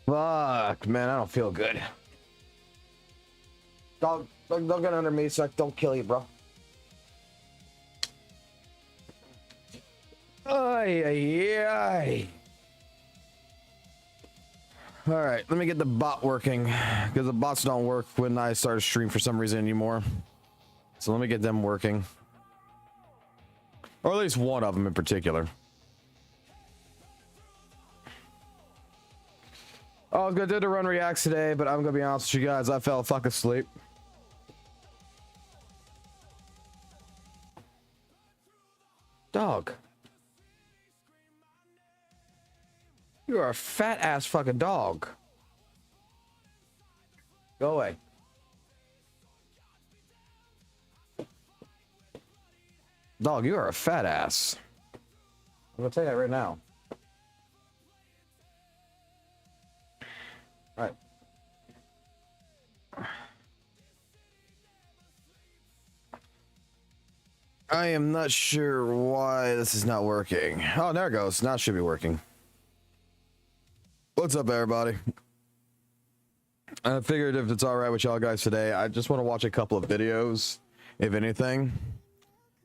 Fuck, man, I don't feel good. Dog, don't get under me so I don't kill you, bro. Ay, ay, ay. All right, let me get the bot working because the bots don't work when I start a stream for some reason anymore. So let me get them working. Or at least one of them in particular. I was gonna do the run reacts today, but I'm gonna be honest with you guys, I fell fucking asleep. Dog. You are a fat ass fucking dog. Go away. Dog, you are a fat ass. I'm gonna tell you that right now. All right. I am not sure why this is not working. Oh, there it goes. Now it should be working. What's up, everybody? I figured if it's all right with y'all guys today, I just want to watch a couple of videos, if anything.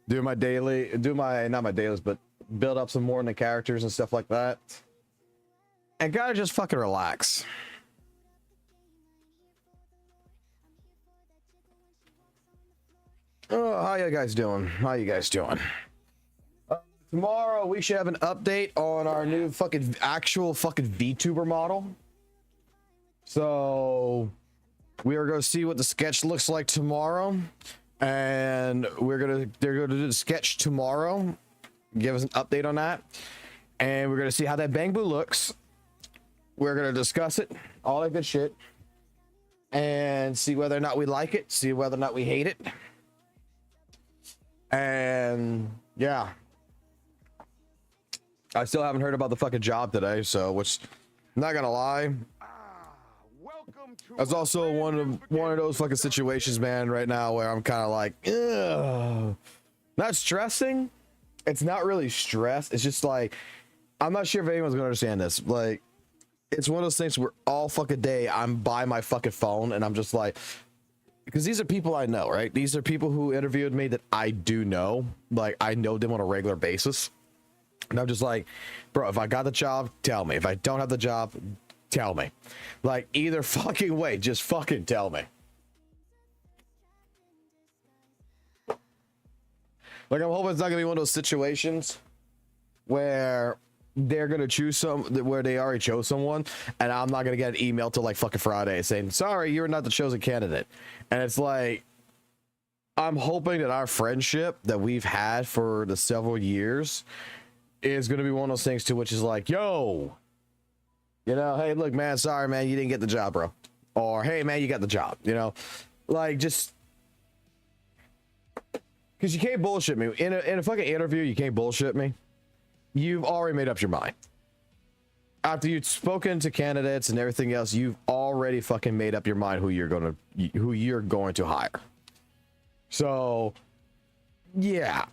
Do my daily, not my dailies, but build up some more in the characters and stuff like that. And gotta just fucking relax. Oh, how you guys doing? How you guys doing? Tomorrow we should have an update on our new fucking actual fucking VTuber model. So we are going to see what the sketch looks like tomorrow, and they're going to do the sketch tomorrow. Give us an update on that, and we're going to see how that Bang Boo looks. We're going to discuss it, all that good shit, and see whether or not we like it, see whether or not we hate it. And yeah, I still haven't heard about the fucking job today, so which I'm not gonna lie, that's also one of those fucking situations, man, right now where I'm kind of like, ugh. Not stressing. It's not really stress. It's just like, I'm not sure if anyone's gonna understand this. Like, it's one of those things where all fucking day I'm by my fucking phone and I'm just like, because these are people I know, right? These are people who interviewed me that I do know. Like, I know them on a regular basis. And I'm just like, bro, if I got the job, tell me. If I don't have the job, tell me. Like, either fucking way, just fucking tell me. Like, I'm hoping it's not gonna be one of those situations where they're gonna choose where they already chose someone, and I'm not gonna get an email till like fucking Friday saying, sorry, you're not the chosen candidate. And it's like, I'm hoping that our friendship that we've had for the several years is gonna be one of those things too, which is like, yo, you know, hey, look, man, sorry, man, you didn't get the job, bro. Or, hey, man, you got the job, you know? Like, just... Because you can't bullshit me. In a fucking interview, you can't bullshit me. You've already made up your mind. After you've spoken to candidates and everything else, you've already fucking made up your mind who you're going to hire. So, yeah.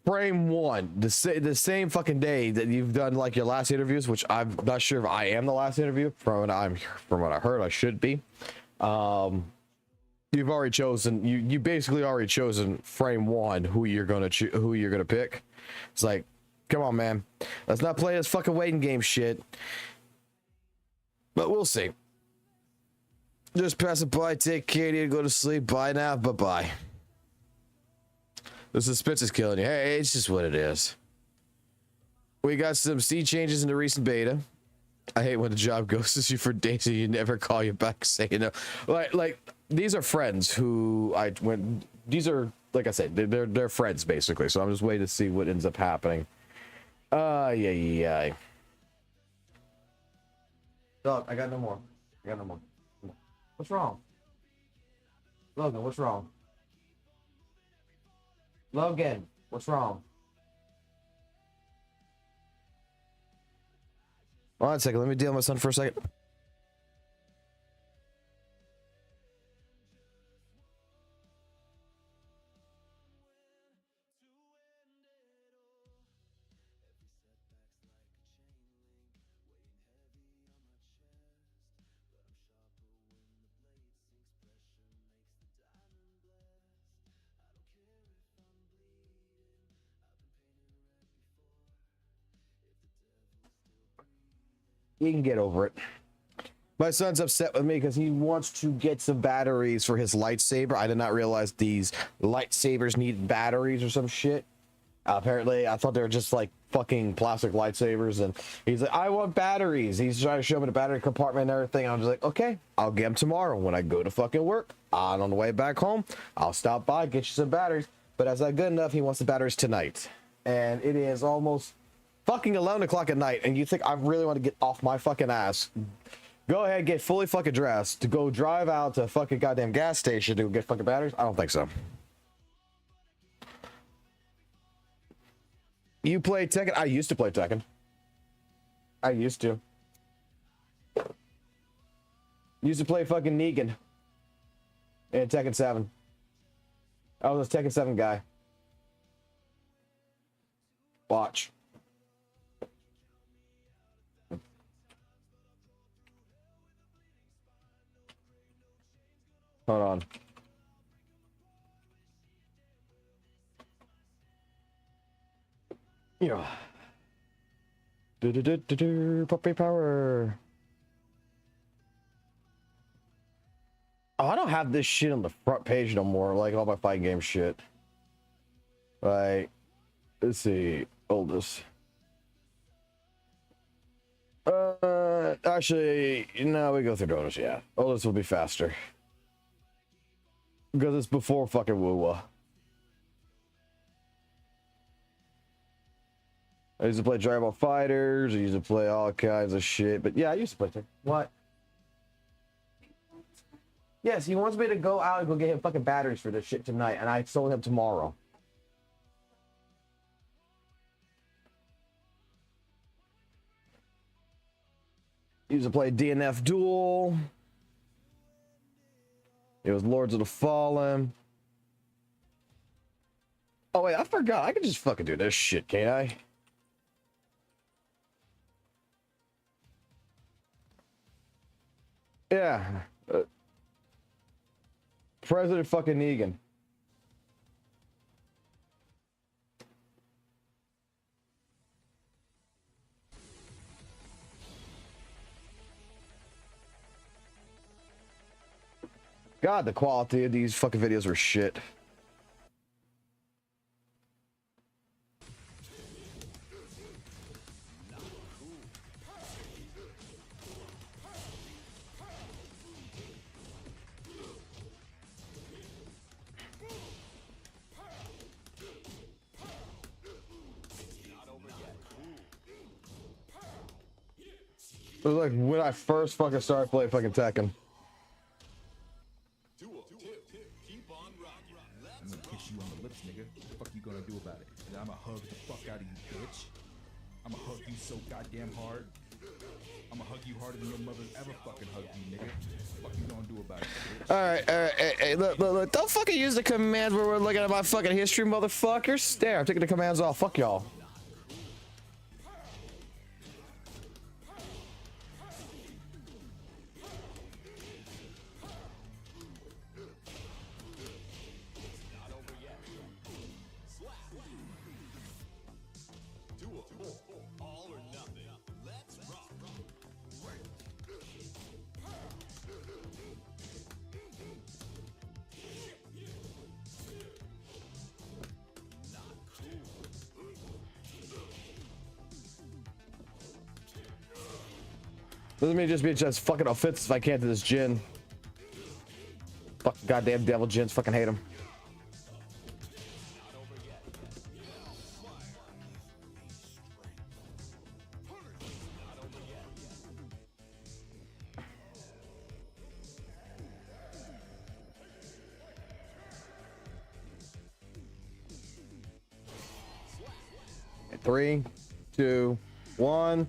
Frame one, the same fucking day that you've done like your last interviews, which I'm not sure if I am the last interview. From what I heard, I should be. You've already chosen. You basically already chosen frame one who you're gonna pick. It's like, come on, man. Let's not play this fucking waiting game shit. But we'll see. Just pass it by. Take care. Need to go to sleep. Bye now. Bye bye. The suspense is killing you. Hey, it's just what it is. We got some sea changes in the recent beta. I hate when the job ghosts you for days and you never call you back saying no. Like these are friends who these are, like I said, they're friends basically. So I'm just waiting to see what ends up happening. Yeah. Dog, I got no more. What's wrong? Logan, what's wrong? Logan, what's wrong? Hold on a second, let me deal with my son for a second. You can get over it. My son's upset with me because he wants to get some batteries for his lightsaber. I did not realize these lightsabers need batteries or some shit. Apparently, I thought they were just like fucking plastic lightsabers, and he's like, I want batteries. He's trying to show me the battery compartment and everything. I'm just like, okay, I'll get them tomorrow when I go to fucking work. On the way back home, I'll stop by, get you some batteries. But that's not good enough. He wants the batteries tonight. And it is almost fucking 11 o'clock at night, and you think I really want to get off my fucking ass. Go ahead, get fully fucking dressed to go drive out to a fucking goddamn gas station to get fucking batteries? I don't think so. You play Tekken? I used to play Tekken. I used to. Used to play fucking Negan in Tekken 7. I was a Tekken 7 guy. Watch. Hold on. Yeah. Puppy power. Oh, I don't have this shit on the front page no more, like all my fighting game shit. Right. Let's see. Oldest. Actually, no, we go through the oldest, yeah. Oldest will be faster. Because it's before fucking WUWA. I used to play Dragon Ball Fighters. I used to play all kinds of shit. But yeah, I used to play Tekken. What? Yes, he wants me to go out and go get him fucking batteries for this shit tonight. And I sold him tomorrow. Used to play DNF Duel. It was Lords of the Fallen. Oh wait, I forgot. I could just fucking do this shit, can't I? Yeah. President fucking Negan. God, the quality of these fucking videos were shit. It was like when I first fucking started playing fucking Tekken. I'm gonna kiss you on the lips, nigga. What the fuck you gonna do about it? And I'ma hug the fuck out of you, bitch. I'ma hug you so goddamn hard. I'ma hug you harder than your mother ever fucking hugged you, nigga. What the fuck you gonna do about it, bitch? Alright, hey, look. Don't fucking use the commands where we're looking at my fucking history, motherfuckers. There, I'm taking the commands off. Fuck y'all. Let me just be just fucking offensive if I can't to this Jin. Fucking goddamn devil Jins, fucking hate him. Three, two, one.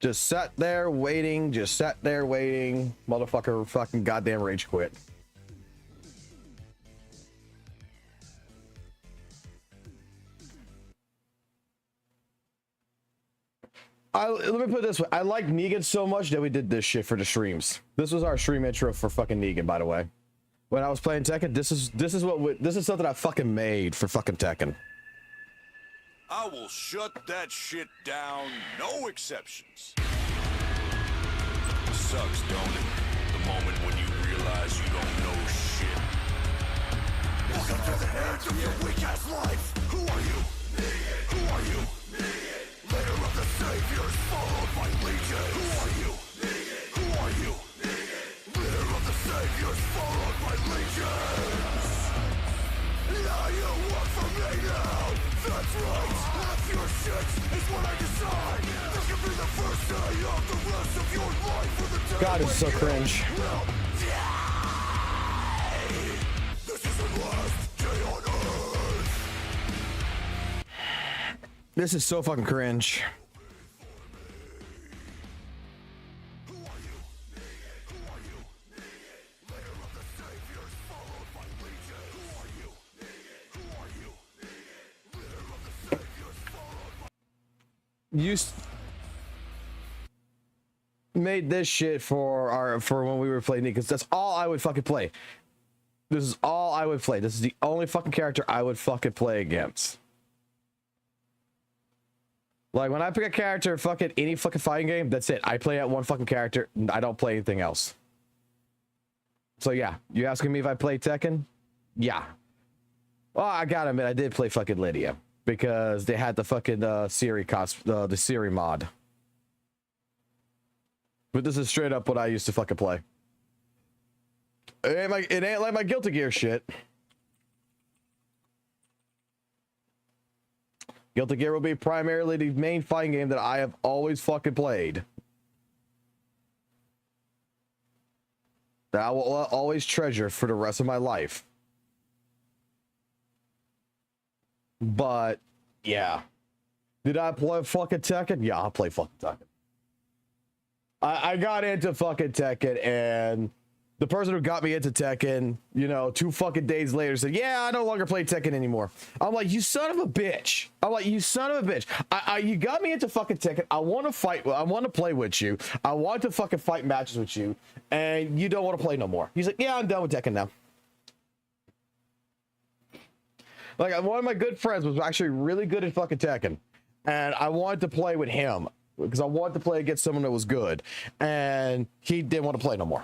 Just sat there waiting, Motherfucker fucking goddamn rage quit. Let me put it this way. I like Negan so much that we did this shit for the streams. This was our stream intro for fucking Negan, by the way. When I was playing Tekken, this is something I fucking made for fucking Tekken. I will shut that shit down, no exceptions. Sucks, don't it? The moment when you realize you don't know shit. Welcome to the end of your weak-ass life. Who are you? Who are you? Lair of the Saviors, followed by Legion. Who are you? Who are you? Lair of the Saviors, followed by Legions. Now you work for me now. That's right. Half your shit is what I decide. This could be the first day of the rest of your life for the day. God, it's so cringe. This is the last day on Earth. This is so fucking cringe. Who are you? Who are you? Lair of the Saviors, followed by Legion. Who are you? Who are you? Lair of the Saviors, followed by... Made this shit for when we were playing because that's all I would fucking play. This is all I would play. This is the only fucking character I would fucking play against. Like when I pick a character fucking any fucking fighting game, that's it. I play at one fucking character. I don't play anything else. So yeah, you asking me if I play Tekken? Yeah. Well, I gotta admit I did play fucking Lydia because they had the fucking Siri the Siri mod. But this is straight up what I used to fucking play. It ain't like my Guilty Gear shit. Guilty Gear will be primarily the main fighting game that I have always fucking played. That I will always treasure for the rest of my life. But, yeah. Did I play fucking Tekken? Yeah, I play fucking Tekken. I got into fucking Tekken, and the person who got me into Tekken, you know, 2 fucking days later said, yeah, I no longer play Tekken anymore. I'm like, you son of a bitch. I'm like, you son of a bitch. You got me into fucking Tekken. I want to fight. I want to play with you. I want to fucking fight matches with you, and you don't want to play no more. He's like, yeah, I'm done with Tekken now. Like, one of my good friends was actually really good at fucking Tekken, and I wanted to play with him because I wanted to play against someone that was good, and he didn't want to play no more.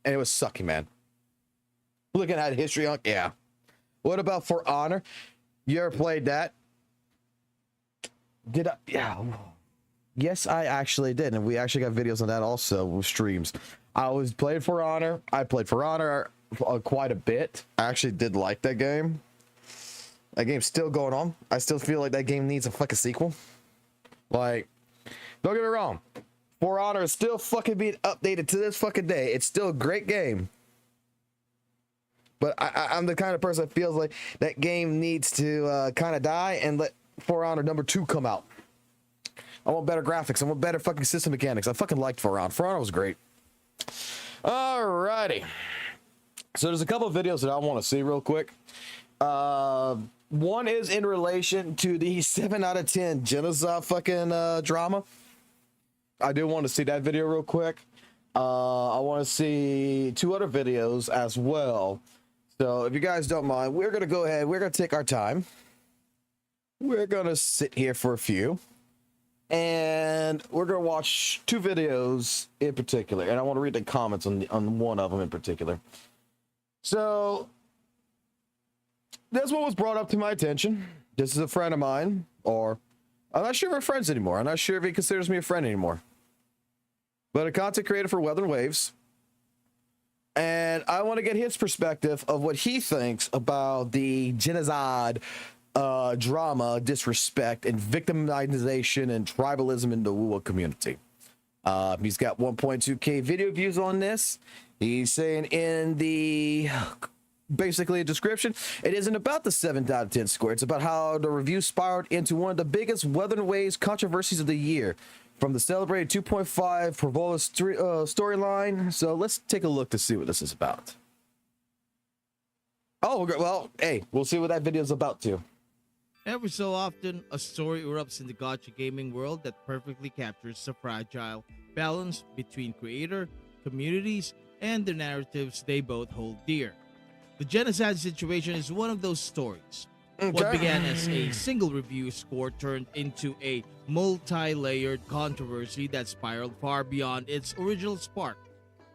And it was sucky, man. Looking at history on, yeah. What about For Honor? You ever played that? Did I? Yeah. Yes, I actually did, and we actually got videos on that also with streams. I was playing For Honor. I played For Honor quite a bit. I actually did like that game. That game's still going on. I still feel like that game needs a fucking sequel. Like, don't get me wrong. For Honor is still fucking being updated to this fucking day. It's still a great game. But I'm the kind of person that feels like that game needs to kind of die and let For Honor #2 come out. I want better graphics. I want better fucking system mechanics. I fucking liked For Honor. For Honor was great. Alrighty. So there's a couple of videos that I want to see real quick. One is in relation to the 7 out of 10 genocide fucking drama. I do want to see that video real quick. I want to see 2 other videos as well. So if you guys don't mind, we're going to go ahead. We're going to take our time. We're going to sit here for a few. And we're going to watch 2 videos in particular. And I want to read the comments on one of them in particular. So this one was brought up to my attention. This is a friend of mine, or I'm not sure if we're friends anymore. I'm not sure if he considers me a friend anymore. But a content creator for Wuthering Waves. And I want to get his perspective of what he thinks about the genocide, drama, disrespect, and victimization and tribalism in the WUWA community. He's got 1.2K video views on this. He's saying in the basically a description, it isn't about the 7 out of 10 score. It's about how the review spiraled into one of the biggest Wuthering Waves controversies of the year. From the celebrated 2.5 frivolous storyline. So let's take a look to see what this is about. Oh, well, hey, we'll see what that video is about too. Every so often, a story erupts in the gacha gaming world that perfectly captures the fragile balance between creator, communities, and the narratives they both hold dear. The genocide situation is one of those stories. What began as a single review score turned into a multi-layered controversy that spiraled far beyond its original spark,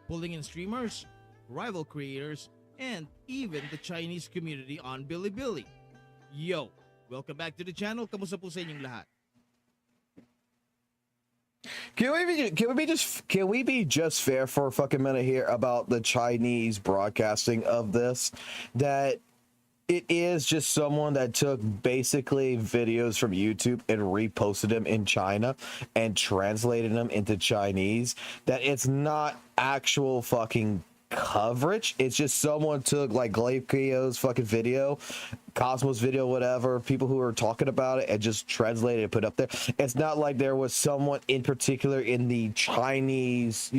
pulling in streamers, rival creators, and even the Chinese community on Bilibili. Yo, welcome back to the channel. Kamusta po sa inyong lahat? Can we be just fair for a fucking minute here about the Chinese broadcasting of this? That it is just someone that took basically videos from YouTube and reposted them in China and translated them into Chinese. That it's not actual fucking coverage. It's just someone took like Glaive's fucking video, Cosmos video, whatever, people who are talking about it, and just translated and put up there. It's not like there was someone in particular in the Chinese,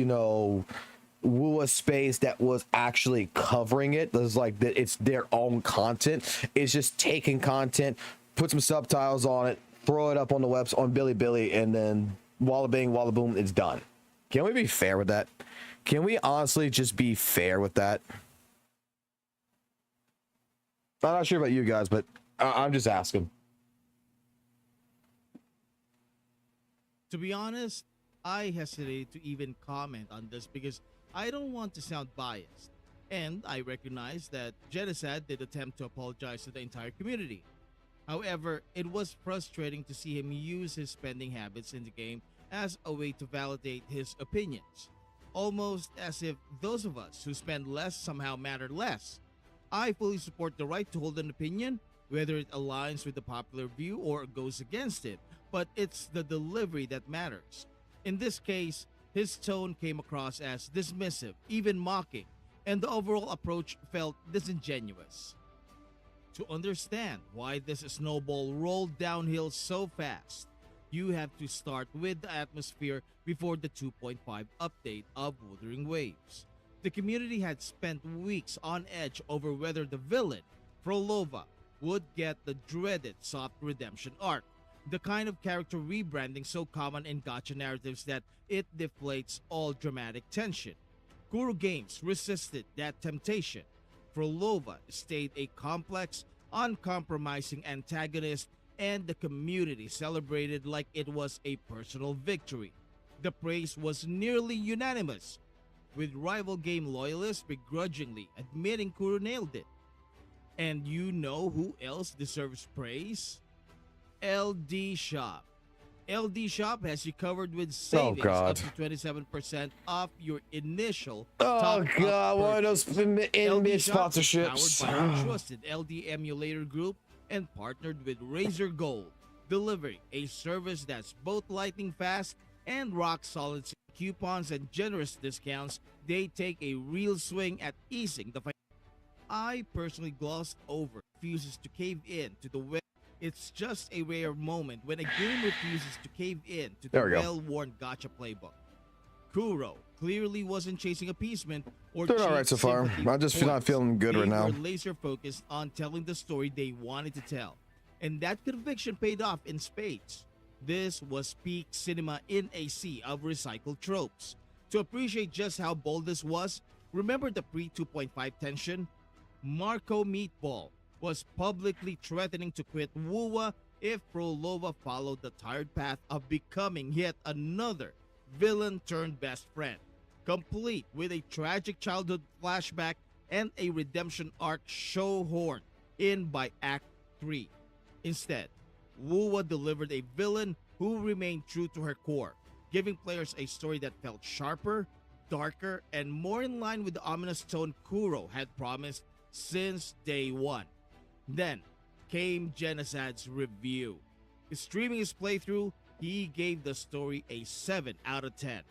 WUWA space that was actually covering it. There's like that it's their own content. It's just taking content, put some subtitles on it, throw it up on the webs on Bilibili, and then walla bing, walla boom, it's done. Can we be fair with that? Can we honestly just be fair with that? I'm not sure about you guys, but I'm just asking. To be honest, I hesitate to even comment on this because I don't want to sound biased. And I recognize that Genocide did attempt to apologize to the entire community. However, it was frustrating to see him use his spending habits in the game as a way to validate his opinions. Almost as if those of us who spend less somehow matter less. I fully support the right to hold an opinion, whether it aligns with the popular view or goes against it, but it's the delivery that matters. In this case, his tone came across as dismissive, even mocking, and the overall approach felt disingenuous. To understand why this snowball rolled downhill so fast, you have to start with the atmosphere before the 2.5 update of Wuthering Waves. The community had spent weeks on edge over whether the villain, Frolova, would get the dreaded soft redemption arc, the kind of character rebranding so common in gacha narratives that it deflates all dramatic tension. Kuro Games resisted that temptation. Frolova stayed a complex, uncompromising antagonist, and the community celebrated like it was a personal victory. The praise was nearly unanimous, with rival game loyalists begrudgingly admitting Kuro nailed it. And you know who else deserves praise? LD Shop. LD Shop has you covered with savings up to 27% off your initial Oh god, one of those enemy Shop is sponsorships. powered by a trusted LD emulator group and partnered with Razer Gold, delivering a service that's both lightning fast and rock solid. Coupons and generous discounts, they take a real swing at easing the I personally glossed over refuses to cave in to the web. It's just a rare moment when a game refuses to cave in to the well-worn gacha playbook. Kuro clearly wasn't chasing appeasement or Doing all right so far. I'm just not feeling good right now. They were laser focused on telling the story they wanted to tell, and that conviction paid off in spades. This was peak cinema in a sea of recycled tropes. To appreciate just how bold this was, remember the pre-2.5 tension? Marco Meatball was publicly threatening to quit WUWA if Frolova followed the tired path of becoming yet another villain turned best friend, complete with a tragic childhood flashback and a redemption arc shoehorned in by Act 3. Instead, WUWA delivered a villain who remained true to her core, giving players a story that felt sharper, darker, and more in line with the ominous tone Kuro had promised since day one. Then came Genocide's review. Streaming his playthrough, he gave the story a 7 out of 10.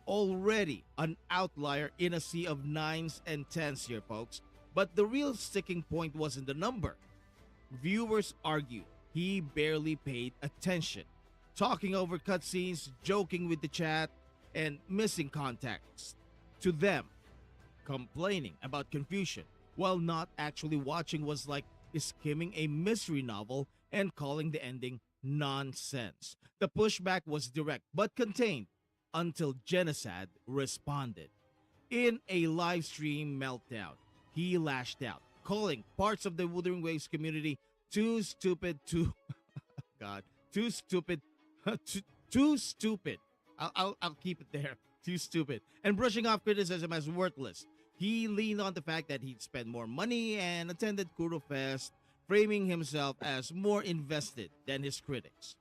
Already an outlier in a sea of 9s and 10s here, folks. But the real sticking point wasn't the number. Viewers argued he barely paid attention, talking over cutscenes, joking with the chat, and missing context. To them, complaining about confusion while not actually watching was like skimming a mystery novel and calling the ending nonsense. The pushback was direct but contained until Genocide responded. In a live stream meltdown, he lashed out, calling parts of the Wuthering Waves community too stupid to God, too stupid, too stupid. I'll keep it there. Too stupid. And brushing off criticism as worthless. He leaned on the fact that he'd spent more money and attended Kuro Fest, framing himself as more invested than his critics.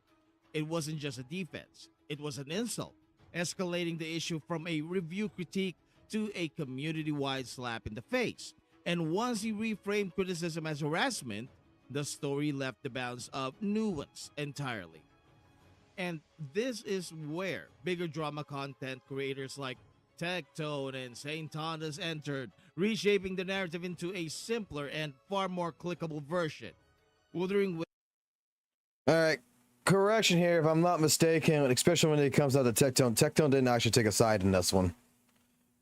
It wasn't just a defense, it was an insult, escalating the issue from a review critique to a community-wide slap in the face. And once he reframed criticism as harassment, the story left the bounds of nuance entirely. And this is where bigger drama content creators like Tectone and Saint Thomas entered, reshaping the narrative into a simpler and far more clickable version. Wuthering Waves. All right, correction here, if I'm not mistaken, especially when it comes out to Tectone. Tectone didn't actually take a side in this one.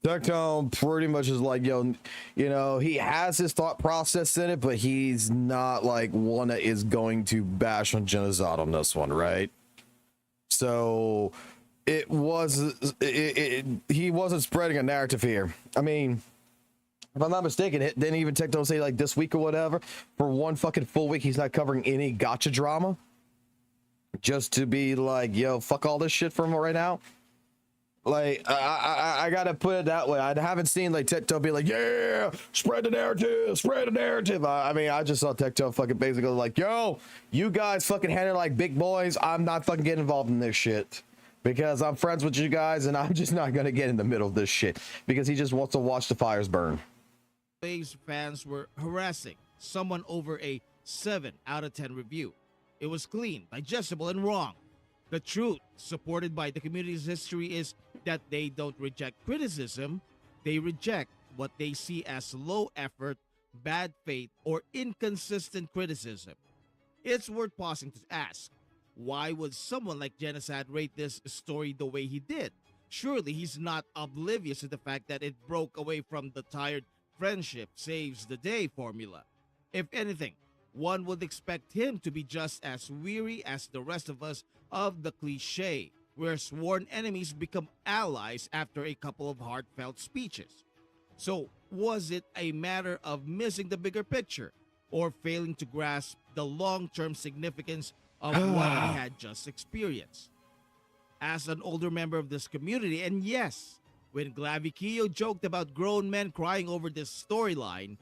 Tectone pretty much is like, yo, you know, he has his thought process in it, but he's not like one that is going to bash on Genocide on this one, right? So he wasn't spreading a narrative here. I mean, if I'm not mistaken, didn't even Tectone say like this week or whatever, for one fucking full week, he's not covering any gotcha drama? Just to be like, yo, fuck all this shit from right now? Like, I gotta put it that way. I haven't seen like Tectone be like, yeah, spread the narrative, spread the narrative. I mean, I just saw Tectone fucking basically like, yo, you guys fucking handle like big boys. I'm not fucking getting involved in this shit because I'm friends with you guys and I'm just not gonna get in the middle of this shit because he just wants to watch the fires burn. Waves fans were harassing someone over a 7 out of 10 review. It was clean, digestible, and wrong. The truth, supported by the community's history, is that they don't reject criticism, they reject what they see as low effort, bad faith, or inconsistent criticism. It's worth pausing to ask, why would someone like Genocide rate this story the way he did? Surely he's not oblivious to the fact that it broke away from the tired friendship saves the day formula. If anything, one would expect him to be just as weary as the rest of us of the cliche, where sworn enemies become allies after a couple of heartfelt speeches. So, was it a matter of missing the bigger picture, or failing to grasp the long-term significance of what he had just experienced? As an older member of this community, and yes, when Glavicio joked about grown men crying over this storyline,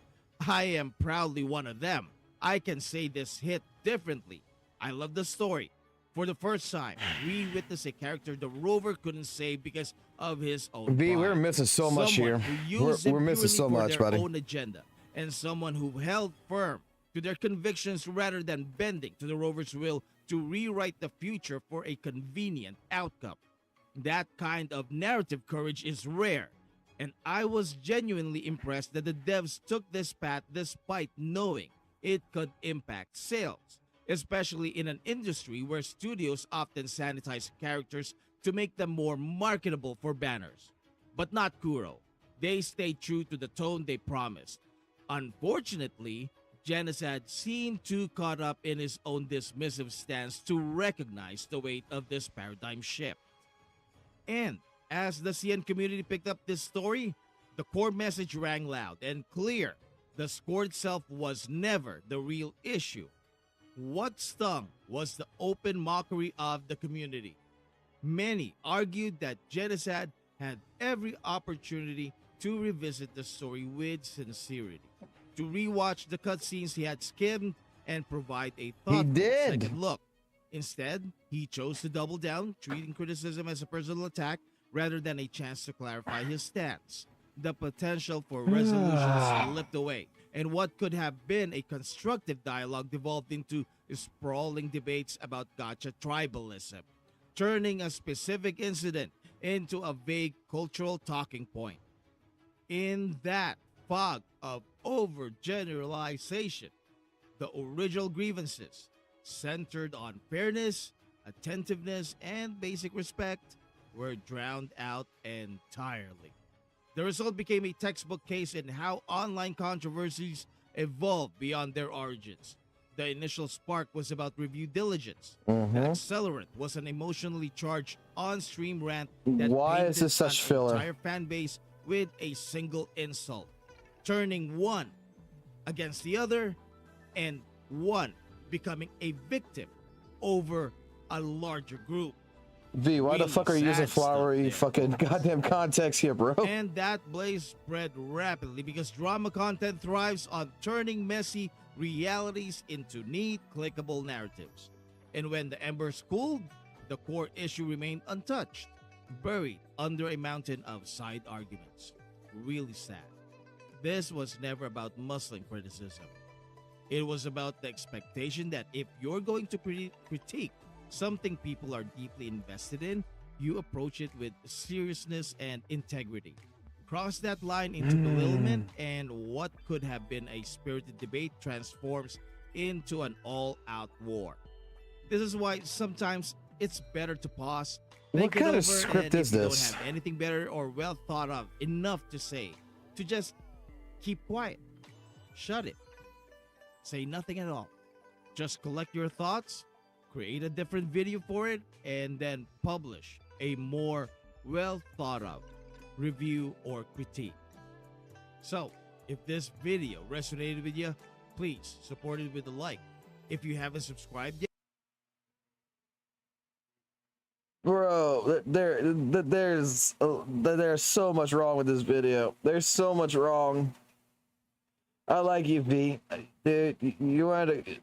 I am proudly one of them. I can say this hit differently. I love the story. For the first time, we witnessed a character the Rover couldn't save because of his own V, pride. we're missing so much here. We're missing so much, buddy. Own agenda, and someone who held firm to their convictions rather than bending to the Rover's will to rewrite the future for a convenient outcome. That kind of narrative courage is rare, and I was genuinely impressed that the devs took this path despite knowing it could impact sales, especially in an industry where studios often sanitize characters to make them more marketable for banners. But not Kuro. They stayed true to the tone they promised. Unfortunately, Genocide seemed too caught up in his own dismissive stance to recognize the weight of this paradigm shift. And as the CN community picked up this story, the core message rang loud and clear. The score itself was never the real issue. What stung was the open mockery of the community. Many argued that Genocide had every opportunity to revisit the story with sincerity, to rewatch the cutscenes he had skimmed and provide a thoughtful second look. Instead, he chose to double down, treating criticism as a personal attack rather than a chance to clarify his stance. The potential for resolution slipped away, and what could have been a constructive dialogue devolved into sprawling debates about gacha tribalism, turning a specific incident into a vague cultural talking point. In that fog of overgeneralization, the original grievances, centered on fairness, attentiveness, and basic respect, were drowned out entirely. The result became a textbook case in how online controversies evolve beyond their origins. The initial spark was about review diligence. The accelerant was an emotionally charged on-stream rant that Why is this such filler? Entire fan base with a single insult, turning one against the other and one becoming a victim over a larger group. V, why the Really fuck are you using sad stuff flowery there. fucking goddamn context here, bro? And that blaze spread rapidly because drama content thrives on turning messy realities into neat, clickable narratives. And when the embers cooled, the core issue remained untouched, buried under a mountain of side arguments. Really sad. This was never about Muslim criticism. It was about the expectation that if you're going to critique something people are deeply invested in, you approach it with seriousness and integrity. Cross that line into belittlement, and what could have been a spirited debate transforms into an all-out war. This is why sometimes it's better to pause, What think it kind of over, script and is if you this? don't have anything better or well thought of enough to say, to just keep quiet, shut it, say nothing at all. Just collect your thoughts, create a different video for it, and then publish a more well thought of review or critique. So, if this video resonated with you, please support it with a like. If you haven't subscribed yet, Bro, there's so much wrong with this video. There's so much wrong. I like you, V. Dude, you want to...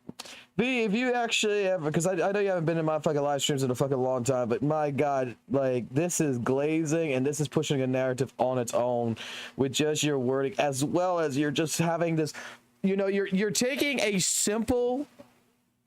V, if you actually have... Because I know you haven't been in my fucking live streams in a fucking long time, but my God, like, this is glazing, and this is pushing a narrative on its own with just your wording, as well as you're just having this... You know, you're taking a simple...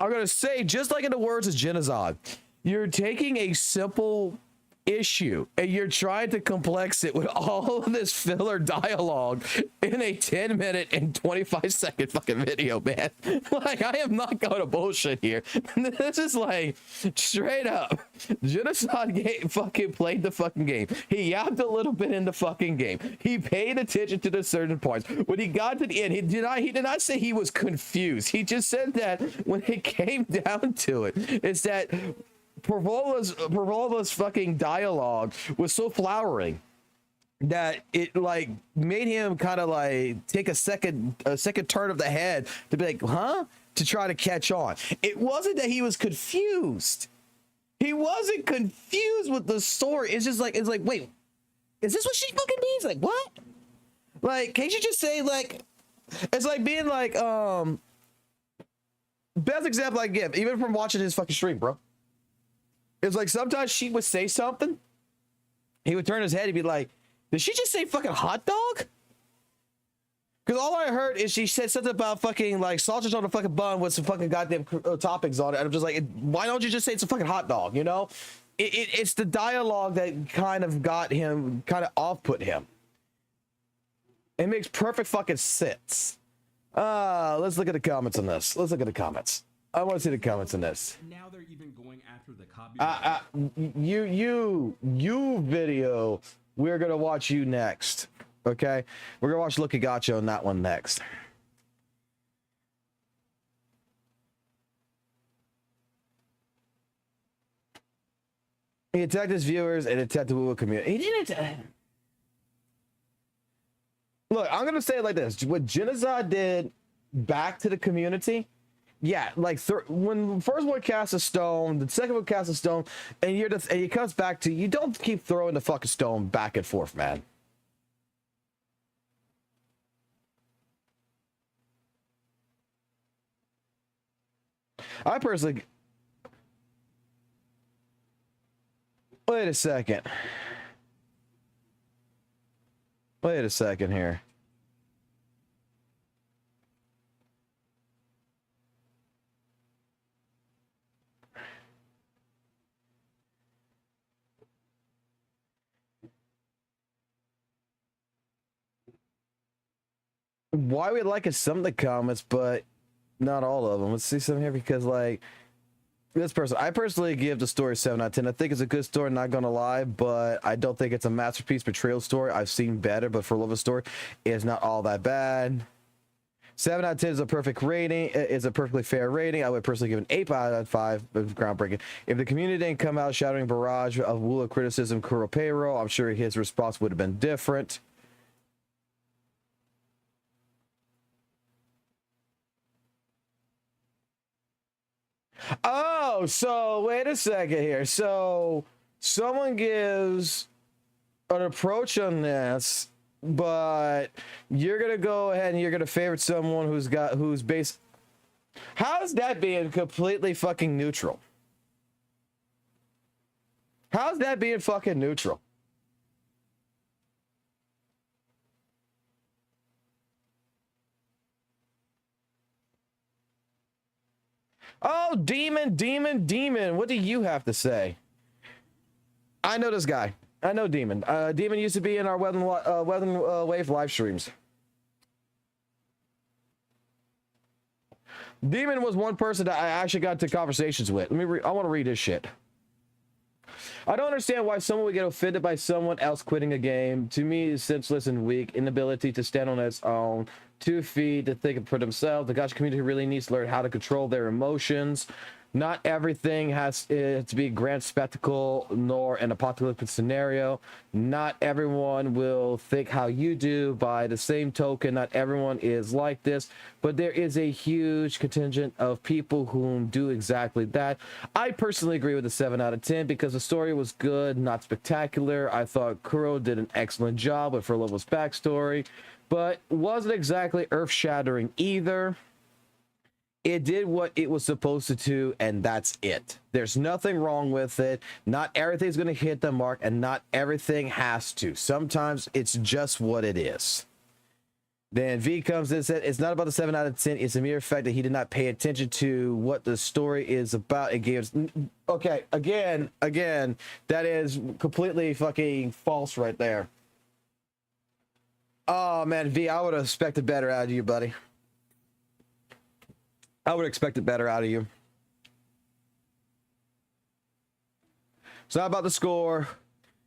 I'm going to say, just like in the words of Genocide, you're taking a simple issue and you're trying to complex it with all of this filler dialogue in a 10-minute and 25-second fucking video, man. Like, I am not going to bullshit here. This is like straight up Genocide game fucking played the fucking game. He yapped a little bit in the fucking game. He paid attention to the certain parts. When he got to the end, he did not say he was confused. He just said that when it came down to it, it's that Pervola's fucking dialogue was so flowering that it like made him kind of like take a second turn of the head to be like, huh? To try to catch on. It wasn't that he was confused. He wasn't confused with the story. It's just like, wait, is this what she fucking means? Like, what? Like, can't you just say, like, it's like being like, best example I can give, even from watching his fucking stream, bro. It's like sometimes she would say something, he would turn his head and be like, did she just say fucking hot dog? Because all I heard is she said something about fucking like sausage on a fucking bun with some fucking goddamn toppings on it. And I'm just like, why don't you just say it's a fucking hot dog, you know? It's the dialogue that kind of got him, kind of off-put him. It makes perfect fucking sense. Let's look at the comments on this. Let's look at the comments. I want to see the comments on this. Now they're even going after the copyright. You video. We're gonna watch you next. Okay, we're gonna watch Look at Gotcha on that one next. He attacked his viewers and attacked the WUWA community. He didn't. Look, I'm gonna say it like this: what Genocide did back to the community. Yeah, like when the first one casts a stone, the second one casts a stone, and he comes back to you. Don't keep throwing the fucking stone back and forth, man. I personally. Wait a second. Wait a second here. Why we like it, some of the comments, but not all of them. Let's see some here because, like, this person, I personally give the story 7 out of 10. I think it's a good story, not gonna lie, but I don't think it's a masterpiece betrayal story. I've seen better, but for love of story, it's not all that bad. 7 out of 10 is a perfect rating. It's a perfectly fair rating. I would personally give an 8 out of 5. Groundbreaking. If the community didn't come out shouting barrage of WUWA criticism, Kuro payroll, I'm sure his response would have been different. Oh, so wait a second here. So someone gives an approach on this, but you're gonna go ahead and you're gonna favorite someone who's based. How's that being completely fucking neutral? How's that being fucking neutral? Oh, demon, demon, demon. What do you have to say? I know this guy. I know Demon. Demon used to be in our Wuthering Wave live streams. Demon was one person that I actually got into conversations with. I want to read his shit. I don't understand why someone would get offended by someone else quitting a game. To me, it's senseless and weak. Inability to stand on its own 2 feet, to think for themselves. The gacha community really needs to learn how to control their emotions. Not everything has to be a grand spectacle nor an apocalyptic scenario. Not everyone will think how you do. By the same token, not everyone is like this, but there is a huge contingent of people who do exactly that. I personally agree with the 7 out of 10 because the story was good, not spectacular. I thought Kuro did an excellent job with Furlova's backstory, but wasn't exactly earth-shattering either. It did what it was supposed to do, and that's it. There's nothing wrong with it. Not everything's going to hit the mark, and not everything has to. Sometimes it's just what it is. Then V comes in and said, it's not about the 7 out of 10. It's a mere fact that he did not pay attention to what the story is about. It gives... Okay, again, that is completely fucking false right there. Oh, man, V, I would have expected better out of you, buddy. I would expect it better out of you. It's not about the score.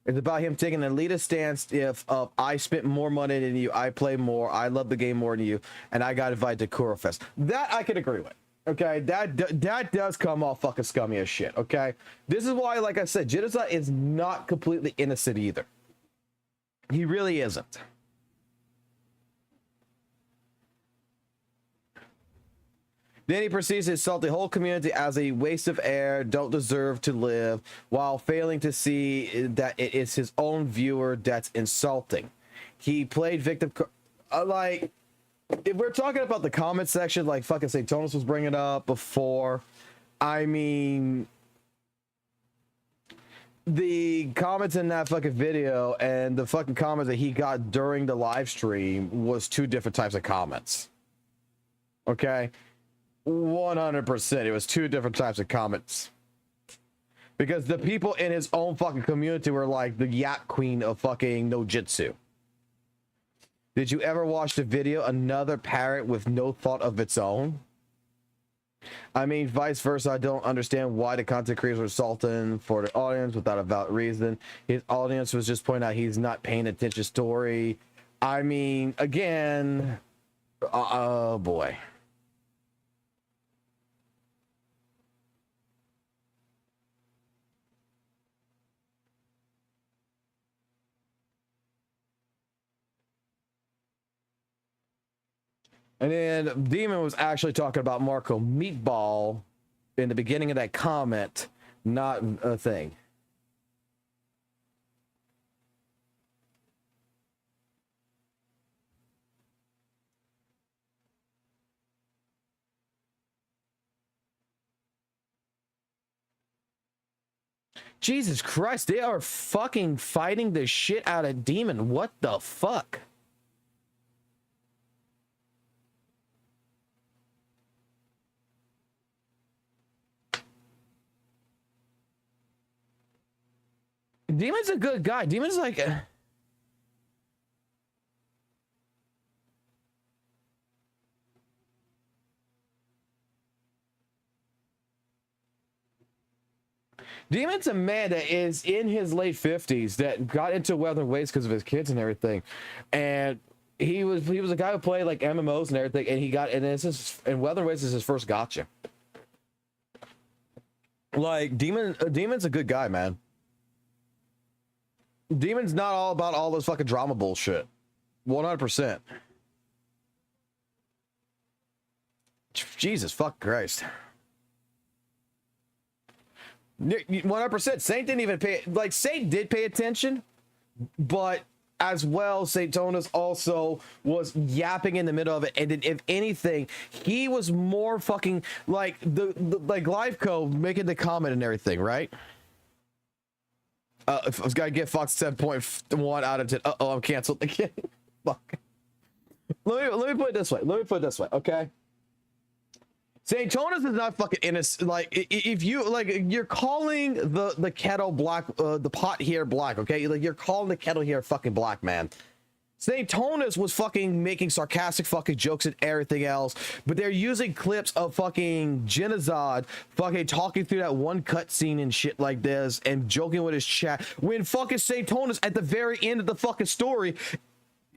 It's about him taking an elitist stance. If I spent more money than you, I play more, I love the game more than you, and I got invited to Kuro Fest. That I can agree with. Okay, that does come off fucking scummy as shit. Okay, this is why, like I said, Jitasa is not completely innocent either. He really isn't. Then he proceeds to insult the whole community as a waste of air, don't deserve to live, while failing to see that it is his own viewer that's insulting. He played victim... like, if we're talking about the comment section, like fucking Satonus was bringing up before, I mean... the comments in that fucking video and the fucking comments that he got during the live stream was 2 different types of comments. Okay? 100%. It was 2 different types of comments. Because the people in his own fucking community were like the yak queen of fucking no jitsu. Did you ever watch the video? Another parrot with no thought of its own? I mean, vice versa. I don't understand why the content creators were insulting for the audience without a valid reason. His audience was just pointing out he's not paying attention to story. I mean, again, oh boy. And then Demon was actually talking about Marco Meatball in the beginning of that comment, not a thing. Jesus Christ, they are fucking fighting the shit out of Demon. What the fuck? Demon's a good guy. Demon's like... Demon's a man that is in his late 50s that got into Wuthering Waves because of his kids and everything. And he was a guy who played like MMOs and everything, and he got... and Wuthering Waves is his first gotcha. Like, Demon's a good guy, man. Demon's not all about all this fucking drama bullshit. 100%. Jesus fuck Christ. 100%. Saint didn't even pay, like, Saint did pay attention, but as well, Saint Tonus also was yapping in the middle of it, and then, if anything, he was more fucking like like Liveco making the comment and everything, right? I was gonna get Fox 7.1 out of 10. Uh-oh, I'm canceled again. Fuck. Let me put it this way. Okay. Saint Tonus is not fucking innocent. Like, if you like, you're calling the kettle black, the pot here black. Okay, like, you're calling the kettle here fucking black, man. Saint Tonus was fucking making sarcastic fucking jokes and everything else, but they're using clips of fucking Genocide fucking talking through that one cutscene and shit like this and joking with his chat when fucking Saint Tonus at the very end of the fucking story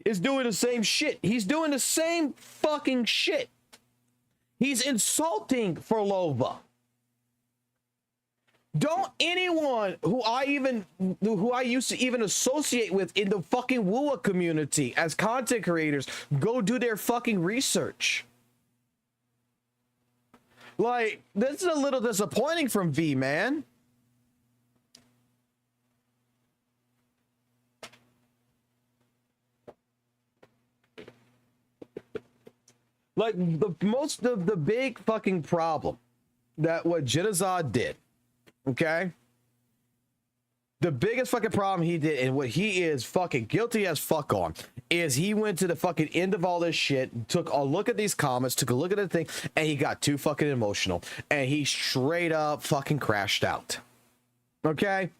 is doing the same shit. He's doing the same fucking shit. He's insulting Furlova. Don't anyone who I used to even associate with in the fucking WUWA community as content creators go do their fucking research. Like, this is a little disappointing from V, man. Like, the big fucking problem that what Genocide did, okay? The biggest fucking problem he did, and what he is fucking guilty as fuck on, is he went to the fucking end of all this shit, took a look at these comments, took a look at the thing, and he got too fucking emotional, and he straight up fucking crashed out. Okay?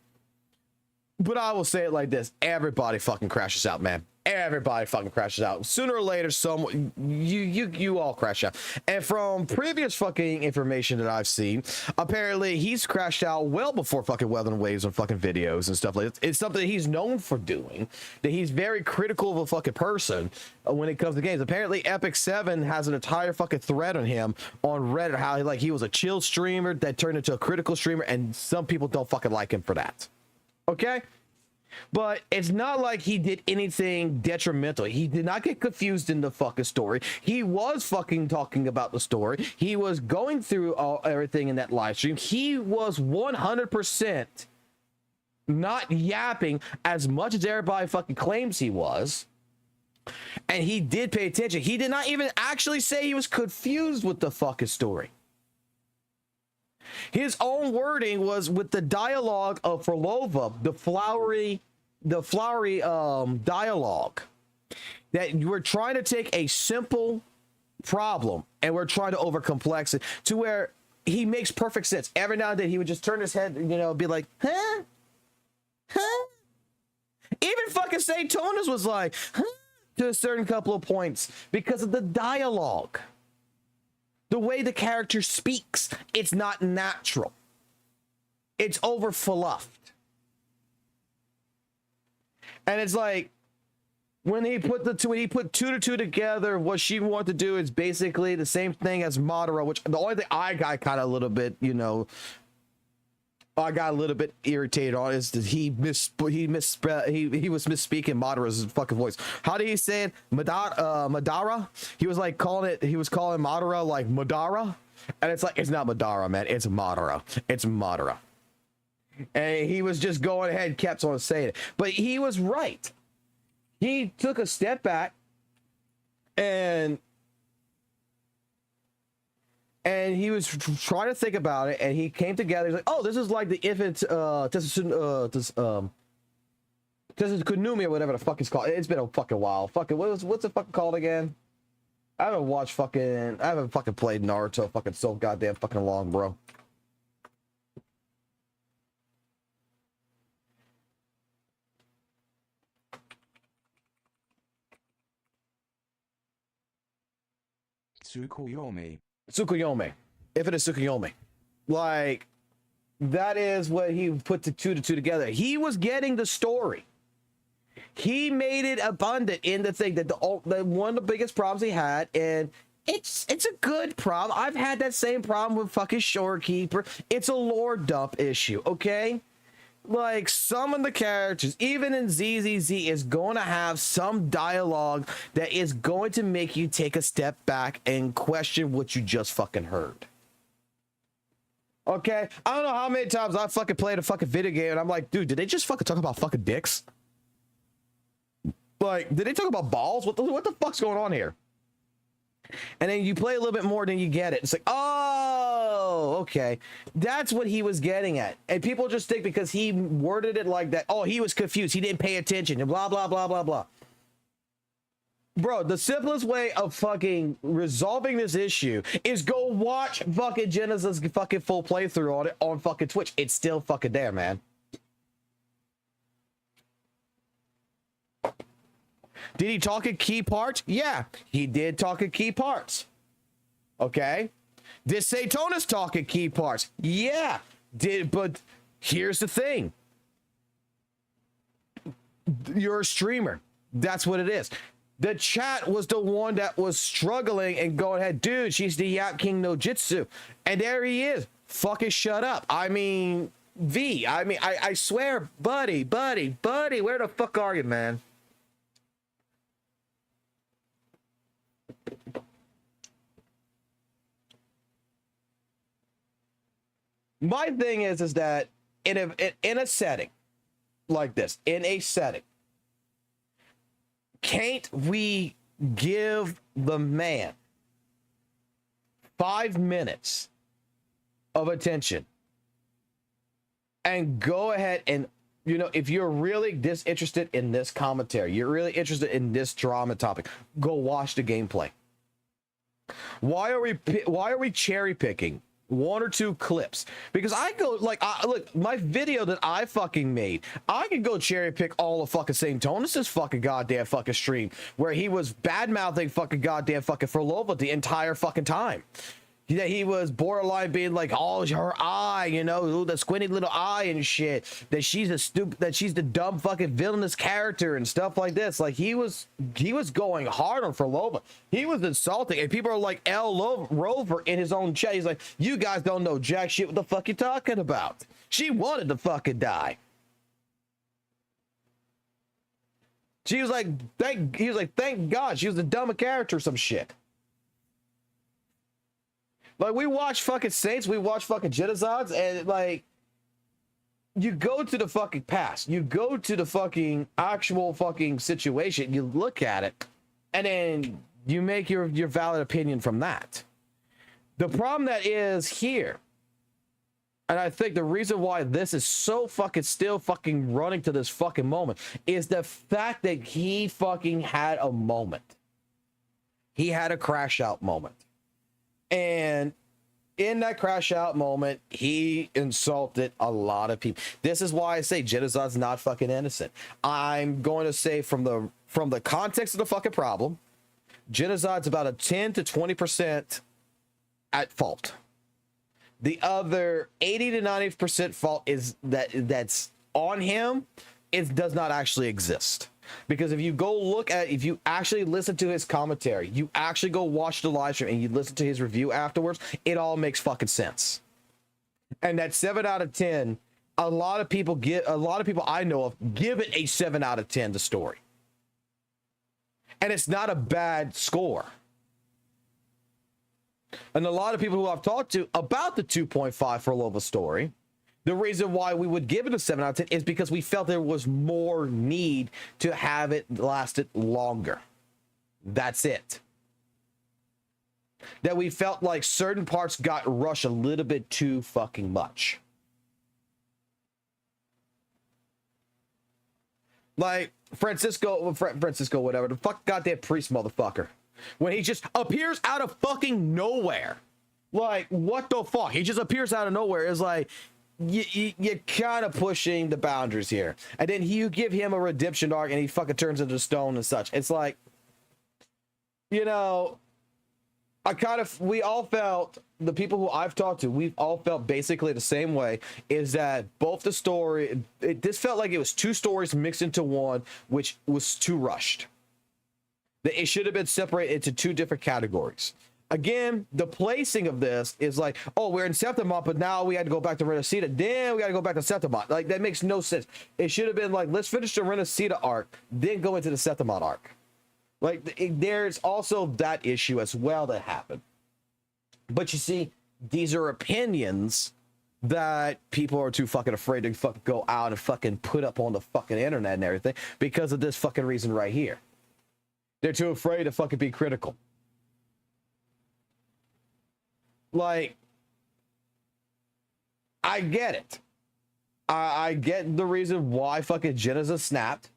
But I will say it like this: everybody fucking crashes out, man. Everybody fucking crashes out. Sooner or later, you all crash out. And from previous fucking information that I've seen, apparently he's crashed out well before fucking Wuthering Waves on fucking videos and stuff like that. It's something that he's known for doing, that he's very critical of a fucking person when it comes to games. Apparently Epic 7 has an entire fucking thread on him on Reddit, how he was a chill streamer that turned into a critical streamer, and some people don't fucking like him for that. Okay? But it's not like he did anything detrimental. He did not get confused in the fucking story. He was fucking talking about the story. He was going through everything in that live stream. He was 100% not yapping as much as everybody fucking claims he was. And he did pay attention. He did not even actually say he was confused with the fucking story. His own wording was with the dialogue of Furlova, the flowery dialogue, that we're trying to take a simple problem and we're trying to overcomplex it to where he makes perfect sense. Every now and then he would just turn his head, be like, huh? Even fucking Saint Tonus was like, huh? To a certain couple of points because of the dialogue. The way the character speaks, it's not natural. It's over fluffed. And it's like, when he put two to two together, what she wanted to do is basically the same thing as Madara, which the only thing I got kind of a little bit, I got a little bit irritated on is that he was misspeaking Madara's fucking voice. How did he say it? Madara? He was calling Madara like Madara. And it's like, it's not Madara, man. It's Madara. It's Madara. And he was just going ahead, kept on saying it. But he was right. He took a step back and he was trying to think about it, and he came together. He's like, "Oh, this is like the infant Kunumi or whatever the fuck it's called." It's been a fucking while. Fucking what's it fucking called again? I haven't played Naruto fucking so goddamn fucking long, bro. Tsukuyomi. Tsukuyomi. If it is Tsukuyomi. Like, that is what he put the two together. He was getting the story. He made it abundant in the thing that the one of the biggest problems he had, and it's a good problem. I've had that same problem with fucking Shorekeeper. It's a lore dump issue, okay? Like, some of the characters, even in ZZZ, is going to have some dialogue that is going to make you take a step back and question what you just fucking heard. Okay, I don't know how many times I fucking played a fucking video game and I'm like, dude, did they just fucking talk about fucking dicks? Like, did they talk about balls? What the fuck's going on here? And then you play a little bit more, then you get it. It's like, oh, okay. That's what he was getting at. And people just think because he worded it like that, oh, he was confused. He didn't pay attention and blah, blah, blah, blah, blah. Bro, the simplest way of fucking resolving this issue is go watch fucking Genesis fucking full playthrough on it on fucking Twitch. It's still fucking there, man. Did he talk in key parts? Yeah, he did talk in key parts. Okay. Did Satonis talk in key parts? Yeah. But here's the thing. You're a streamer. That's what it is. The chat was the one that was struggling and going ahead, dude, she's the Yap King no Jitsu. And there he is. Fucking shut up. I mean, I swear, buddy, where the fuck are you, man? My thing is that in a setting like this, in a setting, can't we give the man 5 minutes of attention and go ahead and, you know, if you're really disinterested in this commentary, you're really interested in this drama topic, go watch the gameplay. Why are we cherry picking one or two clips? Because I go like, look, my video that I fucking made, I could go cherry pick all of fucking Satonis' fucking goddamn fucking stream where he was bad mouthing fucking goddamn fucking Frolova the entire fucking time. That he was borderline being like, oh, her eye, you know, the squinty little eye and shit. That she's the dumb fucking villainous character and stuff like this. Like he was going hard on Frolova. He was insulting, and people are like Rover in his own chat. He's like, you guys don't know jack shit. What the fuck you talking about? She wanted to fucking die. He was like, thank God she was a dumb character or some shit. Like, we watch fucking Saints, we watch fucking Genozods, and, like, you go to the fucking past. You go to the fucking actual fucking situation. You look at it, and then you make your valid opinion from that. The problem that is here, and I think the reason why this is so fucking still fucking running to this fucking moment, is the fact that he fucking had a moment. He had a crash out moment. And in that crash out moment, he insulted a lot of people. This is why I say Genozod's not fucking innocent. I'm going to say from the context of the fucking problem, Genozod's about a 10 to 20% at fault. The other 80 to 90% fault is that's on him. It does not actually exist. Because if you go look at, if you actually listen to his commentary, you actually go watch the live stream and you listen to his review afterwards, it all makes fucking sense. And that 7 out of 10, a lot of people I know of give it a 7 out of 10 to story. And it's not a bad score. And a lot of people who I've talked to about the 2.5 for Lova story, the reason why we would give it a 7 out of 10 is because we felt there was more need to have it lasted longer. That's it. That we felt like certain parts got rushed a little bit too fucking much. Like Francisco, whatever, the fuck goddamn priest motherfucker. When he just appears out of fucking nowhere. Like, what the fuck? He just appears out of nowhere. It's like, you're kind of pushing the boundaries here. And then you give him a redemption arc and he fucking turns into stone and such. It's like, you know, we all felt, the people who I've talked to, we've all felt basically the same way, is that both the story, this felt like it was two stories mixed into one, which was too rushed. That it should have been separated into two different categories. Again, the placing of this is like, oh, we're in Septimont, but now we had to go back to Renacida. Then we got to go back to Septimont. Like, that makes no sense. It should have been like, let's finish the Renacida arc, then go into the Septimont arc. Like, there's also that issue as well that happened. But you see, these are opinions that people are too fucking afraid to fucking go out and fucking put up on the fucking internet and everything because of this fucking reason right here. They're too afraid to fucking be critical. Like, I get it. I get the reason why fucking Genocide snapped.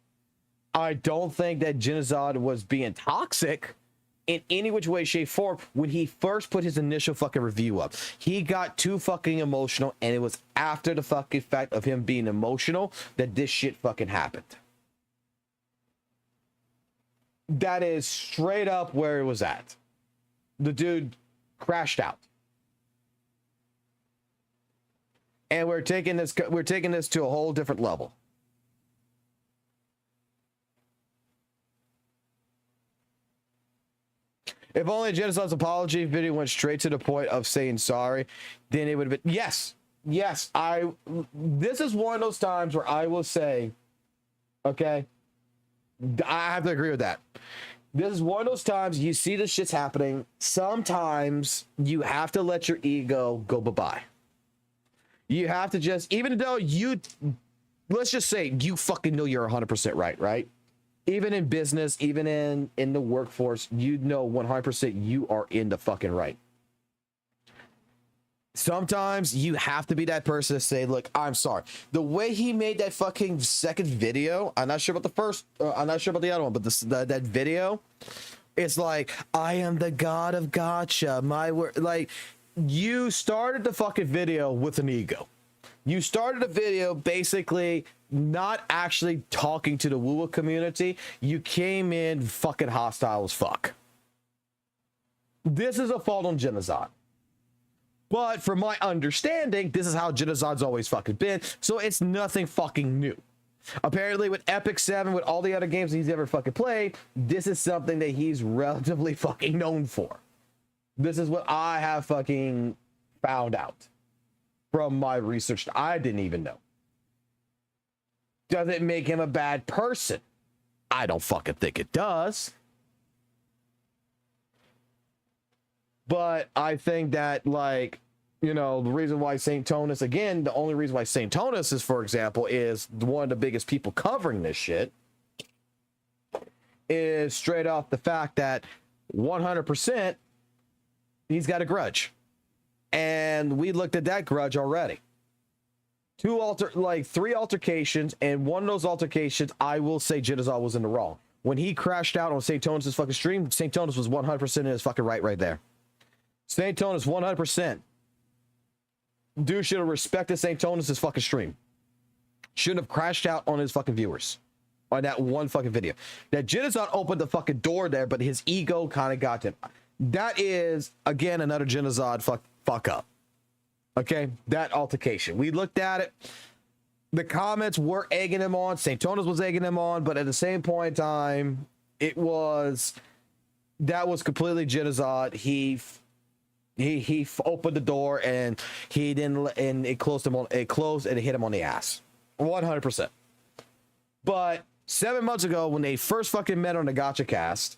I don't think that Genocide was being toxic in any which way, shape, form when he first put his initial fucking review up. He got too fucking emotional, and it was after the fucking fact of him being emotional that this shit fucking happened. That is straight up where it was at. The dude crashed out. And we're taking this to a whole different level. If only Genocide's apology video went straight to the point of saying sorry, then it would have been, yes, this is one of those times where I will say, okay, I have to agree with that. This is one of those times you see this shit's happening. Sometimes you have to let your ego go bye-bye. You have to just, even though let's just say you fucking know you're 100% right? Even in business, even in the workforce, you know 100% you are in the fucking right. Sometimes you have to be that person to say, look, I'm sorry. The way he made that fucking second video, I'm not sure about the first, I'm not sure about the other one, but that video, it's like, I am the god of gotcha, my word. Like, you started the fucking video with an ego. You started a video basically not actually talking to the WUWA community. You came in fucking hostile as fuck. This is a fault on Genocide. But from my understanding, this is how Genocide's always fucking been. So it's nothing fucking new. Apparently with Epic 7, with all the other games he's ever fucking played, this is something that he's relatively fucking known for. This is what I have fucking found out from my research. I didn't even know. Does it make him a bad person? I don't fucking think it does. But I think that, like, you know, the reason why St. Tonus, again, the only reason why St. Tonus is, for example, is one of the biggest people covering this shit, is straight off the fact that 100% he's got a grudge. And we looked at that grudge already. Three altercations, and one of those altercations, I will say Genocide was in the wrong. When he crashed out on St. Tonus' fucking stream, St. Tonus was 100% in his fucking right there. St. Tonus, 100%. Dude should have respected St. Tonus' fucking stream. Shouldn't have crashed out on his fucking viewers. On that one fucking video. That Genocide opened the fucking door there, but his ego kind of got to him. That is, again, another Genocide fuck up. Okay? That altercation. We looked at it. The comments were egging him on. St. Tonus was egging him on, but at the same point in time, that was completely Genocide. He opened the door and he didn't, and it closed and it hit him on the ass. 100%. But 7 months ago, when they first fucking met on the Gotcha Cast,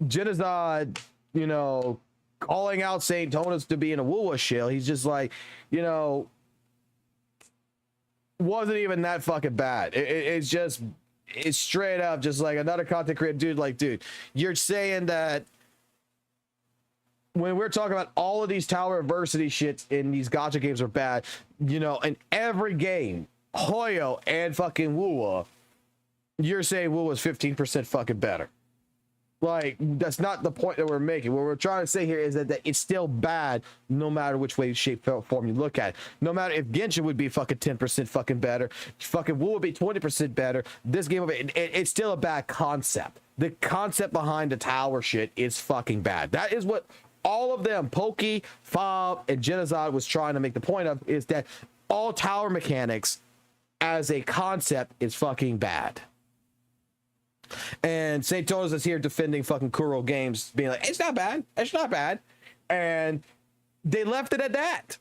Genocide, you know, calling out St. Tonus to be in a WUWA shill, he's just like, you know, wasn't even that fucking bad. It's straight up just like another content creator. Dude, you're saying that when we're talking about all of these tower adversity shits in these gotcha games are bad, you know, in every game, Hoyo and fucking WUWA, you're saying WUWA's 15% fucking better. Like, that's not the point that we're making. What we're trying to say here is that it's still bad no matter which way, shape, form you look at it. No matter if Genshin would be fucking 10% fucking better, fucking WUWA would be 20% better, this game of it's still a bad concept. The concept behind the tower shit is fucking bad. That is what all of them, Pokey, Fob, and Genocide was trying to make the point of, is that all tower mechanics as a concept is fucking bad. And St. Tonus is here defending fucking Kuro Games, being like, it's not bad. And they left it at that.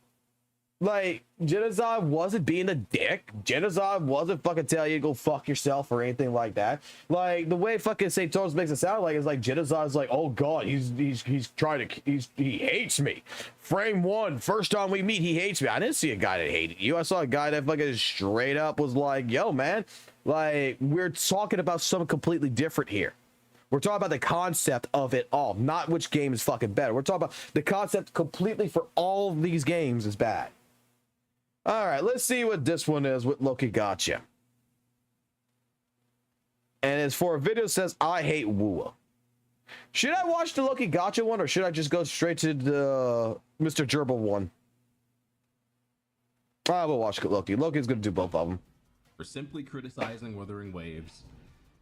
Like, Genocide wasn't being a dick. Genocide wasn't fucking telling you to go fuck yourself or anything like that. Like, the way fucking St. Thomas makes it sound like, it's like Genocide's like, oh god, he's trying to, he hates me. Frame one, first time we meet, he hates me. I didn't see a guy that hated you. I saw a guy that fucking straight up was like, yo, man, like, we're talking about something completely different here. We're talking about the concept of it all, not which game is fucking better. We're talking about the concept completely for all of these games is bad. All right, let's see what this one is with Loki Gotcha. And as for a video that says, I hate WUWA. Should I watch the Loki Gotcha one, or should I just go straight to the Mr. Gerbil one? I will watch Loki. Loki's going to do both of them. For simply criticizing Wuthering Waves.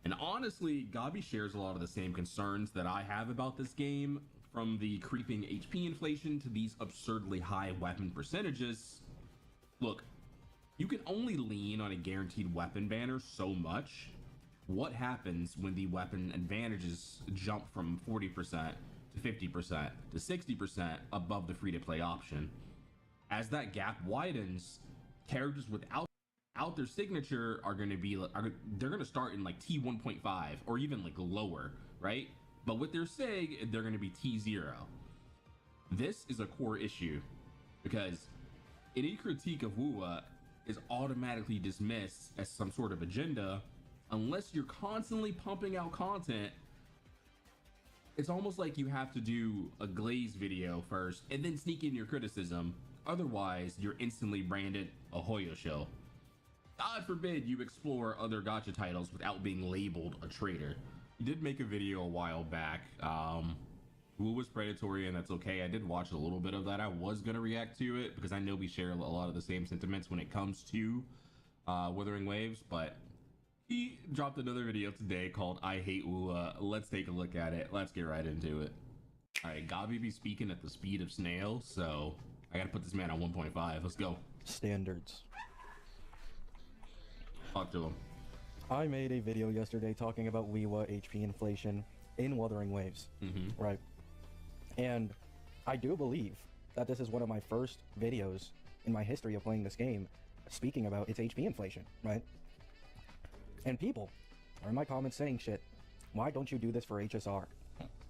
And honestly, Gabi shares a lot of the same concerns that I have about this game, from the creeping HP inflation to these absurdly high weapon percentages. Look, you can only lean on a guaranteed weapon banner so much. What happens when the weapon advantages jump from 40% to 50% to 60% above the free-to-play option? As that gap widens, characters without their signature are going to be, they're going to start in like T1.5 or even like lower, right? But with their sig, they're going to be T0. This is a core issue because any critique of WUWA is automatically dismissed as some sort of agenda unless you're constantly pumping out content. It's almost like you have to do a Glaze video first and then sneak in your criticism. Otherwise, you're instantly branded a Hoyo show. God forbid you explore other gacha titles without being labeled a traitor. You did make a video a while back. Who was predatory, and that's okay. I did watch a little bit of that. I was gonna react to it because I know we share a lot of the same sentiments when it comes to Wuthering Waves, but he dropped another video today called I Hate WUWA. Let's take a look at it. Let's get right into it. All right, Gabi be speaking at the speed of snail, so I gotta put this man on 1.5. Let's go. Standards. Talk to him. I made a video yesterday talking about WUWA HP inflation in Wuthering Waves, right? And I do believe that this is one of my first videos in my history of playing this game speaking about its HP inflation, right? And people are in my comments saying shit. Why don't you do this for HSR?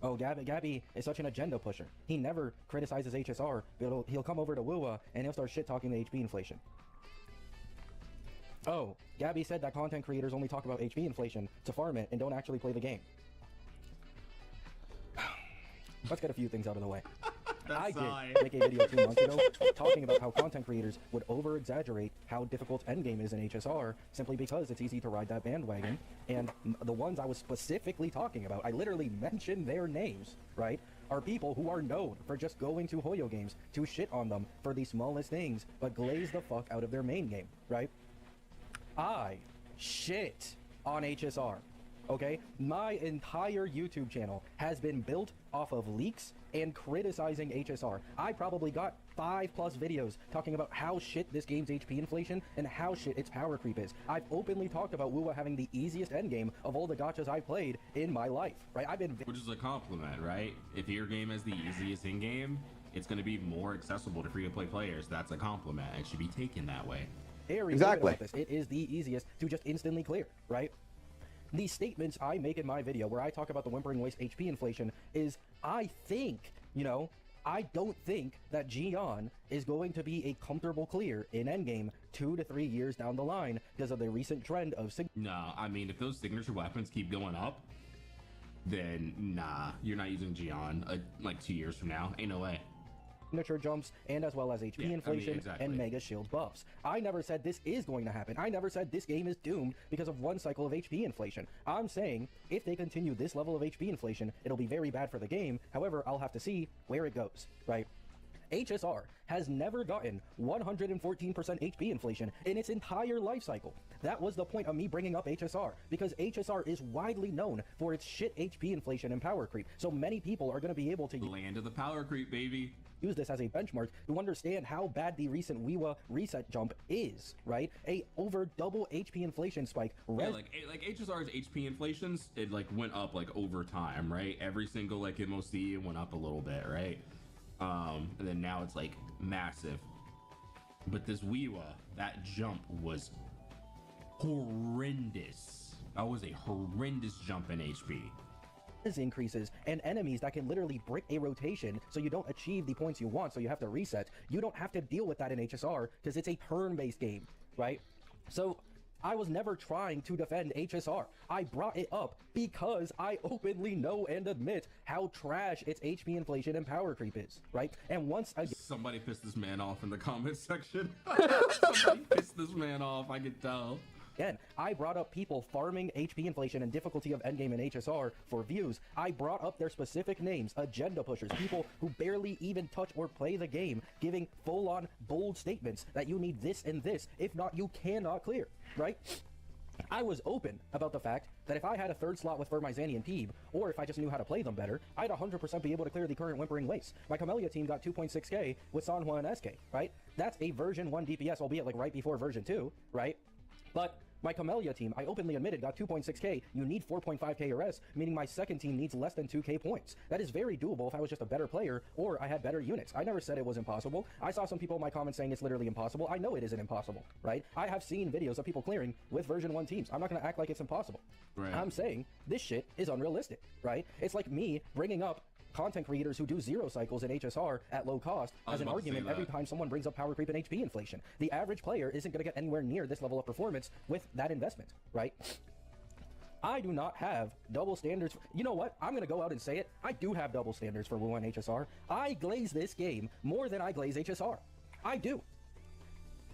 Oh, Gabi is such an agenda pusher. He never criticizes HSR, but he'll come over to WUWA and he'll start shit talking the HP inflation. Oh, Gabi said that content creators only talk about HP inflation to farm it and don't actually play the game. Let's get a few things out of the way. I did make a video 2 months ago talking about how content creators would over-exaggerate how difficult endgame is in HSR simply because it's easy to ride that bandwagon, and the ones I was specifically talking about, I literally mentioned their names, right, are people who are known for just going to Hoyo games to shit on them for the smallest things, but glaze the fuck out of their main game, right? I shit on HSR. Okay, my entire YouTube channel has been built off of leaks and criticizing HSR. I probably got 5+ videos talking about how shit this game's HP inflation and how shit its power creep is. I've openly talked about WUWA having the easiest endgame of all the gachas I've played in my life, right? Which is a compliment, right? If your game has the easiest in-game, it's going to be more accessible to free-to-play players. That's a compliment. It should be taken that way. Exactly. About this. It is the easiest to just instantly clear, right? The statements I make in my video where I talk about the Wuthering Waves HP inflation is, I think, I don't think that Gion is going to be a comfortable clear in endgame 2 to 3 years down the line because of the recent trend of No, I mean, if those signature weapons keep going up, then nah, you're not using Gion like 2 years from now. Ain't no way. Signature jumps and as well as HP inflation and mega shield buffs. I never said this is going to happen. I never said this game is doomed because of one cycle of HP inflation. I'm saying if they continue this level of HP inflation, it'll be very bad for the game. However, I'll have to see where it goes, right? HSR has never gotten 114% HP inflation in its entire life cycle. That was the point of me bringing up HSR, because HSR is widely known for its shit HP inflation and power creep. So many people are going to be able to land of the power creep, baby. Use this as a benchmark to understand how bad the recent WUWA reset jump is, right? A over double HP inflation spike. Yeah, like HSR's HP inflations, it like went up like over time, right? Every single like MOC went up a little bit, right? And then now it's like massive. But this WUWA, that jump was horrendous. That was a horrendous jump in HP. Increases and enemies that can literally break a rotation so you don't achieve the points you want, so you have to reset. You don't have to deal with that in HSR because it's a turn-based game, right? So I was never trying to defend HSR. I brought it up because I openly know and admit how trash its HP inflation and power creep is, right? And once again, somebody pissed this man off in the comments section. Somebody pissed this man off, I could tell. Again, I brought up people farming HP inflation and difficulty of endgame in HSR for views. I brought up their specific names, agenda pushers, people who barely even touch or play the game, giving full-on bold statements that you need this and this, if not, you cannot clear, right? I was open about the fact that if I had a third slot with my Zanny and Peeb, or if I just knew how to play them better, I'd 100% be able to clear the current Wuthering Waves. My Camellia team got 2.6k with Sanhua and SK, right? That's a version 1 DPS, albeit like right before version 2, right? But my Camellia team, I openly admitted, got 2.6k. You need 4.5k RS, meaning my second team needs less than 2k points. That is very doable if I was just a better player or I had better units. I never said it was impossible. I saw some people in my comments saying it's literally impossible. I know it isn't impossible, right? I have seen videos of people clearing with version 1 teams. I'm not going to act like it's impossible. Right. I'm saying this shit is unrealistic, right? It's like me bringing up content creators who do 0 cycles in HSR at low cost as an argument every time someone brings up power creep and HP inflation. The average player isn't going to get anywhere near this level of performance with that investment, right? I do not have double standards. You know what? I'm going to go out and say it. I do have double standards for WUWA and HSR. I glaze this game more than I glaze HSR. I do.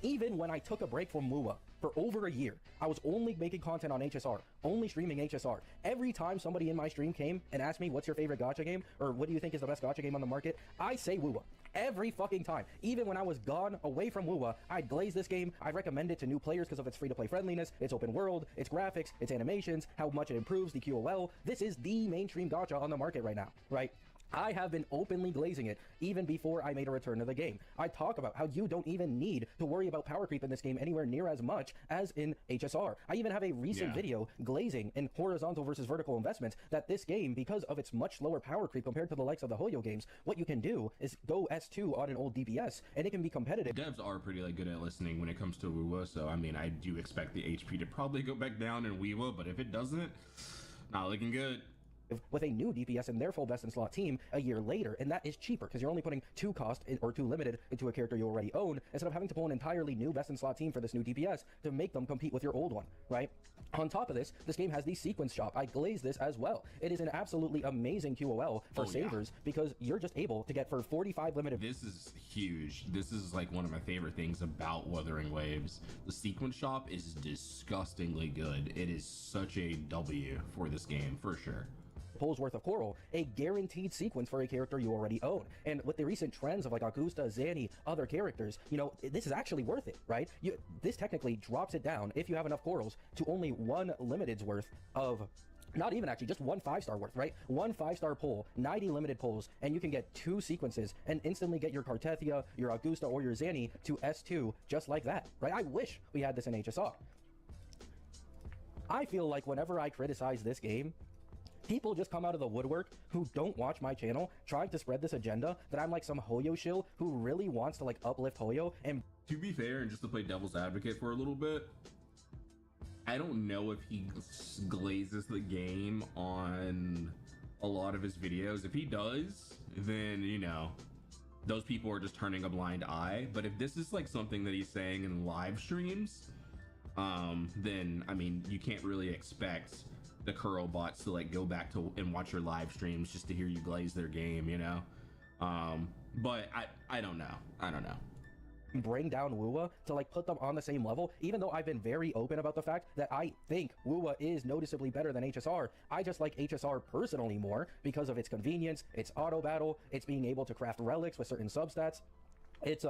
Even when I took a break from WUWA for over a year, I was only making content on HSR, only streaming HSR. Every time somebody in my stream came and asked me, what's your favorite gacha game? Or what do you think is the best gacha game on the market? I say WUWA. Every fucking time. Even when I was gone away from WUWA, I'd glaze this game. I recommend it to new players because of its free-to-play friendliness, its open world, its graphics, its animations, how much it improves the QOL. This is the mainstream gacha on the market right now, right? I have been openly glazing it even before I made a return to the game. I talk about how you don't even need to worry about power creep in this game anywhere near as much as in HSR. I even have a recent video glazing in horizontal versus vertical investments that this game, because of its much lower power creep compared to the likes of the Hoyo games, what you can do is go S2 on an old DPS and it can be competitive. Devs are pretty good at listening when it comes to WUWA, so I mean, I do expect the HP to probably go back down in WUWA, but if it doesn't, not looking good. With a new DPS and their full best in slot team a year later, and that is cheaper because you're only putting 2 cost or 2 limited into a character you already own instead of having to pull an entirely new best in slot team for this new DPS to make them compete with your old one, right? On top of this game has the sequence shop. I glaze this as well. It is an absolutely amazing QOL for savers because you're just able to get for 45 limited. This is huge. This is like one of my favorite things about Wuthering Waves. The sequence shop is disgustingly good. It is such a W for this game, for sure. Pulls worth of coral, a guaranteed sequence for a character you already own. And with the recent trends of like Augusta, Zanny, other characters, you know, this is actually worth it, right? This technically drops it down, if you have enough corals, to only 1 limited's worth of, not even actually, just 1 5-star worth, right? 1 5-star pull, 90 limited pulls, and you can get 2 sequences and instantly get your Cartethia, your Augusta, or your Zanny to S2 just like that, right? I wish we had this in HSR. I feel like whenever I criticize this game, people just come out of the woodwork who don't watch my channel trying to spread this agenda that I'm like some Hoyo shill who really wants to like uplift Hoyo. And to be fair, and just to play devil's advocate for a little bit, I don't know if he glazes the game on a lot of his videos. If he does, then, you know, those people are just turning a blind eye. But if this is like something that he's saying in live streams, then, I mean, you can't really expect the Curl bots to like go back to and watch your live streams just to hear you glaze their game, you know? But I don't know. I don't know. Bring down WUWA to like put them on the same level, even though I've been very open about the fact that I think WUWA is noticeably better than HSR. I just like HSR personally more because of its convenience, its auto battle, its being able to craft relics with certain substats, its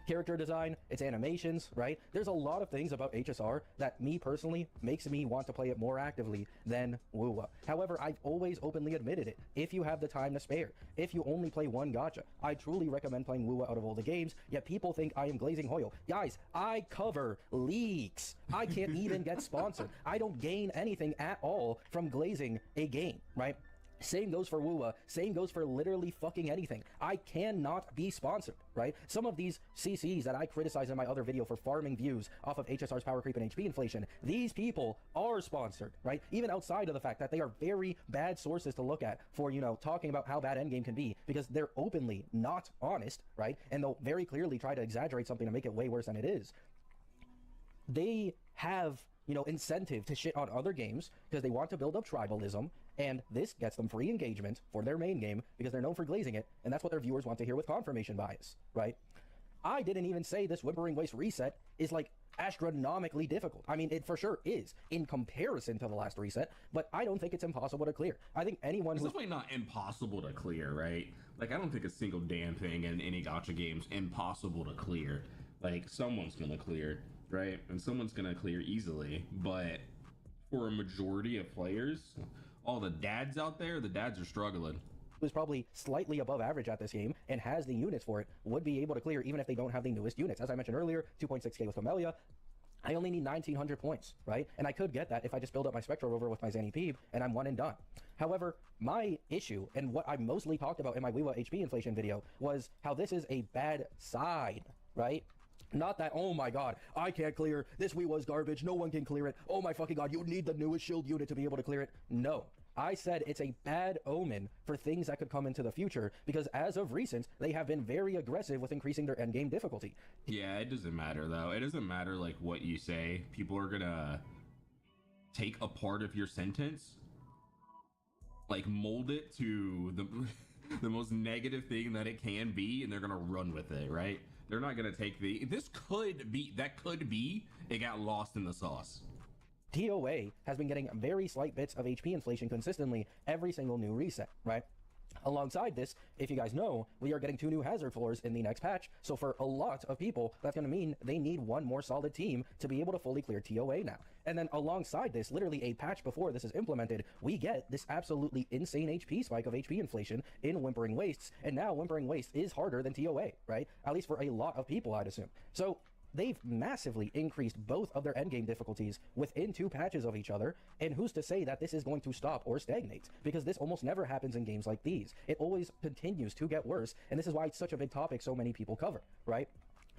character design, its animations, right? There's a lot of things about HSR that me personally makes me want to play it more actively than WUWA. However, I've always openly admitted it. If you have the time to spare, if you only play 1 gacha, I truly recommend playing WUWA out of all the games, yet people think I am glazing Hoyo. Guys, I cover leaks. I can't even get sponsored. I don't gain anything at all from glazing a game, right? Same goes for WUWA. Same goes for literally fucking anything. I cannot be sponsored, right? Some of these CCs that I criticize in my other video for farming views off of HSR's power creep and HP inflation, these people are sponsored, right? Even outside of the fact that they are very bad sources to look at for, you know, talking about how bad endgame can be, because they're openly not honest, right? And they'll very clearly try to exaggerate something to make it way worse than it is. They have, you know, incentive to shit on other games because they want to build up tribalism, and this gets them free engagement for their main game because they're known for glazing it, and that's what their viewers want to hear with confirmation bias, right? I didn't even say this Wuthering Waves reset is like astronomically difficult. I mean, it for sure is in comparison to the last reset, but I don't think it's impossible to clear. I think anyone It's who's definitely not impossible to clear, right? Like, I don't think a single damn thing in any gacha game's impossible to clear. Like, someone's gonna clear, right? And someone's gonna clear easily, but for a majority of players, all the dads out there, the dads are struggling. who's probably slightly above average at this game and has the units for it would be able to clear even if they don't have the newest units. As I mentioned earlier, 2.6k with Camellia. I only need 1900 points, right? And I could get that if I just build up my Spectral Rover with my Zanny Peeb and I'm one and done. However, my issue and what I mostly talked about in my WUWA HP inflation video was how this is a bad side, right? Not that, oh my god, I can't clear, this WUWA's garbage, no one can clear it, oh my fucking god, you need the newest shield unit to be able to clear it. No. I said it's a bad omen for things that could come into the future because as of recent, they have been very aggressive with increasing their endgame difficulty. Yeah, it doesn't matter though. It doesn't matter like what you say. People are gonna take a part of your sentence, like mold it to the most negative thing that it can be, and they're gonna run with it, right? They're not gonna take that could be it got lost in the sauce. TOA has been getting very slight bits of HP inflation consistently every single new reset, right? Alongside this, if you guys know, we are getting 2 new hazard floors in the next patch, so for a lot of people, that's going to mean they need one more solid team to be able to fully clear TOA now. And then alongside this, literally a patch before this is implemented, we get this absolutely insane HP spike of HP inflation in Wuthering Wastes, and now Wuthering Waste is harder than TOA, right? At least for a lot of people, I'd assume. So they've massively increased both of their endgame difficulties within 2 patches of each other, and who's to say that this is going to stop or stagnate? Because this almost never happens in games like these. It always continues to get worse, and this is why it's such a big topic so many people cover, right?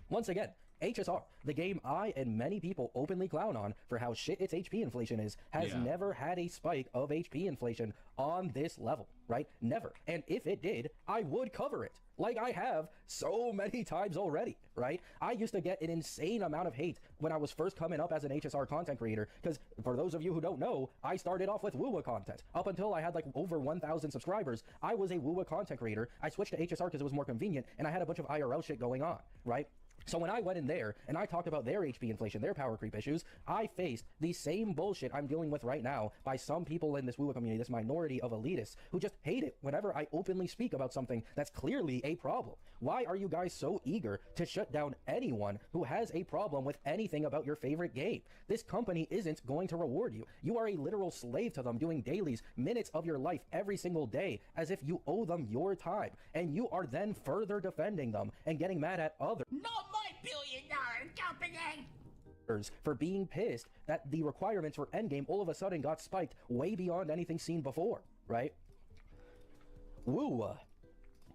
Once again, HSR, the game I and many people openly clown on for how shit its HP inflation is, has never had a spike of HP inflation on this level, right? Never. And if it did, I would cover it, like I have so many times already, right? I used to get an insane amount of hate when I was first coming up as an HSR content creator, because for those of you who don't know, I started off with WUWA content. Up until I had like over 1,000 subscribers, I was a WUWA content creator. I switched to HSR because it was more convenient, and I had a bunch of IRL shit going on, right? So when I went in there and I talked about their HP inflation, their power creep issues, I faced the same bullshit I'm dealing with right now by some people in this WUWA community, this minority of elitists who just hate it whenever I openly speak about something that's clearly a problem. Why are you guys so eager to shut down anyone who has a problem with anything about your favorite game? This company isn't going to reward you. You are a literal slave to them, doing dailies, minutes of your life every single day as if you owe them your time, and you are then further defending them and getting mad at others. Not my billion-dollar company! For being pissed that the requirements for endgame all of a sudden got spiked way beyond anything seen before, right? WUWA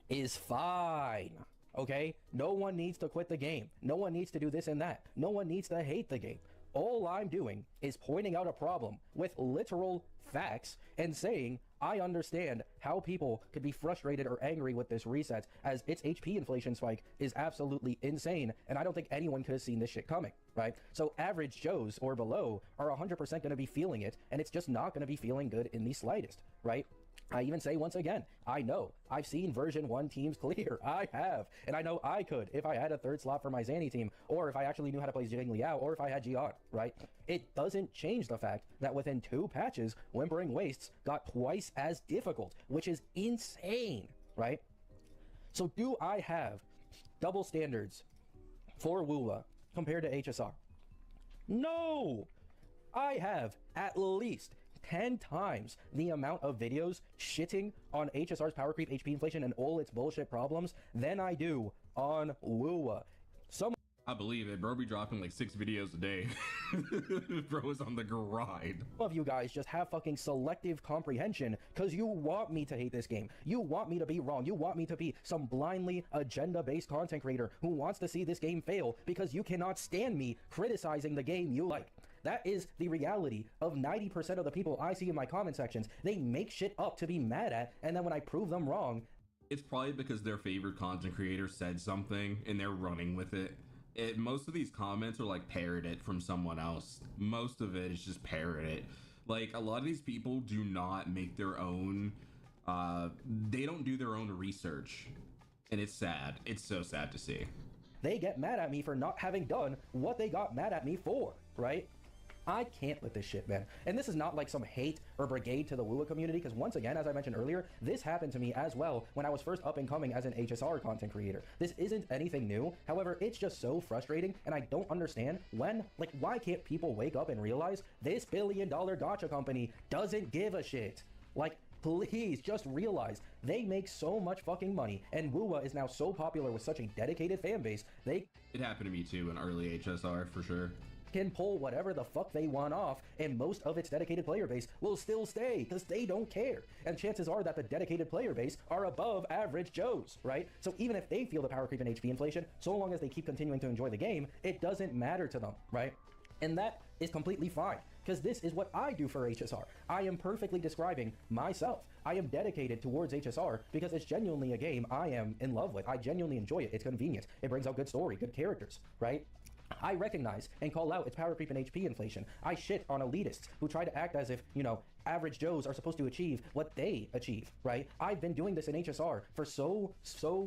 is fine, okay? No one needs to quit the game. No one needs to do this and that. No one needs to hate the game. All I'm doing is pointing out a problem with literal facts and saying, I understand how people could be frustrated or angry with this reset, as its HP inflation spike is absolutely insane, and I don't think anyone could have seen this shit coming, right? So average Joes or below are 100% going to be feeling it, and it's just not going to be feeling good in the slightest, right? I even say once again, I know, I've seen version 1 teams clear, I have, and I know I could if I had a 3rd slot for my Zanny team, or if I actually knew how to play Jing Liao, or if I had Jian, right? It doesn't change the fact that within 2 patches, Wuthering Wastes got twice as difficult, which is insane, right? So do I have double standards for WUWA compared to HSR? No! I have at least 10 times the amount of videos shitting on HSR's power creep, HP inflation, and all its bullshit problems than I do on WUWA. I believe it. Bro be dropping like 6 videos a day. Bro is on the grind. Of you guys just have fucking selective comprehension because you want me to hate this game. You want me to be wrong. You want me to be some blindly agenda-based content creator who wants to see this game fail because you cannot stand me criticizing the game you like. That is the reality of 90% of the people I see in my comment sections. They make shit up to be mad at, and then when I prove them wrong... It's probably because their favorite content creator said something and they're running with it. Most of these comments are like parroted from someone else. Most of it is just parroted. Like, a lot of these people do not make their own, they don't do their own research. And it's sad. It's so sad to see. They get mad at me for not having done what they got mad at me for, right? I can't with this shit, man. And this is not like some hate or brigade to the WUWA community, because once again, as I mentioned earlier, this happened to me as well when I was first up and coming as an HSR content creator. This isn't anything new. However, it's just so frustrating, and I don't understand why can't people wake up and realize this billion-dollar gacha company doesn't give a shit? Like, please just realize they make so much fucking money, and WUWA is now so popular with such a dedicated fan base, It happened to me too in early HSR, for sure. Can pull whatever the fuck they want off, and most of its dedicated player base will still stay because they don't care. And chances are that the dedicated player base are above average Joes, right? So even if they feel the power creep and HP inflation, so long as they keep continuing to enjoy the game, it doesn't matter to them, right? And that is completely fine, because this is what I do for HSR. I am perfectly describing myself. I am dedicated towards HSR because it's genuinely a game I am in love with. I genuinely enjoy it. It's convenient. It brings out good story, good characters, right? I recognize and call out its power creep and HP inflation. I shit on elitists who try to act as if, you know, average Joes are supposed to achieve what they achieve, right? I've been doing this in HSR for so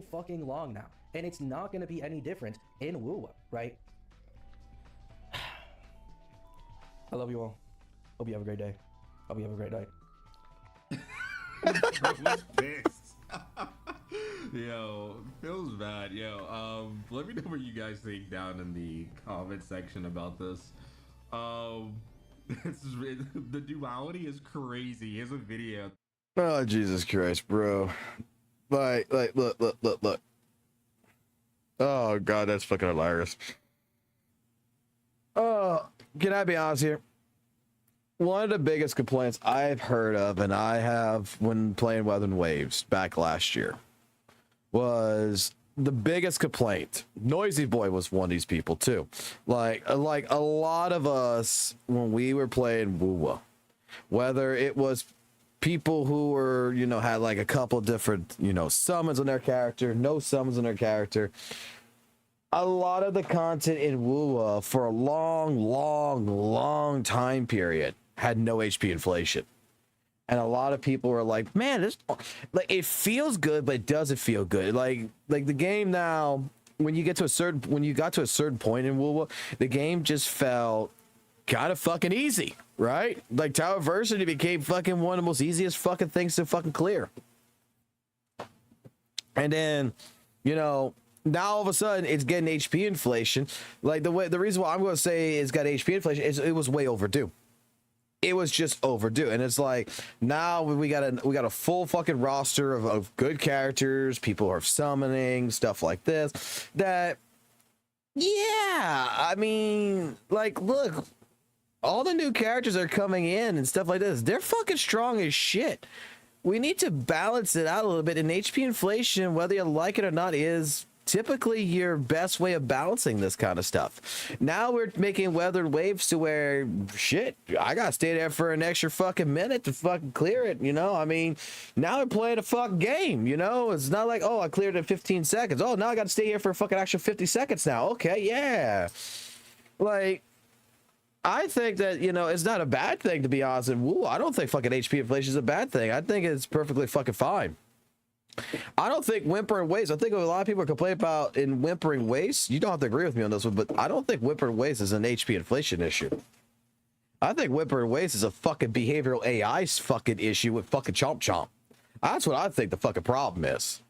fucking long now, and it's not going to be any different in WUWA, right? I love you all. Hope you have a great day. Hope you have a great night. I was pissed. Yo, feels bad. Yo, let me know what you guys think down in the comment section about this. The duality is crazy. Here's a video. Oh, Jesus Christ, bro. Like, look. Oh, God, that's fucking hilarious. Oh, can I be honest here? One of the biggest complaints I've heard of, and I have when playing Wuthering Waves back last year, was the biggest complaint. Noisy Boy was one of these people too. Like a lot of us when we were playing WUWA, whether it was people who were, you know, had like a couple different, you know, summons on their character, no summons on their character. A lot of the content in WUWA for a long time period had no HP inflation. And a lot of people were like, man, this, like, it feels good, but it doesn't feel good. Like the game now, when you got to a certain point in WUWA, the game just felt kind of fucking easy, right? Like Tower Versity became fucking one of the most easiest fucking things to fucking clear. And then, you know, now all of a sudden it's getting HP inflation. Like the reason why I'm going to say it's got HP inflation is it was way overdue. It was just overdue, and it's like now we got a full fucking roster of good characters. People are summoning stuff like this. That, yeah, I mean, like, look, all the new characters are coming in and stuff like this. They're fucking strong as shit. We need to balance it out a little bit. And HP inflation, whether you like it or not, is typically your best way of balancing this kind of stuff. Now we're making Wuthering Waves to where, shit, I gotta stay there for an extra fucking minute to fucking clear it, you know? I mean, now we're playing a fucking game, you know? It's not like, oh, I cleared it in 15 seconds. Oh, now I gotta stay here for a fucking extra 50 seconds now. Okay, yeah. Like, I think that, you know, it's not a bad thing, to be honest. And woo, I don't think fucking HP inflation is a bad thing. I think it's perfectly fucking fine. I don't think Whimpering Waves, I think a lot of people complain about in Whimpering Waves, you don't have to agree with me on this one, but I don't think Whimpering Waves is an HP inflation issue. I think Whimpering Waves is a fucking behavioral AI fucking issue with fucking Chomp Chomp. That's what I think the fucking problem is.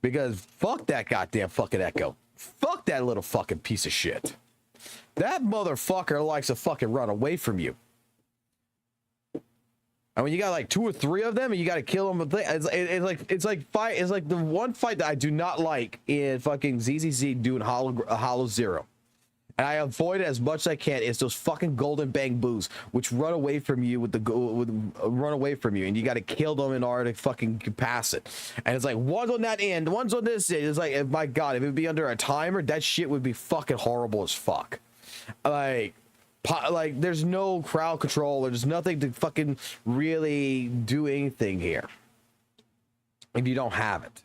Because fuck that goddamn fucking Echo. Fuck that little fucking piece of shit. That motherfucker likes to fucking run away from you. And when you got like 2 or 3 of them and you got to kill them, it's like the one fight that I do not like in fucking ZZZ doing Hollow Zero. And I avoid it as much as I can. It's those fucking golden bamboos which run away from you run away from you, and you got to kill them in order to fucking pass it. And it's like one's on that end, one's on this end. It's like, my God, if it would be under a timer, that shit would be fucking horrible as fuck. Like there's no crowd control. There's nothing to fucking really do anything here if you don't have it.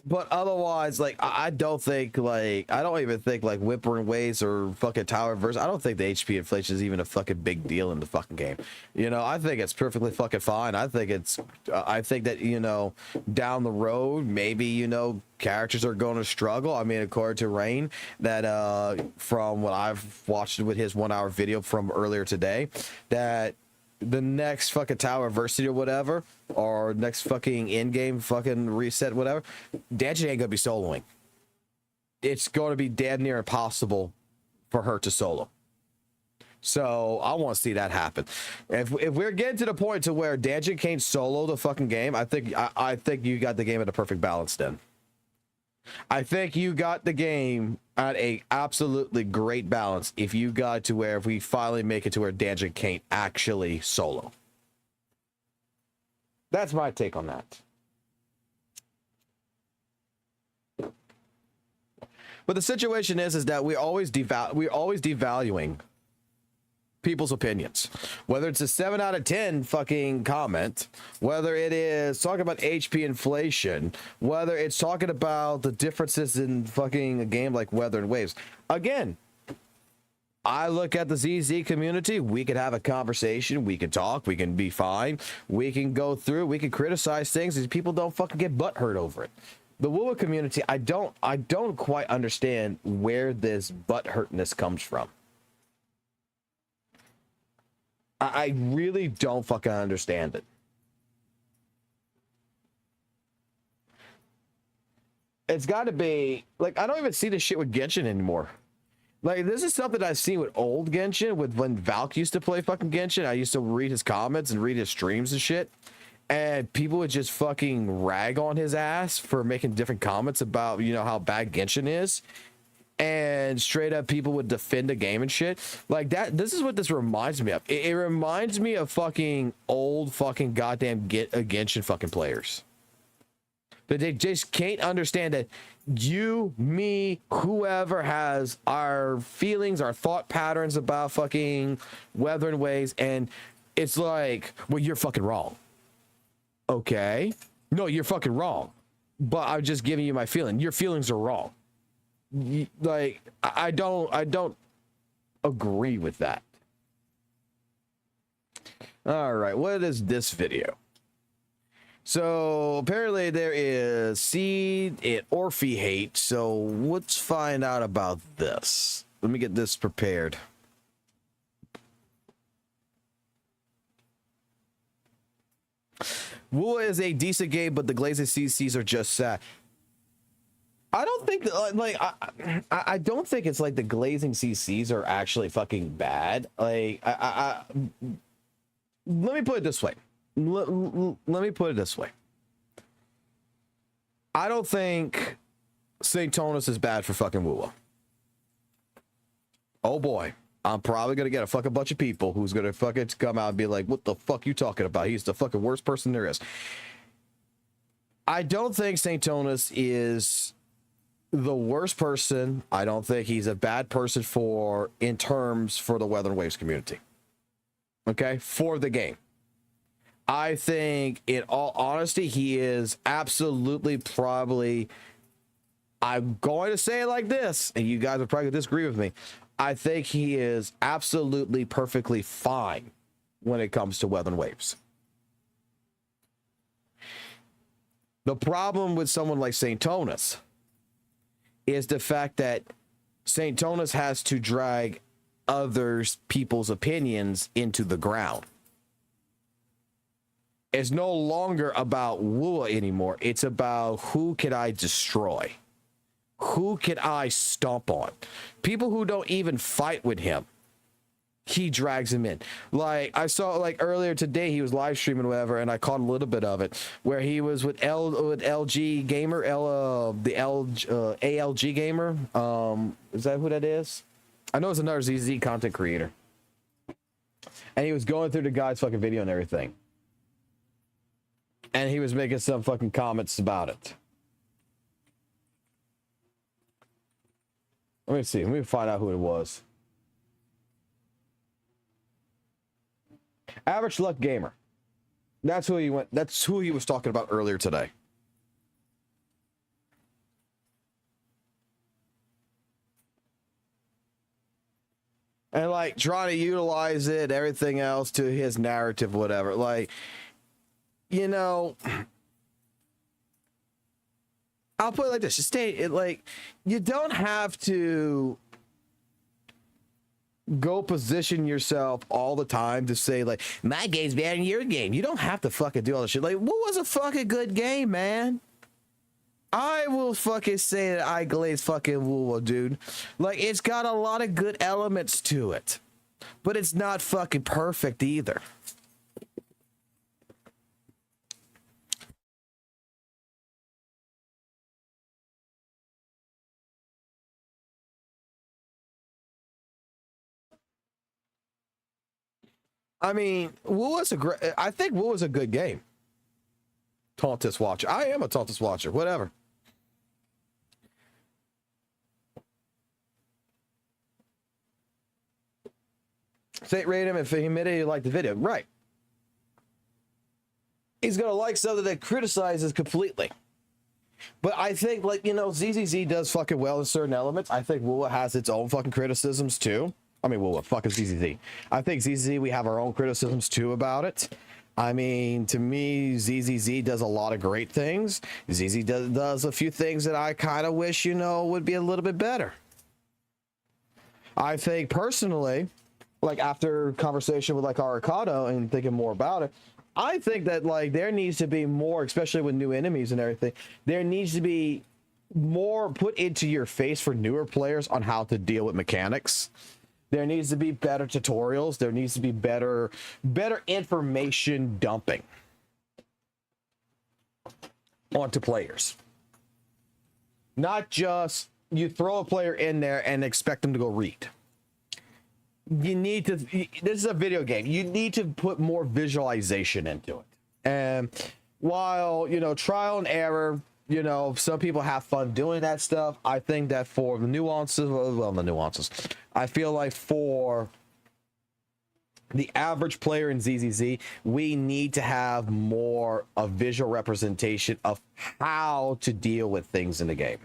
But otherwise, like, I don't even think like Wuthering Waves or fucking Tower Verse. I don't think the HP inflation is even a fucking big deal in the fucking game. You know, I think it's perfectly fucking fine. I think that, you know, down the road, maybe, you know, characters are going to struggle. I mean, according to Rain, that from what I've watched with his 1 hour video from earlier today, that the next fucking Tower Adversity or whatever, or next fucking in-game fucking reset, whatever, Danji ain't gonna be soloing. It's going to be damn near impossible for her to solo. So I want to see that happen. If we're getting to the point to where Danji can't solo the fucking game, I think you got the game at a perfect balance then. I think you got the game at a absolutely great balance if you got to where, if we finally make it to where Danji can't actually solo. That's my take on that. But the situation is that we're always devaluing people's opinions, whether it's a 7 out of 10 fucking comment, whether it is talking about HP inflation, whether it's talking about the differences in fucking a game like Wuthering Waves. Again, I look at the ZZ community, we could have a conversation, we can talk, we can be fine, we can go through, we can criticize things, and people don't fucking get butthurt over it. The WUWA community, I don't quite understand where this butthurtness comes from. I really don't fucking understand it. It's got to be, like, I don't even see this shit with Genshin anymore. Like, this is something I've seen with old Genshin, with when Valk used to play fucking Genshin. I used to read his comments and read his streams and shit. And people would just fucking rag on his ass for making different comments about, you know, how bad Genshin is. And straight up people would defend the game and shit like that. This is what this reminds me of. It reminds me of fucking old fucking goddamn Genshin fucking players. But they just can't understand that you, me, whoever has our feelings, our thought patterns about fucking Wuthering Waves, and it's like, well, you're fucking wrong. Okay. No, you're fucking wrong. But I'm just giving you my feeling. Your feelings are wrong. Like, I don't agree with that. All right, what is this video? So apparently there is seed and Orphe hate. So let's find out about this. Let me get this prepared. WUWA is a decent game, but the glazing CCs are just sad. I don't think like I don't think it's like the glazing CCs are actually fucking bad. Like let me put it this way. Let me put it this way. I don't think St. Tonus is bad for fucking WUWA. Oh boy, I'm probably gonna get a fucking bunch of people who's gonna fucking come out and be like, "What the fuck you talking about? He's the fucking worst person there is." I don't think St. Tonus is the worst person. I don't think he's a bad person for the Wuthering Waves community. Okay, for the game. I think, in all honesty, he is absolutely probably, I'm going to say it like this, and you guys are probably going to disagree with me. I think he is absolutely perfectly fine when it comes to Wuthering Waves. The problem with someone like St. Tonus is the fact that St. Tonus has to drag people's opinions into the ground. It's no longer about WUWA anymore. It's about who can I destroy? Who can I stomp on? People who don't even fight with him. he drags him in. Like I saw like earlier today, he was live streaming whatever, and I caught a little bit of it where he was with LG Gamer, ALG Gamer. Is that who that is? I know it's another ZZ content creator, and he was going through the guy's fucking video and everything, and he was making some fucking comments about it. Let me see. Let me find out who it was. Average Luck Gamer. That's who he went. That's who he was talking about earlier today. And like trying to utilize it, everything else to his narrative, whatever. Like, you know, I'll put it like this: just stay. It like you don't have to go position yourself all the time to say like my game's better than your game. You don't have to fucking do all this shit. Like, what was a fucking good game, man? I will fucking say that I glaze fucking WUWA, dude. Like, it's got a lot of good elements to it, but it's not fucking perfect either. I mean, WUWA's a great. I think WUWA's a good game. Tauntus watcher. I am a Tauntus watcher. Whatever. Say rate him if he admitted he liked the video. Right. He's gonna like something that criticizes completely. But I think, like, you know, ZZZ does fucking well in certain elements. I think WUWA has its own fucking criticisms too. I mean, WUWA, fucking ZZZ. I think ZZZ, we have our own criticisms too about it. I mean, to me, ZZZ does a lot of great things. ZZ does a few things that I kind of wish, you know, would be a little bit better. I think personally, like after conversation with like Aricado and thinking more about it, I think that like there needs to be more, especially with new enemies and everything, there needs to be more put into your face for newer players on how to deal with mechanics. There needs to be better tutorials. There needs to be better information dumping onto players. Not just you throw a player in there and expect them to go read. You need to, this is a video game. You need to put more visualization into it. And while, you know, trial and error, you know, some people have fun doing that stuff. I think that for the nuances, well, the nuances, I feel like for the average player in ZZZ, we need to have more a visual representation of how to deal with things in the game.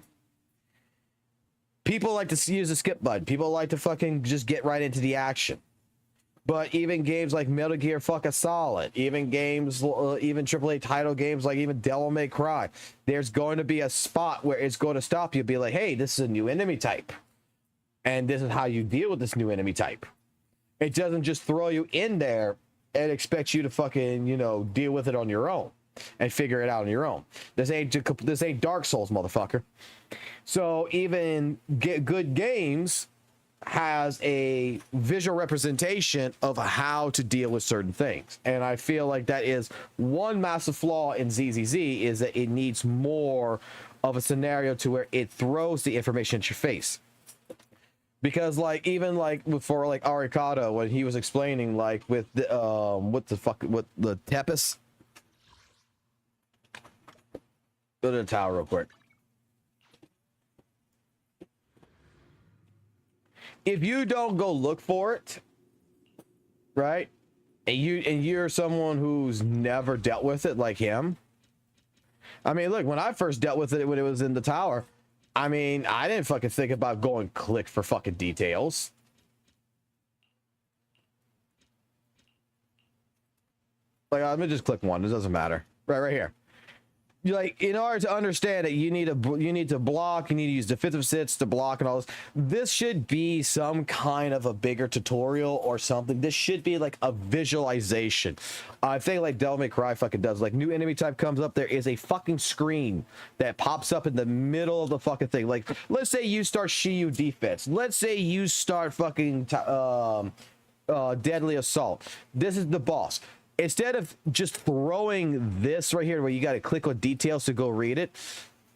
People like to use the skip button. People like to fucking just get right into the action. But even games like Metal Gear fucking Solid, even games, even AAA title games like even Devil May Cry, there's going to be a spot where it's going to stop you, be like, hey, this is a new enemy type. And this is how you deal with this new enemy type. It doesn't just throw you in there and expect you to fucking, you know, deal with it on your own and figure it out on your own. This ain't Dark Souls, motherfucker. So even good games has a visual representation of how to deal with certain things. And I feel like that is one massive flaw in ZZZ, is that it needs more of a scenario to where it throws the information at your face. Because like even like for like Aricado, when he was explaining like with the Tepis. Go to the tower real quick. If you don't go look for it, right? And you're someone who's never dealt with it like him. I mean, look, when I first dealt with it when it was in the tower, I mean, I didn't fucking think about going click for fucking details. Like, let me just click one. It doesn't matter. Right here. Like, in order to understand it, you need to block, you need to use defensive sits to block and all this. This should be some kind of a bigger tutorial or something. This should be like a visualization. I think like Devil May Cry fucking does. Like, new enemy type comes up, there is a fucking screen that pops up in the middle of the fucking thing. Like, let's say you start Shiyu defense. Let's say you start fucking deadly assault. This is the boss. Instead of just throwing this right here where you got to click on details to go read it,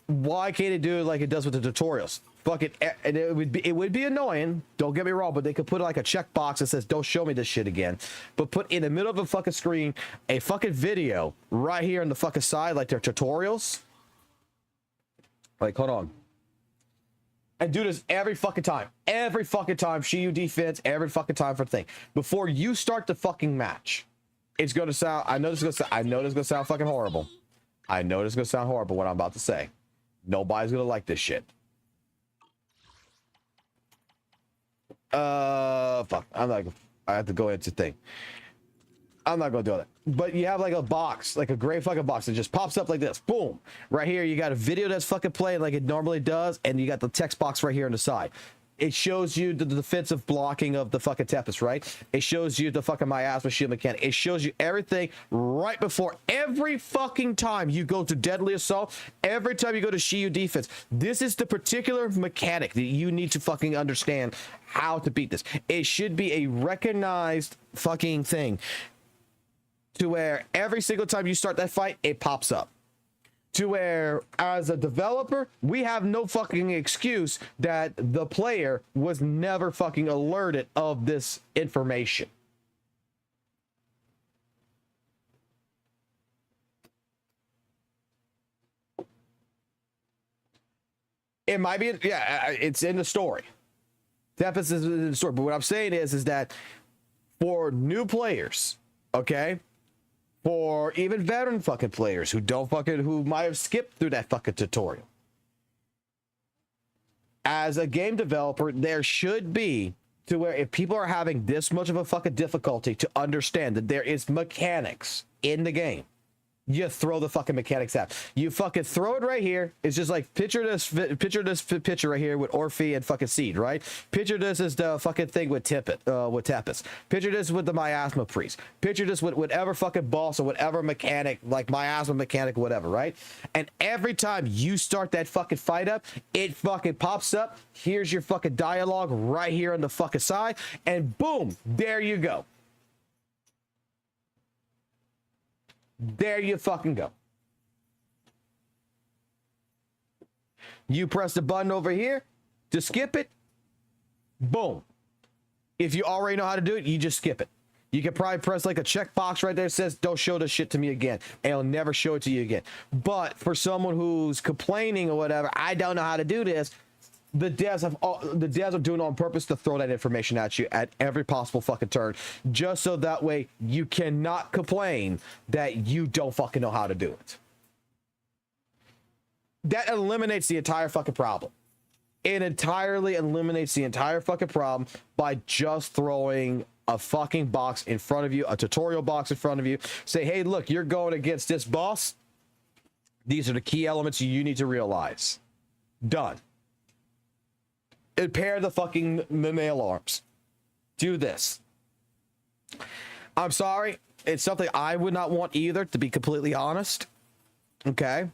why can't it do it like it does with the tutorials? Fuck it, and it would be annoying, don't get me wrong, but they could put like a checkbox that says don't show me this shit again, but put in the middle of the fucking screen a fucking video right here on the fucking side like their tutorials. Like, hold on. And do this every fucking time. Every fucking time. Shiyu defense, every fucking time for the thing. Before you start the fucking match. It's gonna sound, I know this is gonna sound fucking horrible. I know this is gonna sound horrible what I'm about to say. Nobody's gonna like this shit. Fuck. I have to go into thing. I'm not gonna do that. But you have like a box, like a gray fucking box that just pops up like this. Boom. Right here, you got a video that's fucking playing like it normally does, and you got the text box right here on the side. It shows you the defensive blocking of the fucking Tempest, right? It shows you the fucking miasma shield mechanic. It shows you everything right before every fucking time you go to deadly assault, every time you go to Shiyu defense. This is the particular mechanic that you need to fucking understand how to beat this. It should be a recognized fucking thing to where every single time you start that fight, it pops up. To where, as a developer, we have no fucking excuse that the player was never fucking alerted of this information. It might be, yeah, it's in the story. The emphasis is in the story. But what I'm saying is that for new players, okay, for even veteran fucking players who might have skipped through that fucking tutorial. As a game developer, there should be to where if people are having this much of a fucking difficulty to understand that there is mechanics in the game, you throw the fucking mechanics out. You fucking throw it right here. It's just like picture this picture right here with Orphe and fucking Seed, right? Picture this as the fucking thing with Tempest. Picture this with the miasma priest. Picture this with whatever fucking boss or whatever mechanic, like miasma mechanic, whatever, right? And every time you start that fucking fight up, it fucking pops up. Here's your fucking dialogue right here on the fucking side, and boom, there you go. There you fucking go. You press the button over here to skip it. Boom. If you already know how to do it, you just skip it. You can probably press like a checkbox right there that says, don't show this shit to me again. And it'll never show it to you again. But for someone who's complaining or whatever, I don't know how to do this. The devs are doing it on purpose to throw that information at you at every possible fucking turn, just so that way you cannot complain that you don't fucking know how to do it. That eliminates the entire fucking problem. It entirely eliminates the entire fucking problem by just throwing a fucking box in front of you, a tutorial box in front of you. Say, hey, look, you're going against this boss. These are the key elements you need to realize. Done. Pair the fucking nail arms. Do this. I'm sorry. It's something I would not want either, to be completely honest. Okay.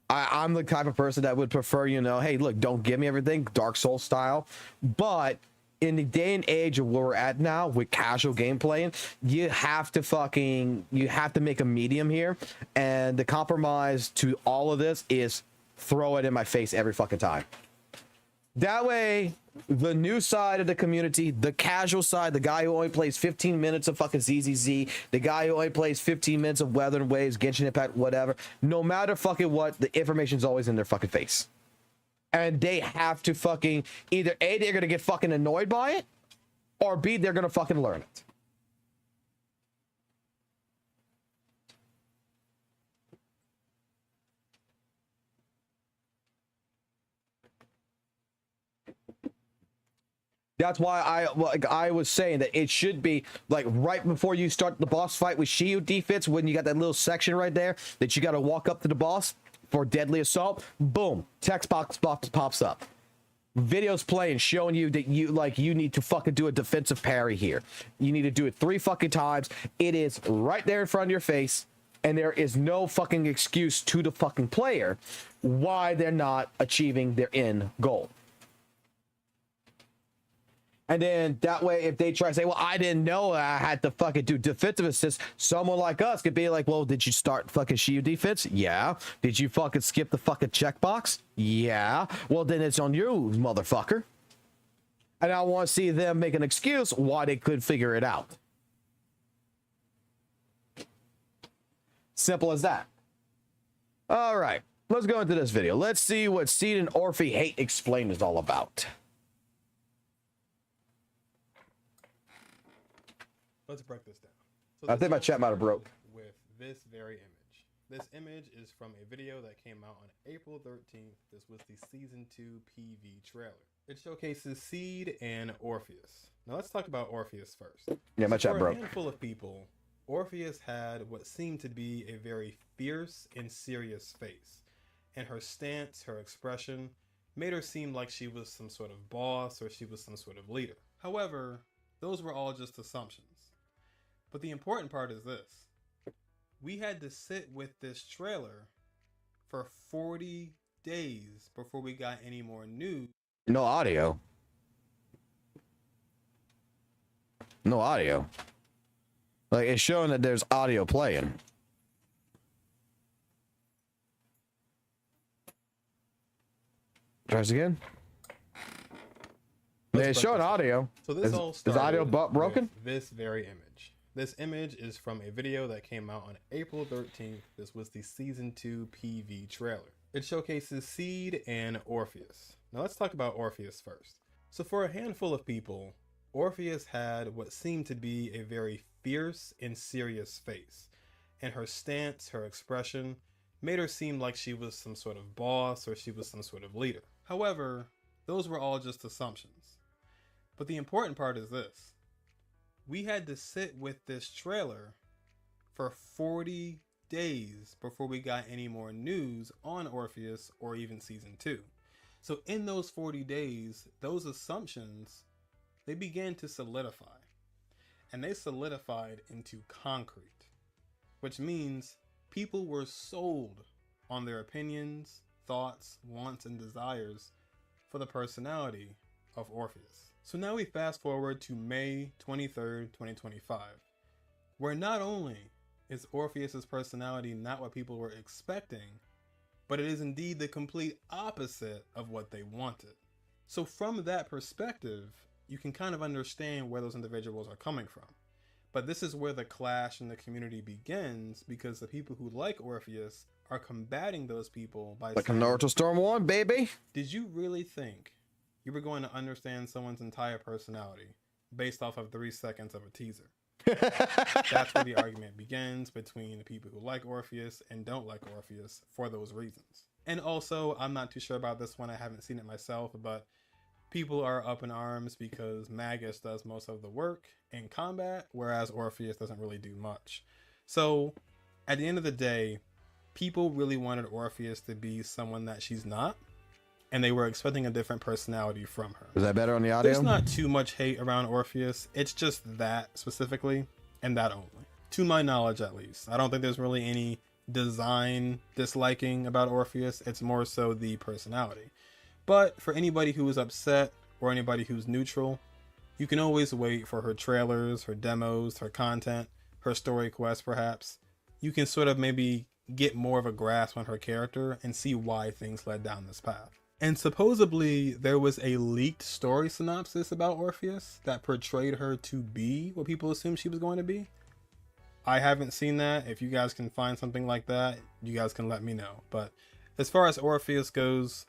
I'm the type of person that would prefer, you know, hey, look, don't give me everything Dark Souls style. But in the day and age of where we're at now with casual gameplay, you have to make a medium here. And the compromise to all of this is throw it in my face every fucking time. That way, the new side of the community, the casual side, the guy who only plays 15 minutes of fucking ZZZ, the guy who only plays 15 minutes of Wuthering Waves, Genshin Impact, whatever, no matter fucking what, the information's always in their fucking face. And they have to fucking, either A, they're gonna get fucking annoyed by it, or B, they're gonna fucking learn it. That's why I was saying that it should be like right before you start the boss fight with Shiyu defense, when you got that little section right there that you got to walk up to the boss for deadly assault. Boom, text box pops up. Videos playing showing you that you need to fucking do a defensive parry here. You need to do it 3 fucking times. It is right there in front of your face, and there is no fucking excuse to the fucking player why they're not achieving their end goal. And then that way, if they try to say, well, I didn't know I had to fucking do defensive assist, someone like us could be like, well, did you start fucking shield defense? Yeah. Did you fucking skip the fucking checkbox? Yeah. Well, then it's on you, motherfucker. And I want to see them make an excuse why they could figure it out. Simple as that. All right. Let's go into this video. Let's see what Seed and Orphe Hate Explained is all about. Let's break this down. So I think my chat might have broke. With this very image. This image is from a video that came out on April 13th. This was the Season 2 PV trailer. It showcases Seed and Orpheus. Now let's talk about Orpheus first. Yeah, my chat broke. For a handful of people, Orpheus had what seemed to be a very fierce and serious face. And her stance, her expression, made her seem like she was some sort of boss or she was some sort of leader. However, those were all just assumptions. But the important part is this. We had to sit with this trailer for 40 days before we got any more news. No audio. No audio. Like, it's showing that there's audio playing. Try this again. It's showing audio. So this all started is audio broken? with this very image. This image is from a video that came out on April 13th. This was the Season 2 PV trailer. It showcases Seed and Orpheus. Now let's talk about Orpheus first. So for a handful of people, Orpheus had what seemed to be a very fierce and serious face. And her stance, her expression, made her seem like she was some sort of boss or she was some sort of leader. However, those were all just assumptions. But the important part is this. We had to sit with this trailer for 40 days before we got any more news on Orpheus or even Season 2. So in those 40 days, those assumptions, they began to solidify. And they solidified into concrete, which means people were sold on their opinions, thoughts, wants, and desires for the personality of Orpheus. So now we fast forward to May 23rd, 2025, where not only is Orpheus's personality not what people were expecting, but it is indeed the complete opposite of what they wanted. So from that perspective, you can kind of understand where those individuals are coming from. But this is where the clash in the community begins, because the people who like Orpheus are combating those people by like saying, a Naruto Storm 1, baby. did you really think you were going to understand someone's entire personality based off of 3 seconds of a teaser? That's where the argument begins between the people who like Orpheus and don't like Orpheus for those reasons. And also, I'm not too sure about this one. I haven't seen it myself, but people are up in arms because Magus does most of the work in combat, whereas Orpheus doesn't really do much. So at the end of the day, people really wanted Orpheus to be someone that she's not, and they were expecting a different personality from her. Is that better on the audio? There's not too much hate around Orpheus. It's just that specifically, and that only. To my knowledge, at least. I don't think there's really any design disliking about Orpheus. It's more so the personality. But for anybody who is upset or anybody who's neutral, you can always wait for her trailers, her demos, her content, her story quest perhaps. You can sort of maybe get more of a grasp on her character and see why things led down this path. And supposedly there was a leaked story synopsis about Orpheus that portrayed her to be what people assumed she was going to be. I haven't seen that. If you guys can find something like that, you guys can let me know. But as far as Orpheus goes,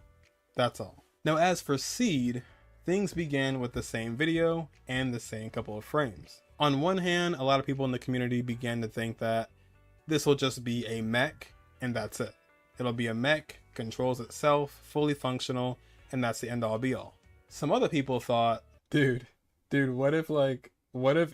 that's all. Now as for Seed, things began with the same video and the same couple of frames. On one hand, a lot of people in the community began to think that this will just be a mech and that's it. It'll be a mech, controls itself, fully functional, and that's the end all be all. Some other people thought, dude, what if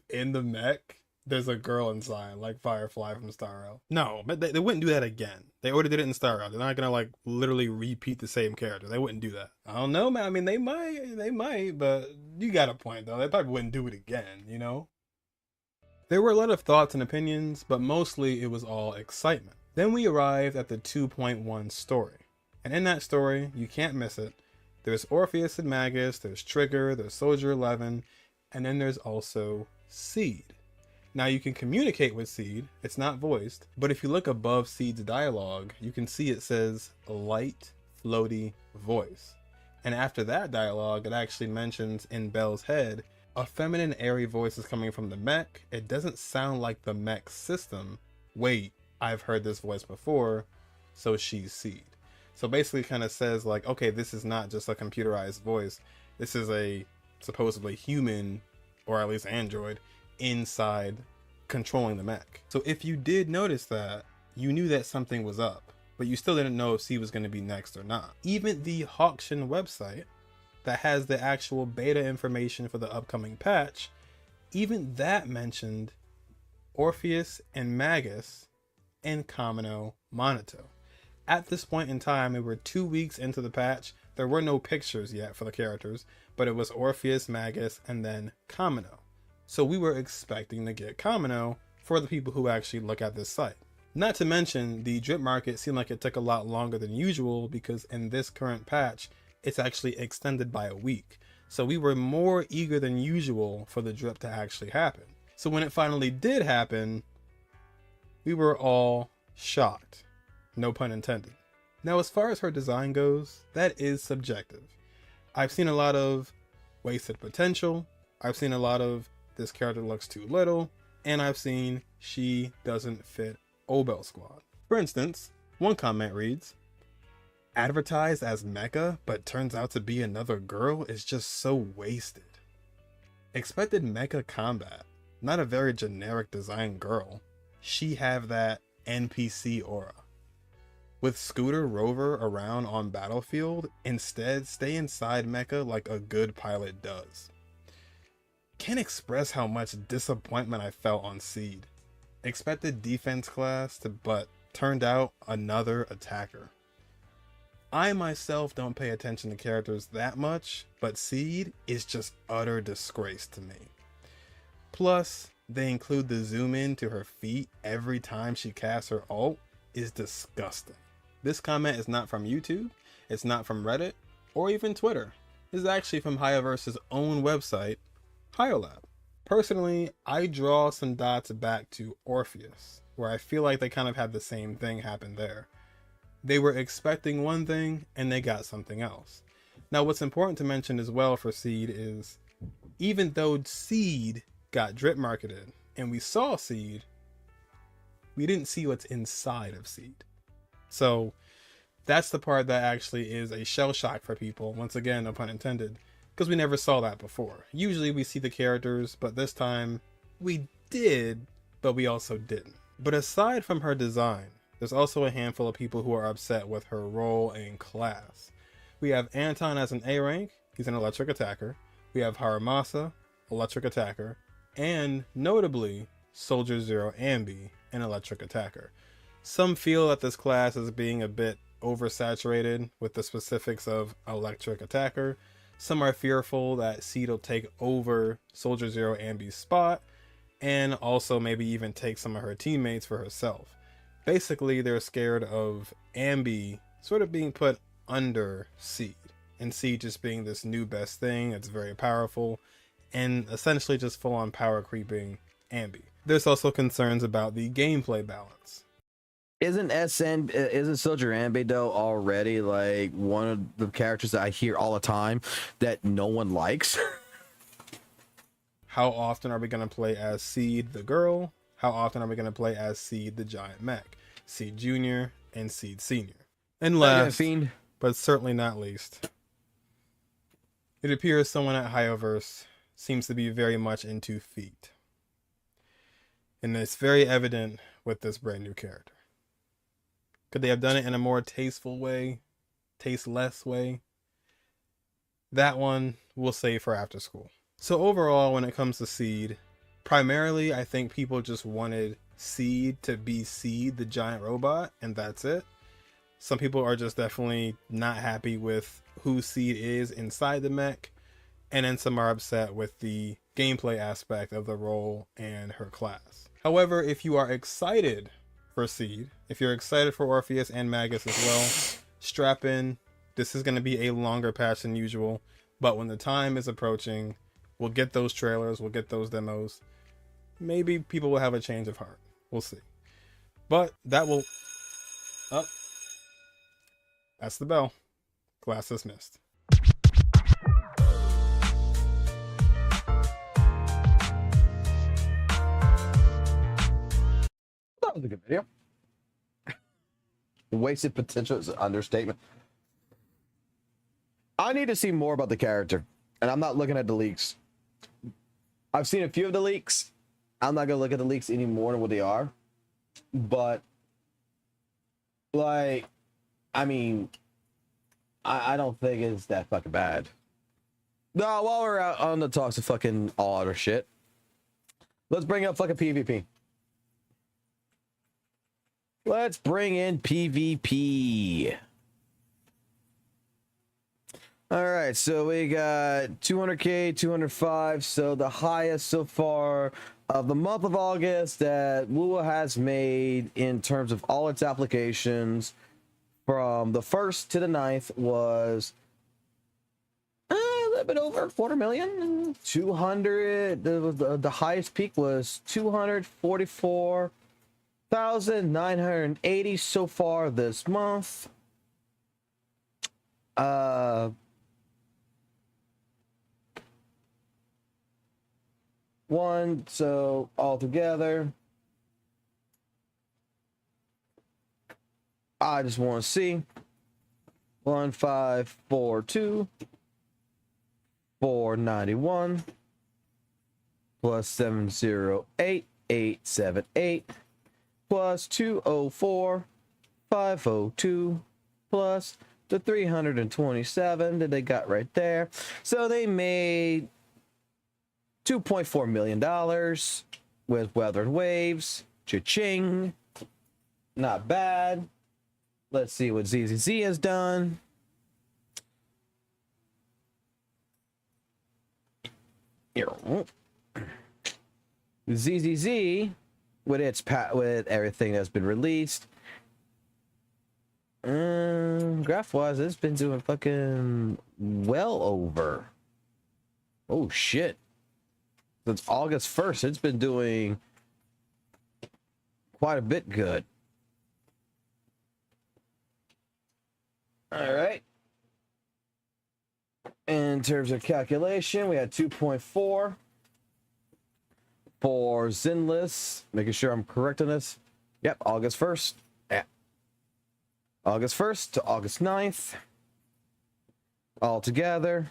in the mech there's a girl inside, like Firefly from Starro? No, but they wouldn't do that again. They already did it in Starro. They're not gonna like literally repeat the same character. They wouldn't do that. I don't know, man. I mean, they might, but you got a point though. They probably wouldn't do it again, you know? There were a lot of thoughts and opinions, but mostly it was all excitement. Then we arrived at the 2.1 story. And in that story, you can't miss it, There's Orpheus and Magus, there's Trigger, there's Soldier 11, and then there's also Seed. Now you can communicate with Seed, it's not voiced, but if you look above Seed's dialogue, you can see it says light, floaty voice. And after that dialogue, it actually mentions in Belle's head, a feminine airy voice is coming from the mech. It doesn't sound like the mech system. Wait, I've heard this voice before, so she's Seed. So basically kind of says like, okay, this is not just a computerized voice. This is a supposedly human, or at least android, inside controlling the mech. So if you did notice that, you knew that something was up, but you still didn't know if Seed was going to be next or not. Even the Hawkshin website that has the actual beta information for the upcoming patch, even that mentioned Orpheus and Magus and Kamino Monato. At this point in time, we were 2 weeks into the patch. There were no pictures yet for the characters, but it was Orpheus, Magus, and then Kamino. So we were expecting to get Kamino for the people who actually look at this site. Not to mention, the drip market seemed like it took a lot longer than usual because in this current patch, it's actually extended by a week. So we were more eager than usual for the drip to actually happen. So when it finally did happen, we were all shocked. No pun intended. Now, as far as her design goes, that is subjective. I've seen a lot of wasted potential. I've seen a lot of this character looks too little. And I've seen she doesn't fit Obel Squad. For instance, one comment reads, advertised as mecha, but turns out to be another girl is just so wasted. Expected mecha combat, not a very generic design girl. She have that NPC aura. With Scooter Rover around on Battlefield, instead stay inside mecha like a good pilot does. Can't express how much disappointment I felt on Seed. Expected defense class but turned out another attacker. I myself don't pay attention to characters that much, but Seed is just utter disgrace to me. Plus, they include the zoom in to her feet every time she casts her ult is disgusting. This comment is not from YouTube, it's not from Reddit, or even Twitter. It's actually from Hayaverse's own website, Hyolab. Personally, I draw some dots back to Orpheus, where I feel like they kind of had the same thing happen there. They were expecting one thing, and they got something else. Now, what's important to mention as well for Seed is, even though Seed got drip marketed, and we saw Seed, we didn't see what's inside of Seed. So that's the part that actually is a shell shock for people. Once again, no pun intended, because we never saw that before. Usually we see the characters, but this time we did, but we also didn't. But aside from her design, there's also a handful of people who are upset with her role and class. We have Anton as an A rank, he's an electric attacker. We have Haramasa, electric attacker, and notably Soldier Zero Ambi, an electric attacker. Some feel that this class is being a bit oversaturated with the specifics of electric attacker. Some are fearful that Seed will take over Soldier Zero Ambi's spot, and also maybe even take some of her teammates for herself. Basically, they're scared of Ambi sort of being put under Seed, and Seed just being this new best thing that's very powerful, and essentially just full on power creeping Ambi. There's also concerns about the gameplay balance. Isn't Soldier Ambi though already like one of the characters that I hear all the time that no one likes? How often are we going to play as Seed the girl? How often are we going to play as Seed the giant mech? Seed Jr. and Seed Sr. And last, but certainly not least, it appears someone at Hayaverse seems to be very much into feet. And it's very evident with this brand new character. Could they have done it in a more tasteful way? Tasteless way? That one we'll save for after school. So overall, when it comes to Seed, primarily I think people just wanted Seed to be Seed the giant robot, and that's it. Some people are just definitely not happy with who Seed is inside the mech, and then some are upset with the gameplay aspect of the role and her class. However, if you are excited for Seed, if you're excited for Orpheus and Magus as well, strap in. this is going to be a longer patch than usual, but when the time is approaching, we'll get those trailers, we'll get those demos. Maybe people will have a change of heart. We'll see. But that will... Up. That's the bell. Class dismissed. That was a good video. Wasted potential is an understatement. I need to see more about the character, and I'm not looking at the leaks. I've seen a few of the leaks. I'm not gonna look at the leaks any more than what they are, but like, I mean, I don't think it's that fucking bad. No, while we're out on the talks of fucking all other shit, let's bring up fucking PvP. Let's bring in PvP. All right, so we got 200K, 205. So the highest so far of the month of August that WUWA has made in terms of all its applications from the 1st to the 9th was a little bit over 250,000. 200. The highest peak was 244,980 so far this month. So all together, I just want to see 1542 491 plus 708 878 plus 204 502 plus the 327 that they got right there. So they made $2.4 million with Wuthering Waves. Cha-ching. Not bad. Let's see what ZZZ has done. ZZZ, with everything that's been released, graph-wise, it's been doing fucking well over. Oh shit. Since August 1st, it's been doing quite a bit good. All right. In terms of calculation, we had 2.4 for Zenless. Making sure I'm correct on this. Yep, August 1st. Yeah. August 1st to August 9th. All together.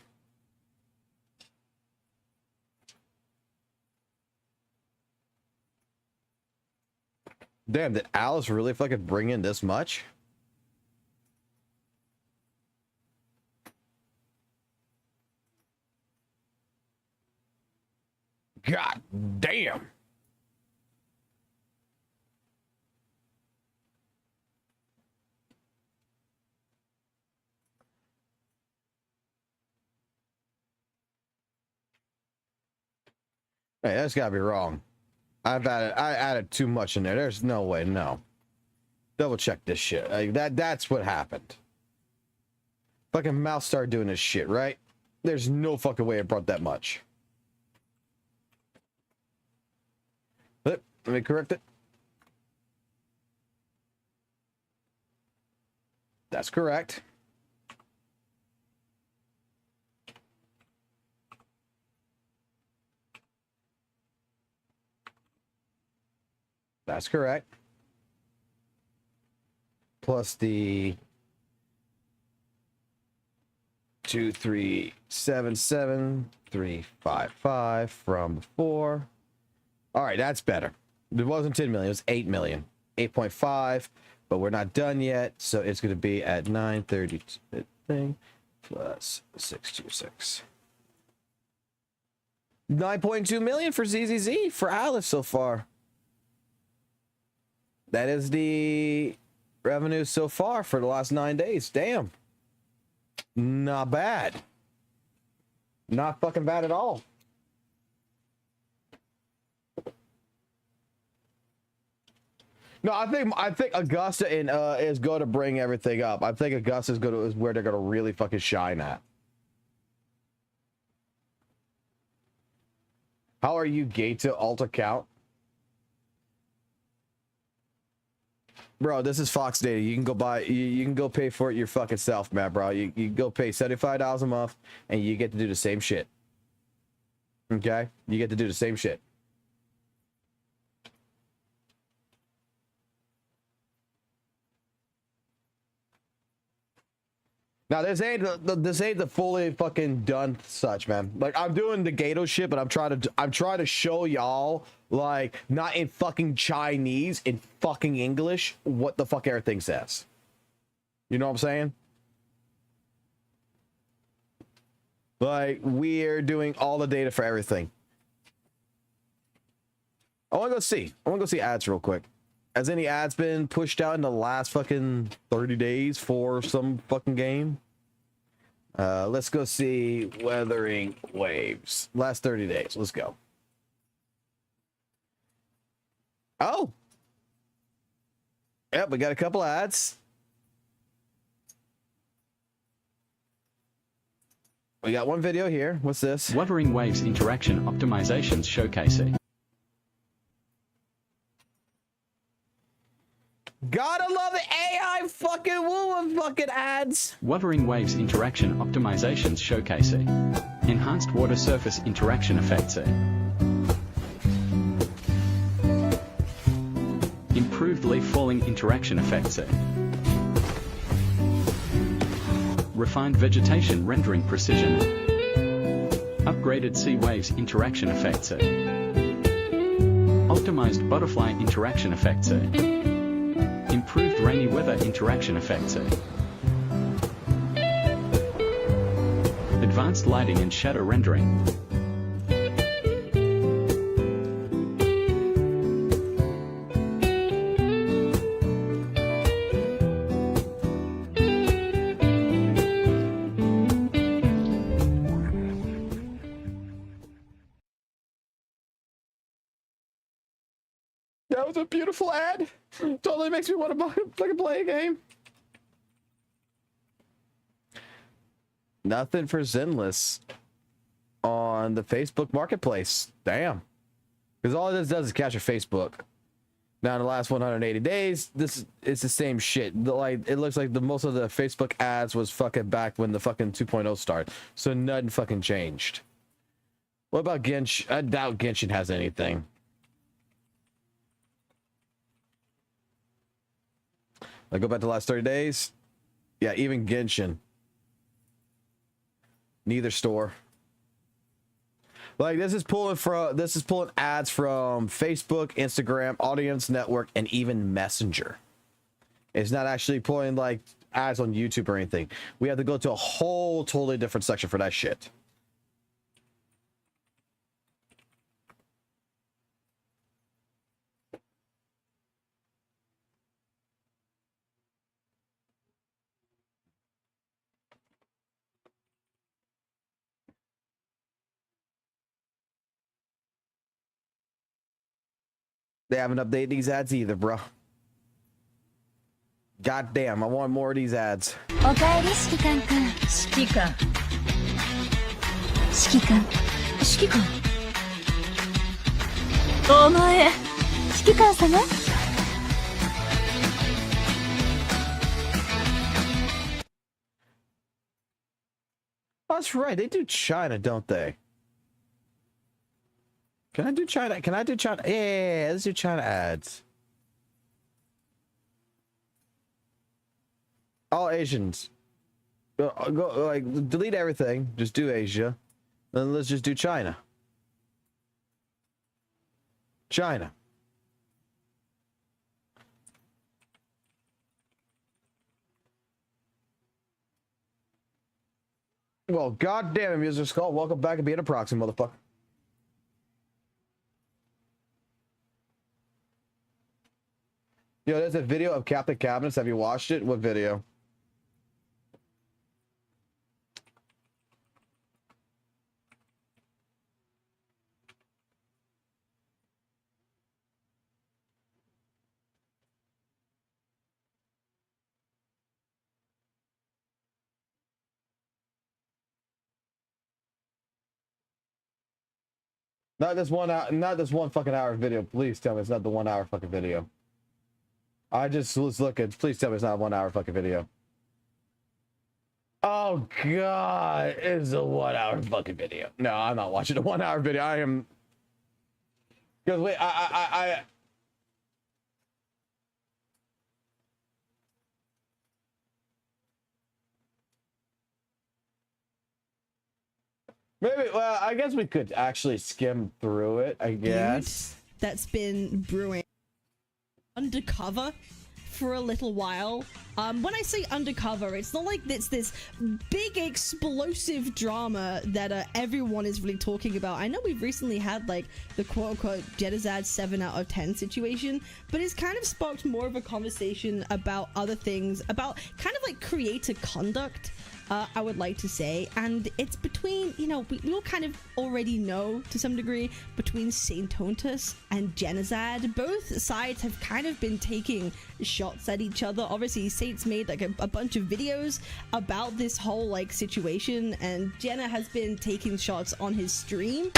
Damn, did Alice really fucking bring in this much? God damn. Hey, that's gotta be wrong. I added too much in there. There's no way, no. Double check this shit. Like, that's what happened. Fucking mouse started doing this shit, right? There's no fucking way it brought that much. Let me correct it. That's correct. That's correct. Plus the 2377355 from before. All right, that's better. It wasn't 10 million, it was 8 million. 8.5, but we're not done yet, so it's going to be at 932 thing plus 626. 9.2 million for ZZZ for Alice so far. That is the revenue so far for the last 9 days. Damn. Not bad. Not fucking bad at all. No, I think Augusta and is going to bring everything up. I think Augusta is where they're going to really fucking shine at. How are you gate to alt account? Bro, this is Fox Data. You can go buy, you can go pay for it your fucking self, man, bro. You can go pay $75 a month and you get to do the same shit. Okay? You get to do the same shit. Now this ain't the fully fucking done such, man. Like I'm doing the Gato shit, but I'm trying to show y'all, like, not in fucking Chinese, in fucking English, what the fuck everything says. You know what I'm saying? Like, we're doing all the data for everything. I wanna go see ads real quick. Has any ads been pushed out in the last fucking 30 days for some fucking game? Let's go see Wuthering Waves. Last 30 days. Let's go. Oh. Yep, we got a couple ads. We got one video here. What's this? Wuthering Waves interaction optimizations showcasing. Gotta love the AI fucking WUWA fucking ads. Wuthering Waves interaction optimizations showcasing. Enhanced water surface interaction effects. Improved leaf falling interaction effects. Refined vegetation rendering precision. Upgraded sea waves interaction effects. Optimized butterfly interaction effects. Improved rainy weather interaction effects. Advanced lighting and shadow rendering. That was a beautiful ad. Totally makes me want to fucking play a game. Nothing for Zenless on the Facebook Marketplace. Damn. Because all this does is capture Facebook. Now in the last 180 days, it's the same shit. Like, it looks like most of the Facebook ads was fucking back when the fucking 2.0 started. So nothing fucking changed. What about Genshin? I doubt Genshin has anything. I go back to the last 30 days. Yeah, even Genshin. Neither store. Like, this is pulling ads from Facebook, Instagram, Audience Network, and even Messenger. It's not actually pulling like ads on YouTube or anything. We have to go to a whole totally different section for that shit. They haven't updated these ads either, bro. God damn, I want more of these ads. おかえり指揮官くん。指揮官。指揮官。指揮官。お前。指揮官様。 That's right, they do China, don't they? Can I do China? Can I do China? Yeah, let's do China ads. All Asians. Go like delete everything. Just do Asia. Then let's just do China. China. Well, goddamn it, Mr. Skull. Welcome back and being a proxy, motherfucker. Yo, there's a video of Captain Cabinets. Have you watched it? What video? Not this 1 hour, not this 1 fucking hour video. Please tell me it's not the 1 hour fucking video. I just was looking. Please tell me it's not a 1 hour fucking video. Oh god, it's a 1 hour fucking video. No, I'm not watching a 1 hour video. I am. Because wait, I maybe. Well, I guess we could actually skim through it. I guess that's been brewing undercover for a little while. When I say undercover, it's not like it's this big explosive drama that everyone is really talking about. I know we've recently had like the quote-unquote Jedazad 7 out of 10 situation, but it's kind of sparked more of a conversation about other things, about kind of like creator conduct, I would like to say. And it's between, you know, we all kind of already know to some degree, between Saint Tontus and Genazad. Both sides have kind of been taking shots at each other. Obviously, Saint's made like a bunch of videos about this whole like situation, and Jenna has been taking shots on his stream.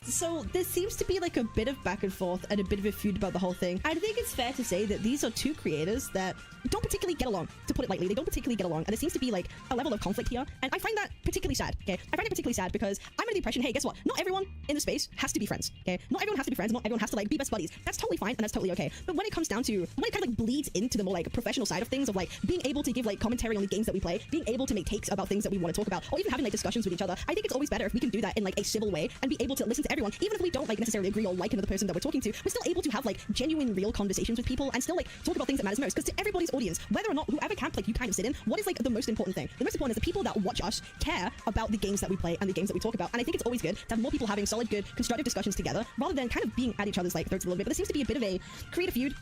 So there seems to be like a bit of back and forth and a bit of a feud about the whole thing. I think it's fair to say that these are two creators that don't particularly get along, to put it lightly. They don't particularly get along, and there seems to be like a level of conflict here, and I find that particularly sad, okay? I find it particularly sad because I'm under the impression, hey, guess what? Not everyone in the space has to be friends, okay? Not everyone has to be friends, not everyone has to like be best buddies. That's totally fine, and that's totally okay. But when it comes down to, when it kind of like bleeds into the more like professional side of things, of like being able to give like commentary on the games that we play, being able to make takes about things that we want to talk about, or even having like discussions with each other, I think it's always better if we can do that in like a civil way and be able to listen to everyone, even if we don't like necessarily agree or like another person that we're talking to. We're still able to have like genuine, real conversations with people and still like talk about things that matters most. Because to everybody's audience, whether or not whoever camp like you kind of sit in, what is like the most important thing? The most important is the people that watch us care about the games that we play and the games that we talk about. And I think it's always good to have more people having solid, good, constructive discussions together rather than kind of being at each other's like throats a little bit. But there seems to be a bit of a creative feud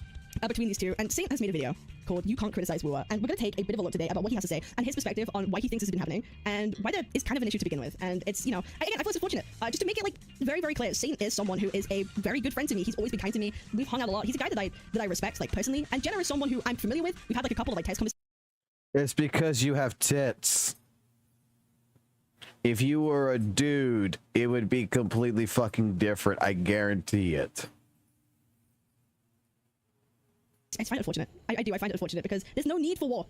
between these two, and Saint has made a video called You Can't Criticize WUWA, and we're going to take a bit of a look today about what he has to say and his perspective on why he thinks this has been happening and why there is kind of an issue to begin with. And it's, you know, again, I feel so fortunate just to make it like very, very clear. Saint is someone who is a very good friend to me. He's always been kind to me. We've hung out a lot. He's a guy that I respect like personally, and Jenna is someone who I'm familiar with. We've had like a couple of like text conversations. it's because you have tits. If you were a dude, it would be completely fucking different. I guarantee it. I find it unfortunate. I do. I find it unfortunate because there's no need for war.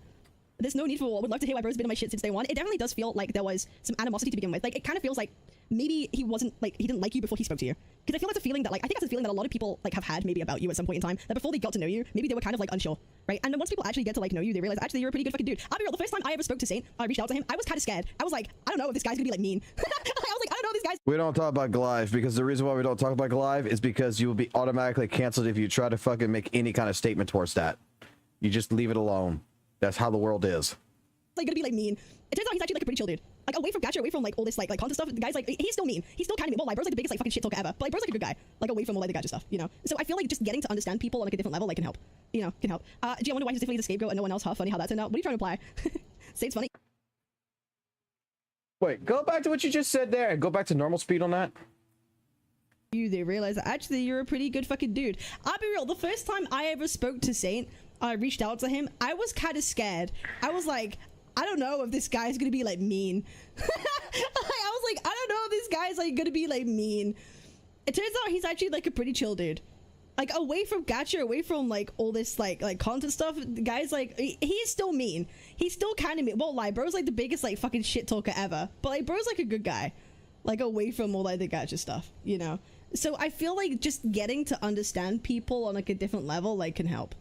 There's no need for war. Would love to hear why bro's been on my shit since day one. It definitely does feel like there was some animosity to begin with. Like, it kind of feels like maybe he wasn't, like, he didn't like you before he spoke to you. Because I feel that's a feeling that, like, I think that's a feeling that a lot of people, like, have had maybe about you at some point in time, that before they got to know you, maybe they were kind of, like, unsure, right? And then once people actually get to, like, know you, they realize, actually, you're a pretty good fucking dude. I'll be real, the first time I ever spoke to Saint, I reached out to him, I was kind of scared. I was like, I don't know if this guy's gonna be, like, mean. I was like, I don't know if this guy's... We don't talk about Goliath because the reason why we don't talk about Goliath is because you will be automatically canceled if you try to fucking make any kind of statement towards that. You just leave it alone. That's how the world is. Like gonna be like mean. It turns out he's actually like a pretty chill dude. Like away from gacha, away from like all this like content stuff. The guy's like, he's still mean. He's still kind of mean. Well, like bro's like the biggest like fucking shit talker ever. But like bro's like a good guy. Like away from all like the gacha stuff, you know. So I feel like just getting to understand people on like a different level like can help. You know, can help. Gee, I wonder why he's definitely the scapegoat and no one else. How funny how that turned out. What are you trying to imply? Saint's funny. Wait, go back to what you just said there and go back to normal speed on that. They realize that actually you're a pretty good fucking dude. I'll be real. The first time I ever spoke to Saint, I reached out to him. I was kind of scared. I was like, I don't know if this guy's gonna be like mean. I was like, I don't know if this guy's like gonna be like mean. It turns out he's actually like a pretty chill dude. Like away from gacha, away from like all this like content stuff, the guy's like he's still mean. He's still kind of mean. Won't lie, bro's like the biggest like fucking shit talker ever. But like bro's like a good guy. Like away from all like the gacha stuff, you know. So I feel like just getting to understand people on like a different level like can help.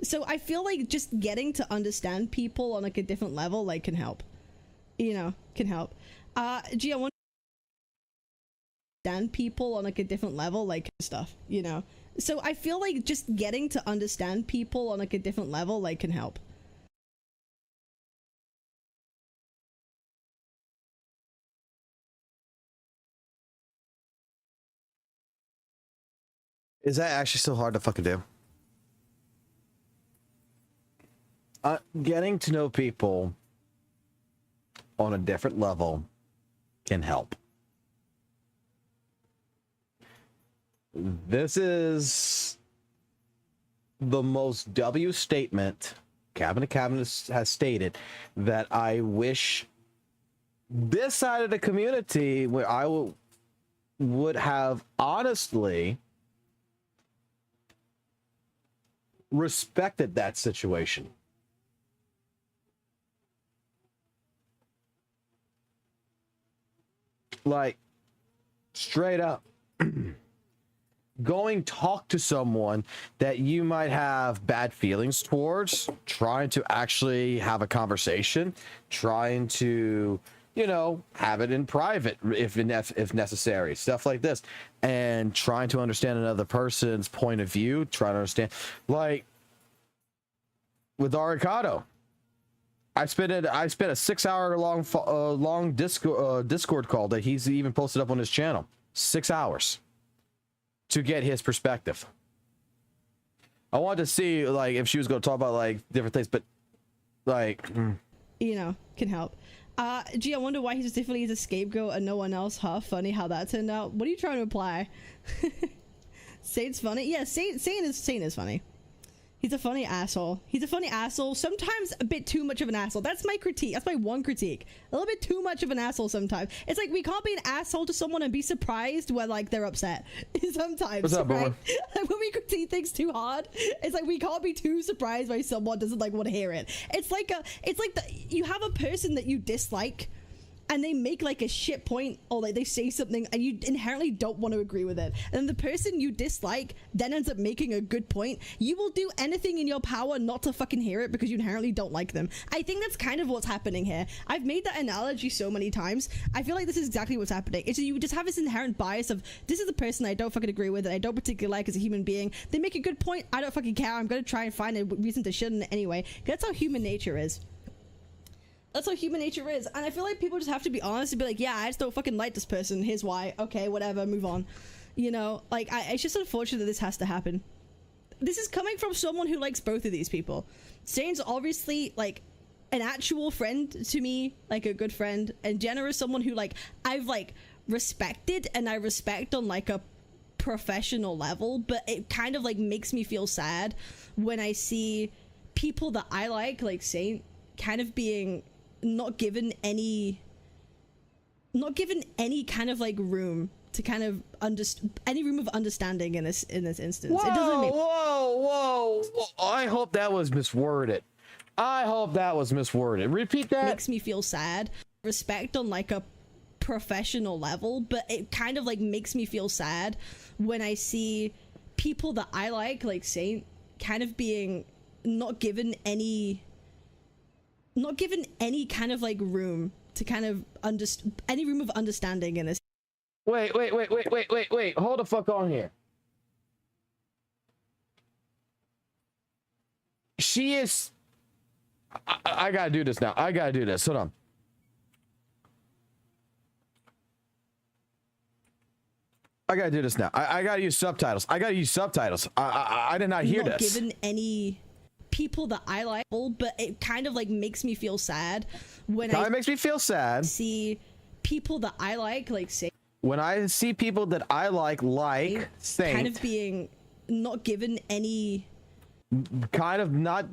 So I feel like just getting to understand people on like a different level like can help. You know, can help. Gee, I want to understand people on like a different level like stuff, you know. So I feel like just getting to understand people on like a different level like can help. Is that actually so hard to fucking do? Getting to know people on a different level can help. This is the most W statement Cabinet has stated that I wish this side of the community where I would have honestly respected that situation. Like, straight up. Going talk to someone that you might have bad feelings towards, trying to actually have a conversation, trying to, you know, have it in private if necessary, stuff like this, and trying to understand another person's point of view, trying to understand, like with Aricado. I spent a 6-hour long Discord call that he's even posted up on his channel. 6 hours to get his perspective. I wanted to see like if she was going to talk about like different things, but like you know, can help. Gee, I wonder why he specifically is a scapegoat and no one else. Huh? Funny how that turned out. What are you trying to imply? Saint's funny. Yeah, Saint is funny. He's a funny asshole. He's a funny asshole. Sometimes a bit too much of an asshole. That's my critique. That's my one critique. A little bit too much of an asshole sometimes. It's like we can't be an asshole to someone and be surprised when like they're upset. Sometimes. What's up, right? Boomer? Like when we critique things too hard, it's like we can't be too surprised when someone doesn't like want to hear it. It's like you have a person that you dislike and they make like a shit point or like they say something and you inherently don't want to agree with it, and then the person you dislike then ends up making a good point. You will do anything in your power not to fucking hear it because you inherently don't like them. I think that's kind of what's happening here. I've made that analogy so many times. I feel like this is exactly what's happening. It's you just have this inherent bias of this is the person I don't fucking agree with and I don't particularly like as a human being. They make a good point, I don't fucking care, I'm gonna try and find a reason to shit on it anyway. That's how human nature is. That's how human nature is. And I feel like people just have to be honest and be like, yeah, I just don't fucking like this person. Here's why. Okay, whatever, move on. You know, like, it's just unfortunate that this has to happen. This is coming from someone who likes both of these people. Zane's obviously, like, an actual friend to me, like a good friend. And Jenna is someone who, like, I've, like, respected and I respect on, like, a professional level. But it kind of, like, makes me feel sad when I see people that I like Saint, kind of being not given any kind of like room to kind of any room of understanding in this instance. Whoa, it doesn't make whoa. I hope that was misworded. Repeat that. Makes me feel sad. Respect on like a professional level, but it kind of like makes me feel sad when I see people that I like Saint, kind of being not given any kind of like room to kind of any room of understanding in this. Wait. Hold the fuck on here. She is. I gotta do this now. Hold on. I gotta do this now. I gotta use subtitles. I did not hear not this. Given any people that I like, but it kind of like makes me feel sad when I see people that I like Saint. When I see people that I like Saint, kind of being not given any being not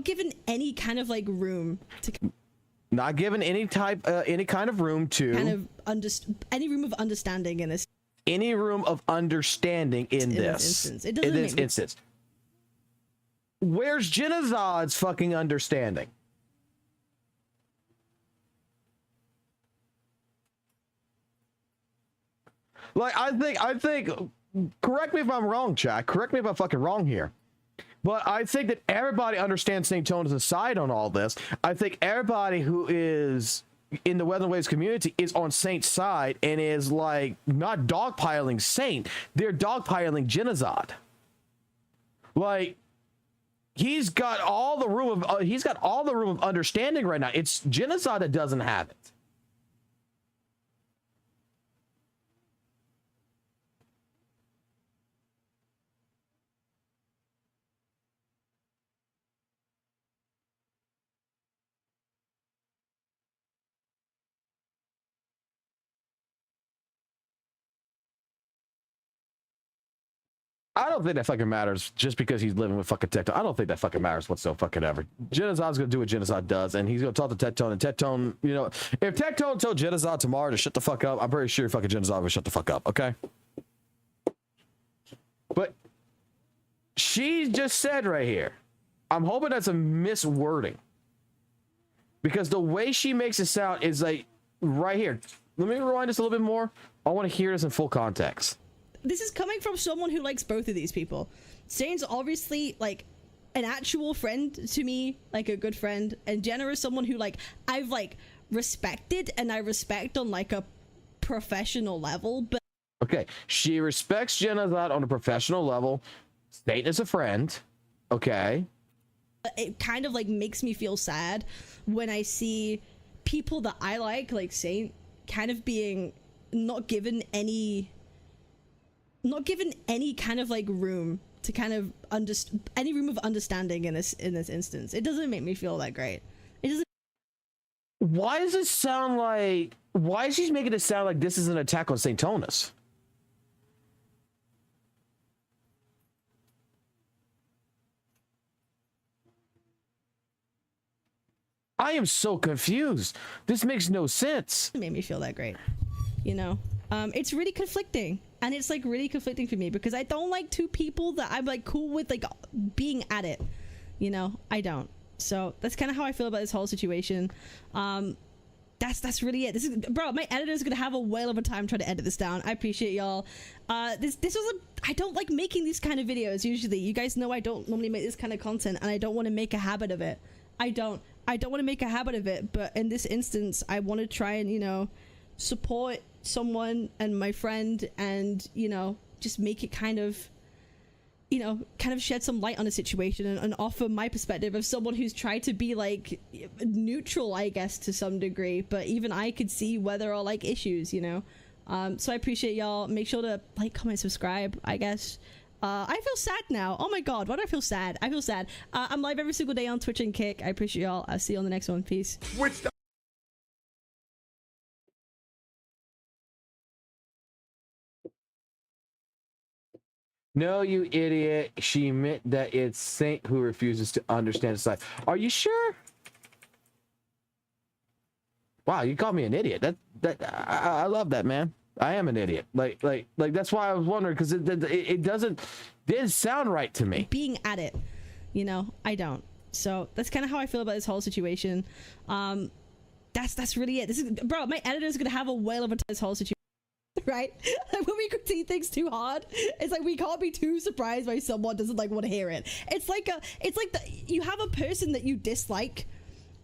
given any kind of like room to not given any type any kind of room to kind of any room of understanding in this. Any room of understanding in this instance. It doesn't make instance. Where's Genozod's fucking understanding? Like, I think, correct me if I'm wrong, chat. Correct me if I'm fucking wrong here. But I think that everybody understands St. Tone's side on all this. I think everybody who is in the Wuthering Waves community is on Saint's side and is like not dogpiling Saint, they're dogpiling Genozod. Like, he's got all the room of understanding right now. It's Genozod that doesn't have it. I don't think that fucking matters just because he's living with fucking Tectone. I don't think that fucking matters whatsoever fucking ever. Genozad's gonna do what Genozad does, and he's gonna talk to Tectone, and Tectone, you know, if Tectone told Genozad tomorrow to shut the fuck up, I'm pretty sure fucking Genozad would shut the fuck up, okay? But she just said right here, I'm hoping that's a miswording. Because the way she makes it sound is like, right here. Let me rewind this a little bit more. I want to hear this in full context. This is coming from someone who likes both of these people. Zane's obviously like an actual friend to me, like a good friend, and Jenna is someone who like I've like respected and I respect on like a professional level. But okay, she respects Genocide on a professional level. State is a friend. Okay. It kind of like makes me feel sad when I see people that I like Saint, kind of being not given any kind of like room to kind of any room of understanding in this instance. It doesn't make me feel that great. It doesn't. Why does it sound like? Why is she making it sound like this is an attack on Saint Tonus? I am so confused. This makes no sense. It made me feel that great, you know. It's really conflicting, and it's like really conflicting for me because I don't like two people that I'm like cool with like being at it, you know. I don't. So that's kind of how I feel about this whole situation. That's really it. This is, bro, my editor's gonna have a whale of a time trying to edit this down. I appreciate y'all. This was I don't like making these kind of videos usually. You guys know I don't normally make this kind of content, and I don't want to make a habit of it. I don't want to make a habit of it, but in this instance, I want to try and, you know, support someone and my friend and, you know, just make it kind of, you know, kind of shed some light on the situation and offer my perspective of someone who's tried to be like neutral, I guess, to some degree, but even I could see where there are like issues, you know. So I appreciate y'all. Make sure to like, comment, subscribe, I guess. I feel sad now. Oh my god, why do I feel sad? I feel sad. I'm live every single day on Twitch and Kick. I appreciate y'all. I'll see you on the next one. Peace. No, you idiot. She meant that it's Saint who refuses to understand the side. Are you sure? Wow, you called me an idiot. I love that, man. I am an idiot. Like that's why I was wondering, because it didn't sound right to me. Being at it, you know, I don't. So that's kind of how I feel about this whole situation. That's really it. This is, bro, my editor's gonna have a whale of a this whole situation. Right? Like when we critique things too hard, it's like we can't be too surprised by someone doesn't like want to hear it. It's like you have a person that you dislike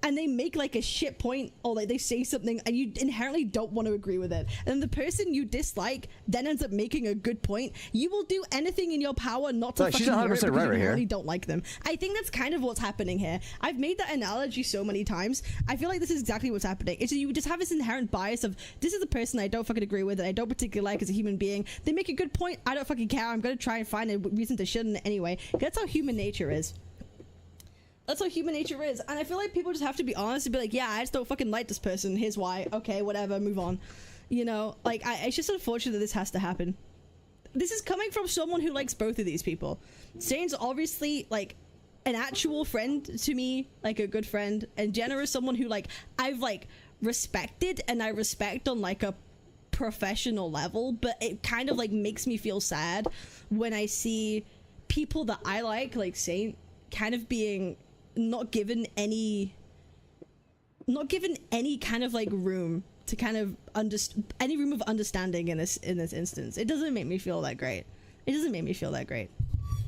and they make like a shit point or like they say something and you inherently don't want to agree with it, and then the person you dislike then ends up making a good point. You will do anything in your power not to fucking hear it because you really don't like them. I think that's kind of what's happening here. I've made that analogy so many times. I feel like this is exactly what's happening. It's you just have this inherent bias of this is the person I don't fucking agree with and I don't particularly like as a human being. They make a good point. I don't fucking care. I'm gonna try and find a reason to shit on it anyway. That's how human nature is. That's how human nature is, and I feel like people just have to be honest and be like, yeah, I just don't fucking like this person, here's why, okay, whatever, move on. You know, like, it's just unfortunate that this has to happen. This is coming from someone who likes both of these people. Zane's obviously, like, an actual friend to me, like a good friend, and Jenna is someone who, like, I've, like, respected and I respect on, like, a professional level, but it kind of, like, makes me feel sad when I see people that I like Saint, kind of being not given any kind of like room to kind of any room of understanding in this instance. It doesn't make me feel that great. It doesn't make me feel that great,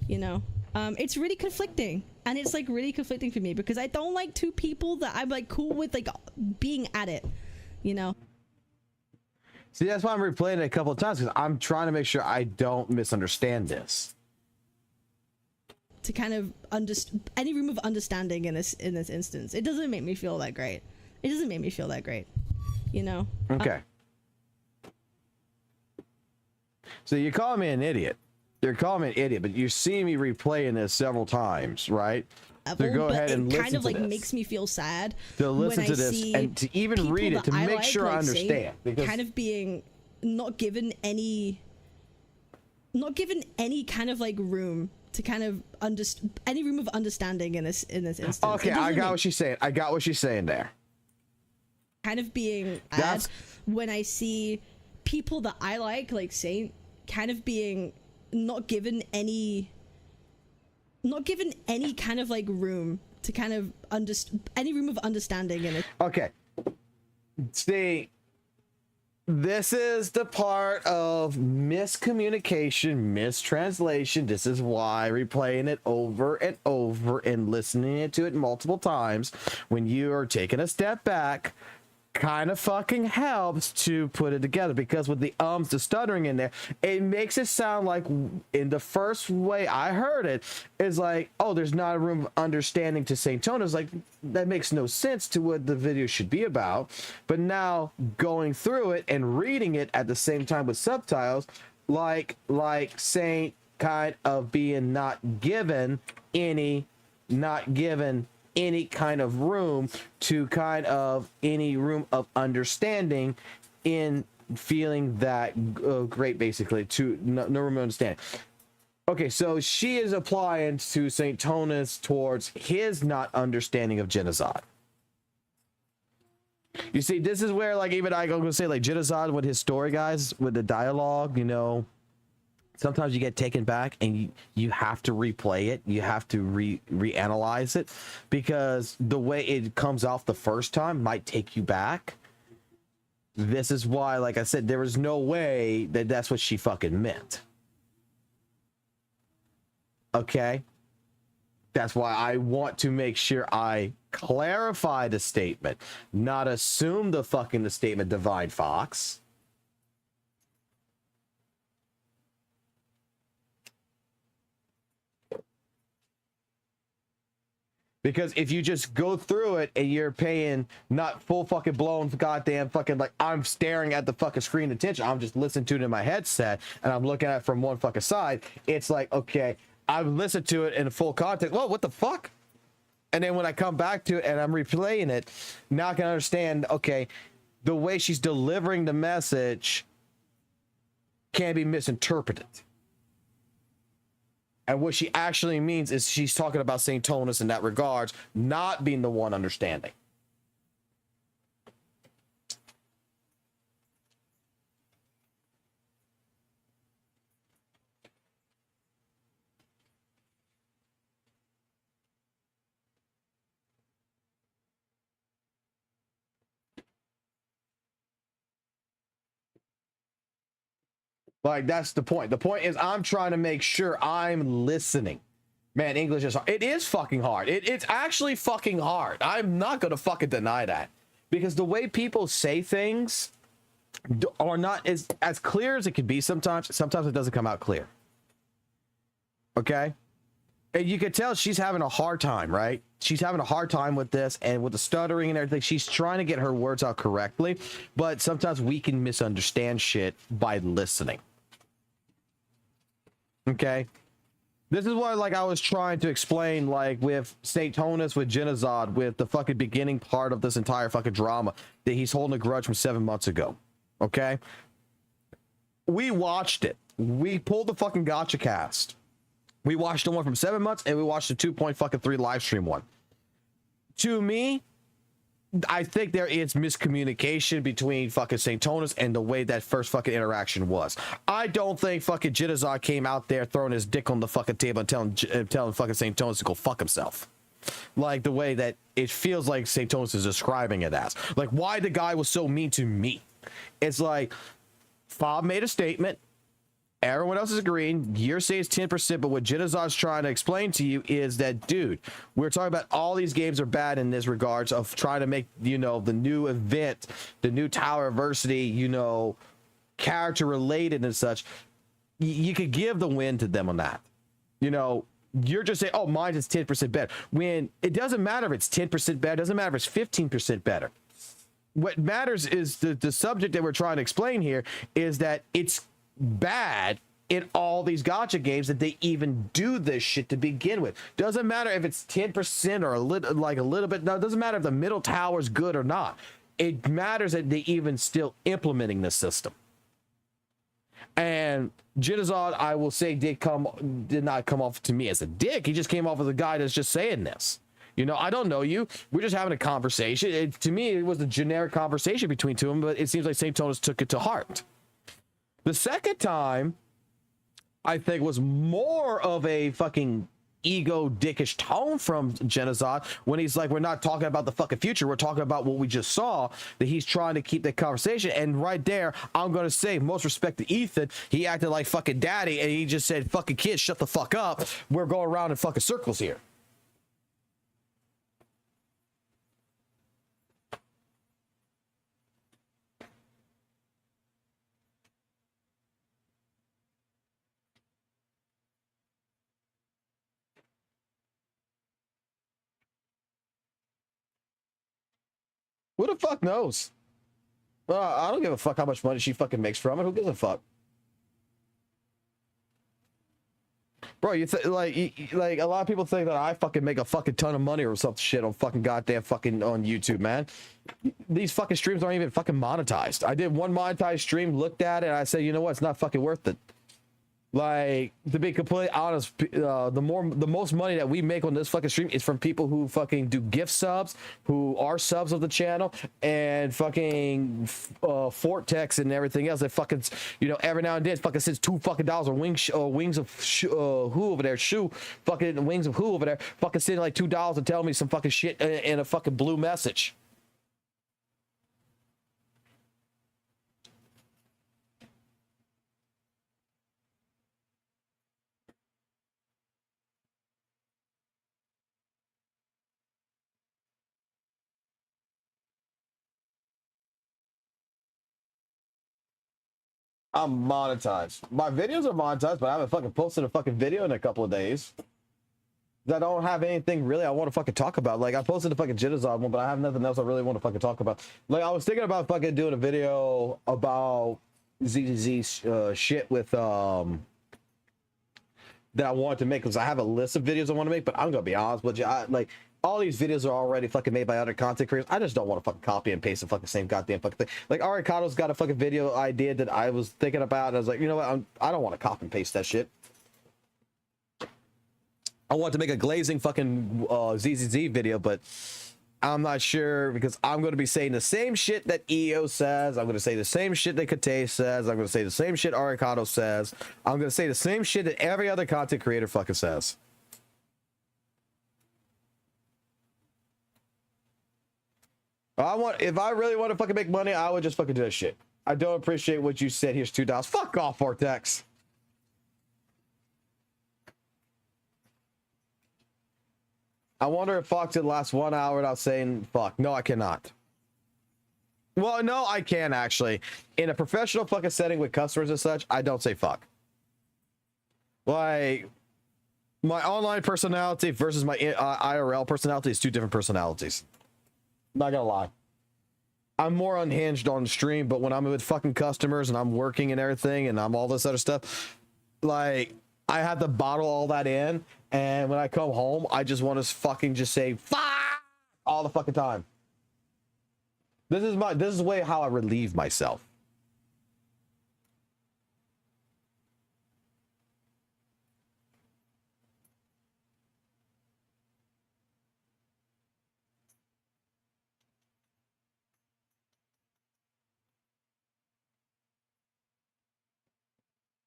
you know. It's really conflicting, and it's like really conflicting for me because I don't like two people that I'm like cool with like being at it, you know. See, that's why I'm replaying it a couple of times, because I'm trying to make sure I don't misunderstand this. To kind of any room of understanding in this instance. It doesn't make me feel that great. It doesn't make me feel that great, you know. Okay. So you're calling me an idiot. You're calling me an idiot, but you're seeing me replaying this several times, right? So go ahead and listen to this. It kind of like makes me feel sad to listen to this and to even read it to make sure I understand. Because kind of being not given any not given any kind of like room to kind of any room of understanding in this instance. Okay, I got what she's saying. I got what she's saying there. Kind of being when I see people that I like Saint, kind of being not given any kind of like room to kind of any room of understanding in it. Okay. See, this is the part of miscommunication, mistranslation. This is why replaying it over and over and listening to it multiple times when you are taking a step back kind of fucking helps to put it together, because with the the stuttering in there, it makes it sound like in the first way I heard it is like, oh, there's not a room of understanding to St. Tona's. Like, that makes no sense to what the video should be about. But now going through it and reading it at the same time with subtitles, like Saint kind of being not given any kind of room to kind of any room of understanding in feeling that great, basically, to no room of understanding. Okay, so she is applying to St. Tonas towards his not understanding of genocide. You see, this is where, like, even I go to say, like, genocide with his story, guys, with the dialogue, you know, sometimes you get taken back and you have to replay it. You have to reanalyze it, because the way it comes off the first time might take you back. This is why, like I said, there is no way that that's what she fucking meant. Okay? That's why I want to make sure I clarify the statement, not assume the statement, Divine Fox. Because if you just go through it and you're paying not full fucking blown goddamn fucking, like, I'm staring at the fucking screen attention, I'm just listening to it in my headset and I'm looking at it from one fucking side, it's like, okay, I've listened to it in full context. Whoa, what the fuck? And then when I come back to it and I'm replaying it, now I can understand, okay, the way she's delivering the message can be misinterpreted. And what she actually means is she's talking about St. Tonas in that regards, not being the one understanding. Like, that's the point. The point is I'm trying to make sure I'm listening. Man, English is hard. It is fucking hard. It's actually fucking hard. I'm not going to fucking deny that. Because the way people say things are not as clear as it can be sometimes. Sometimes it doesn't come out clear. Okay? And you can tell she's having a hard time, right? She's having a hard time with this, and with the stuttering and everything. She's trying to get her words out correctly. But sometimes we can misunderstand shit by listening. Okay, this is what, like, I was trying to explain, like, with St. Tonas, with genocide, with the fucking beginning part of this entire fucking drama, that he's holding a grudge from 7 months ago. Okay, we watched it. We pulled the fucking gotcha cast. We watched the one from 7 months, and we watched the 2.3 live stream one. To me, I think there is miscommunication between fucking St. Tonas and the way that first fucking interaction was. I don't think fucking Jittazar came out there throwing his dick on the fucking table and telling fucking St. Tonas to go fuck himself. Like the way that it feels like St. Tonas is describing it as. Like, why the guy was so mean to me. It's like, Fob made a statement. Everyone else is agreeing. You're saying it's 10%, but what Jittazar's trying to explain to you is that, dude, we're talking about all these games are bad in this regards of trying to make, you know, the new event, the new Tower Adversity, you know, character related and such. You could give the win to them on that. You know, you're just saying, oh, mine is 10% better. When it doesn't matter if it's 10% better, it doesn't matter if it's 15% better. What matters is the subject that we're trying to explain here is that it's bad in all these gacha games that they even do this shit to begin with. Doesn't matter if it's 10% or a little bit. No, it doesn't matter if the middle tower is good or not. It matters that they even still implementing this system. And Jittazod, I will say, did not come off to me as a dick. He just came off as a guy that's just saying this. You know, I don't know you. We're just having a conversation. To me, it was a generic conversation between two of them, but it seems like St. Tonus took it to heart. The second time, I think, was more of a fucking ego dickish tone from Genocide when he's like, we're not talking about the fucking future, we're talking about what we just saw, that he's trying to keep that conversation. And right there, I'm gonna say, most respect to Ethan, he acted like fucking daddy and he just said, fucking kids, shut the fuck up, we're going around in fucking circles here. Who the fuck knows? I don't give a fuck how much money she fucking makes from it. Who gives a fuck? Bro, like a lot of people think that I fucking make a fucking ton of money or some shit on fucking goddamn fucking on YouTube, man. These fucking streams aren't even fucking monetized. I did one monetized stream, looked at it, and I said, you know what? It's not fucking worth it. Like, to be completely honest, the most money that we make on this fucking stream is from people who fucking do gift subs, who are subs of the channel, and fucking Fortex and everything else that fucking, you know, every now and then fucking sends $2 or wings of who over there, fucking wings of who over there, fucking sending like $2 and telling me some fucking shit in a fucking blue message. I'm monetized. My videos are monetized, but I haven't fucking posted a fucking video in a couple of days. I don't have anything really I want to fucking talk about. Like, I posted a fucking Jittazod one, but I have nothing else I really want to fucking talk about. Like, I was thinking about fucking doing a video about ZZZ shit with, that I wanted to make, because I have a list of videos I want to make, but I'm gonna be honest with you, like, all these videos are already fucking made by other content creators. I just don't want to fucking copy and paste the fucking same goddamn fucking thing. Like, Arikado's got a fucking video idea that I was thinking about, and I was like, you know what, I don't want to copy and paste that shit. I want to make a glazing fucking ZZZ video, but I'm not sure, because I'm going to be saying the same shit that EO says. I'm going to say the same shit that Kate says. I'm going to say the same shit Arikado says. I'm going to say the same shit that every other content creator fucking says. If I really want to fucking make money, I would just fucking do that shit. I don't appreciate what you said. Here's $2. Fuck off, Vortex. I wonder if Fox could last 1 hour without saying fuck. No, I cannot. Well, no, I can actually. In a professional fucking setting with customers and such, I don't say fuck. Like, my online personality versus my IRL personality is two different personalities. Not gonna lie. I'm more unhinged on stream, but when I'm with fucking customers and I'm working and everything and I'm all this other stuff, like, I have to bottle all that in, and when I come home, I just want to fucking just say fuck all the fucking time. This is the way how I relieve myself.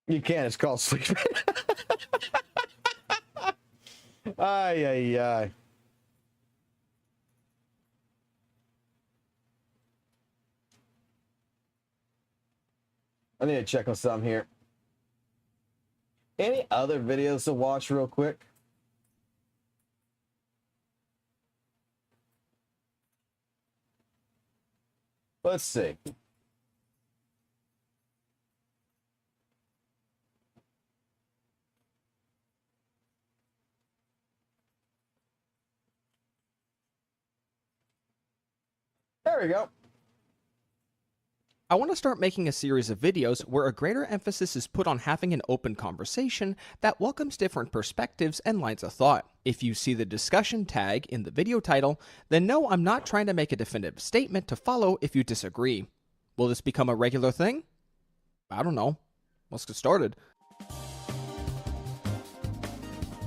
You can, it's called sleeping. Ay, ay, ay. I need to check on something here. Any other videos to watch real quick? Let's see. There we go. I want to start making a series of videos where a greater emphasis is put on having an open conversation that welcomes different perspectives and lines of thought. If you see the discussion tag in the video title, then know I'm not trying to make a definitive statement to follow if you disagree. Will this become a regular thing? I don't know. let's get started.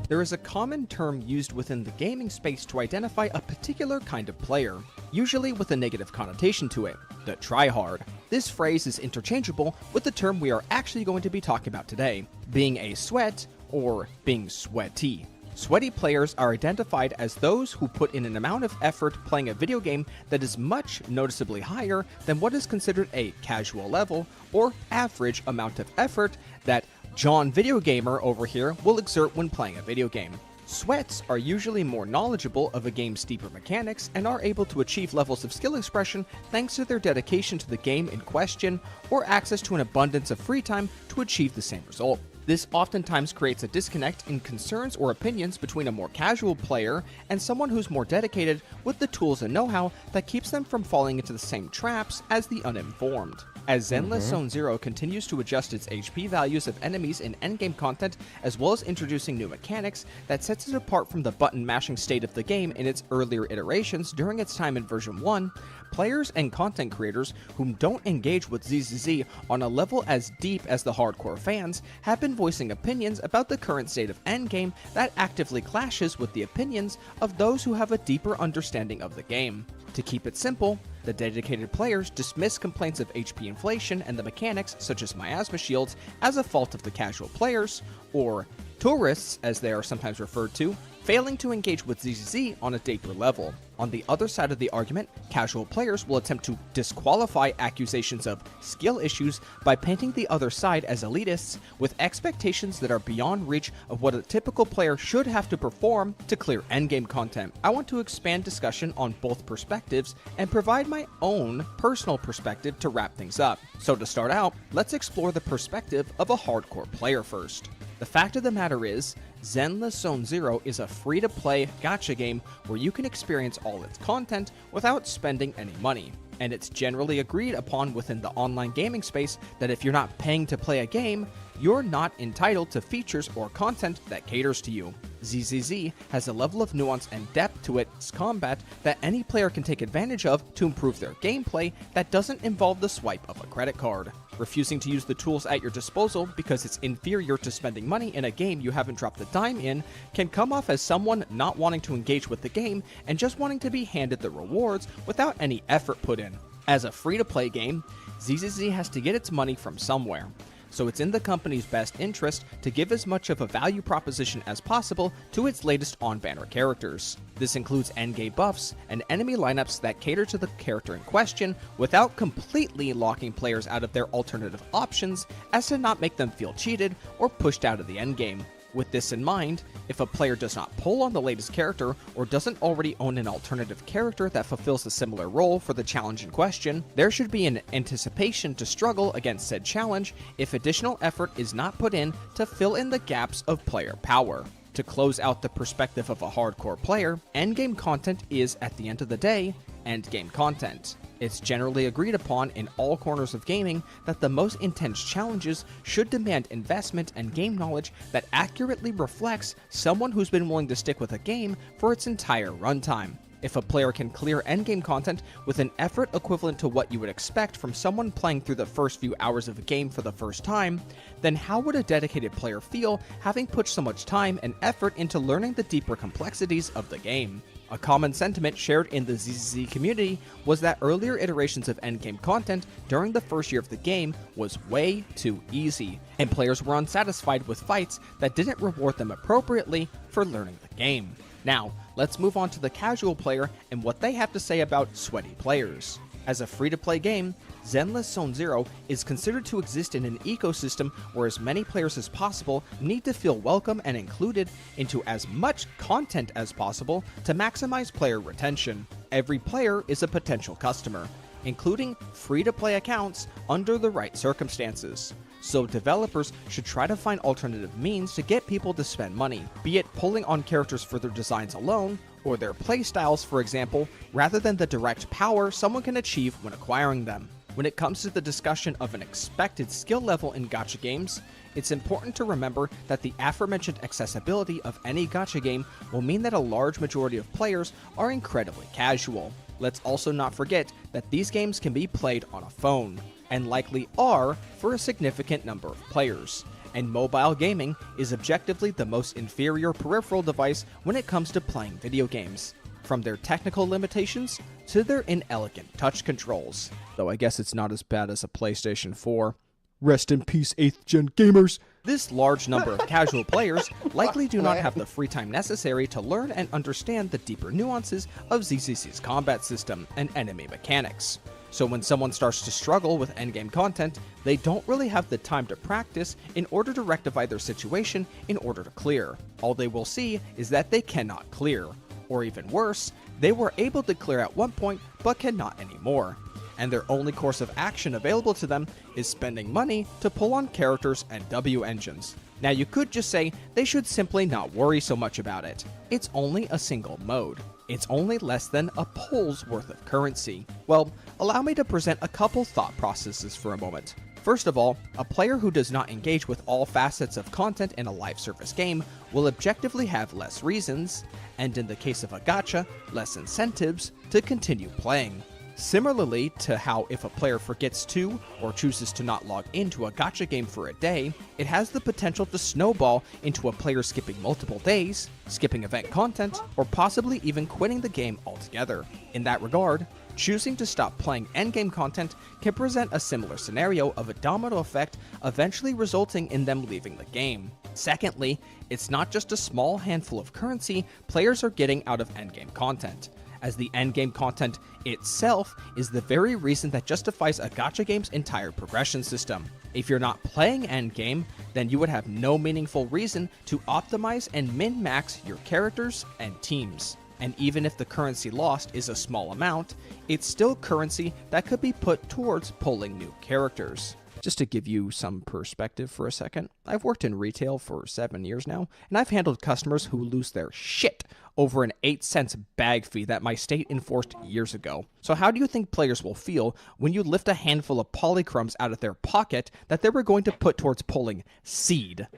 There is a common term used within the gaming space to identify a particular kind of player, usually with a negative connotation to it, the tryhard. This phrase is interchangeable with the term we are actually going to be talking about today, being a sweat or being sweaty. Sweaty players are identified as those who put in an amount of effort playing a video game that is much noticeably higher than what is considered a casual level or average amount of effort that John Video Gamer over here will exert when playing a video game. Sweats are usually more knowledgeable of a game's deeper mechanics and are able to achieve levels of skill expression thanks to their dedication to the game in question or access to an abundance of free time to achieve the same result. This oftentimes creates a disconnect in concerns or opinions between a more casual player and someone who's more dedicated with the tools and know-how that keeps them from falling into the same traps as the uninformed. As Zenless Zone Zero continues to adjust its HP values of enemies in endgame content, as well as introducing new mechanics that sets it apart from the button mashing state of the game in its earlier iterations during its time in version 1, players and content creators whom don't engage with ZZZ on a level as deep as the hardcore fans have been voicing opinions about the current state of endgame that actively clashes with the opinions of those who have a deeper understanding of the game. To keep it simple, the dedicated players dismiss complaints of HP inflation and the mechanics, such as miasma shields, as a fault of the casual players, or tourists, as they are sometimes referred to, failing to engage with ZZZ on a deeper level. On the other side of the argument, casual players will attempt to disqualify accusations of skill issues by painting the other side as elitists with expectations that are beyond reach of what a typical player should have to perform to clear endgame content. I want to expand discussion on both perspectives and provide my own personal perspective to wrap things up. So to start out, let's explore the perspective of a hardcore player first. The fact of the matter is, Zenless Zone Zero is a free-to-play gacha game where you can experience all its content without spending any money. And it's generally agreed upon within the online gaming space that if you're not paying to play a game, you're not entitled to features or content that caters to you. ZZZ has a level of nuance and depth to its combat that any player can take advantage of to improve their gameplay that doesn't involve the swipe of a credit card. Refusing to use the tools at your disposal because it's inferior to spending money in a game you haven't dropped a dime in can come off as someone not wanting to engage with the game and just wanting to be handed the rewards without any effort put in. As a free-to-play game, ZZZ has to get its money from somewhere, so it's in the company's best interest to give as much of a value proposition as possible to its latest on-banner characters. This includes endgame buffs and enemy lineups that cater to the character in question without completely locking players out of their alternative options as to not make them feel cheated or pushed out of the endgame. With this in mind, if a player does not pull on the latest character or doesn't already own an alternative character that fulfills a similar role for the challenge in question, there should be an anticipation to struggle against said challenge if additional effort is not put in to fill in the gaps of player power. To close out the perspective of a hardcore player, endgame content is, at the end of the day, endgame content. It's generally agreed upon in all corners of gaming that the most intense challenges should demand investment and game knowledge that accurately reflects someone who's been willing to stick with a game for its entire runtime. If a player can clear endgame content with an effort equivalent to what you would expect from someone playing through the first few hours of a game for the first time, then how would a dedicated player feel having put so much time and effort into learning the deeper complexities of the game? A common sentiment shared in the ZZZ community was that earlier iterations of endgame content during the first year of the game was way too easy, and players were unsatisfied with fights that didn't reward them appropriately for learning the game. Now, let's move on to the casual player and what they have to say about sweaty players. As a free-to-play game, Zenless Zone Zero is considered to exist in an ecosystem where as many players as possible need to feel welcome and included into as much content as possible to maximize player retention. Every player is a potential customer, including free-to-play accounts under the right circumstances. So developers should try to find alternative means to get people to spend money, be it pulling on characters for their designs alone, or their playstyles, for example, rather than the direct power someone can achieve when acquiring them. When it comes to the discussion of an expected skill level in gacha games, it's important to remember that the aforementioned accessibility of any gacha game will mean that a large majority of players are incredibly casual. Let's also not forget that these games can be played on a phone. and likely are for a significant number of players. And mobile gaming is objectively the most inferior peripheral device when it comes to playing video games, from their technical limitations to their inelegant touch controls. Though I guess it's not as bad as a PlayStation 4. Rest in peace, 8th gen gamers! This large number of casual players likely do not have the free time necessary to learn and understand the deeper nuances of ZZC's combat system and enemy mechanics. So when someone starts to struggle with endgame content, they don't really have the time to practice in order to rectify their situation in order to clear. All they will see is that they cannot clear. Or even worse, they were able to clear at one point but cannot anymore. And their only course of action available to them is spending money to pull on characters and W engines. Now you could just say they should simply not worry so much about it. It's only a single mode. It's only less than a pull's worth of currency. Well, allow me to present a couple thought processes for a moment. First of all, a player who does not engage with all facets of content in a live service game will objectively have less reasons, and in the case of a gacha, less incentives to continue playing. Similarly to how if a player forgets to or chooses to not log into a gacha game for a day, it has the potential to snowball into a player skipping multiple days, skipping event content, or possibly even quitting the game altogether. In that regard, choosing to stop playing endgame content can present a similar scenario of a domino effect, eventually resulting in them leaving the game. Secondly, it's not just a small handful of currency players are getting out of endgame content, as the endgame content itself is the very reason that justifies a gacha game's entire progression system. If you're not playing endgame, then you would have no meaningful reason to optimize and min-max your characters and teams. And even if the currency lost is a small amount, it's still currency that could be put towards pulling new characters. Just to give you some perspective for a second, I've worked in retail for 7 years now, and I've handled customers who lose their shit over an 8-cent bag fee that my state enforced years ago. So how do you think players will feel when you lift a handful of polycrumbs out of their pocket that they were going to put towards pulling seed?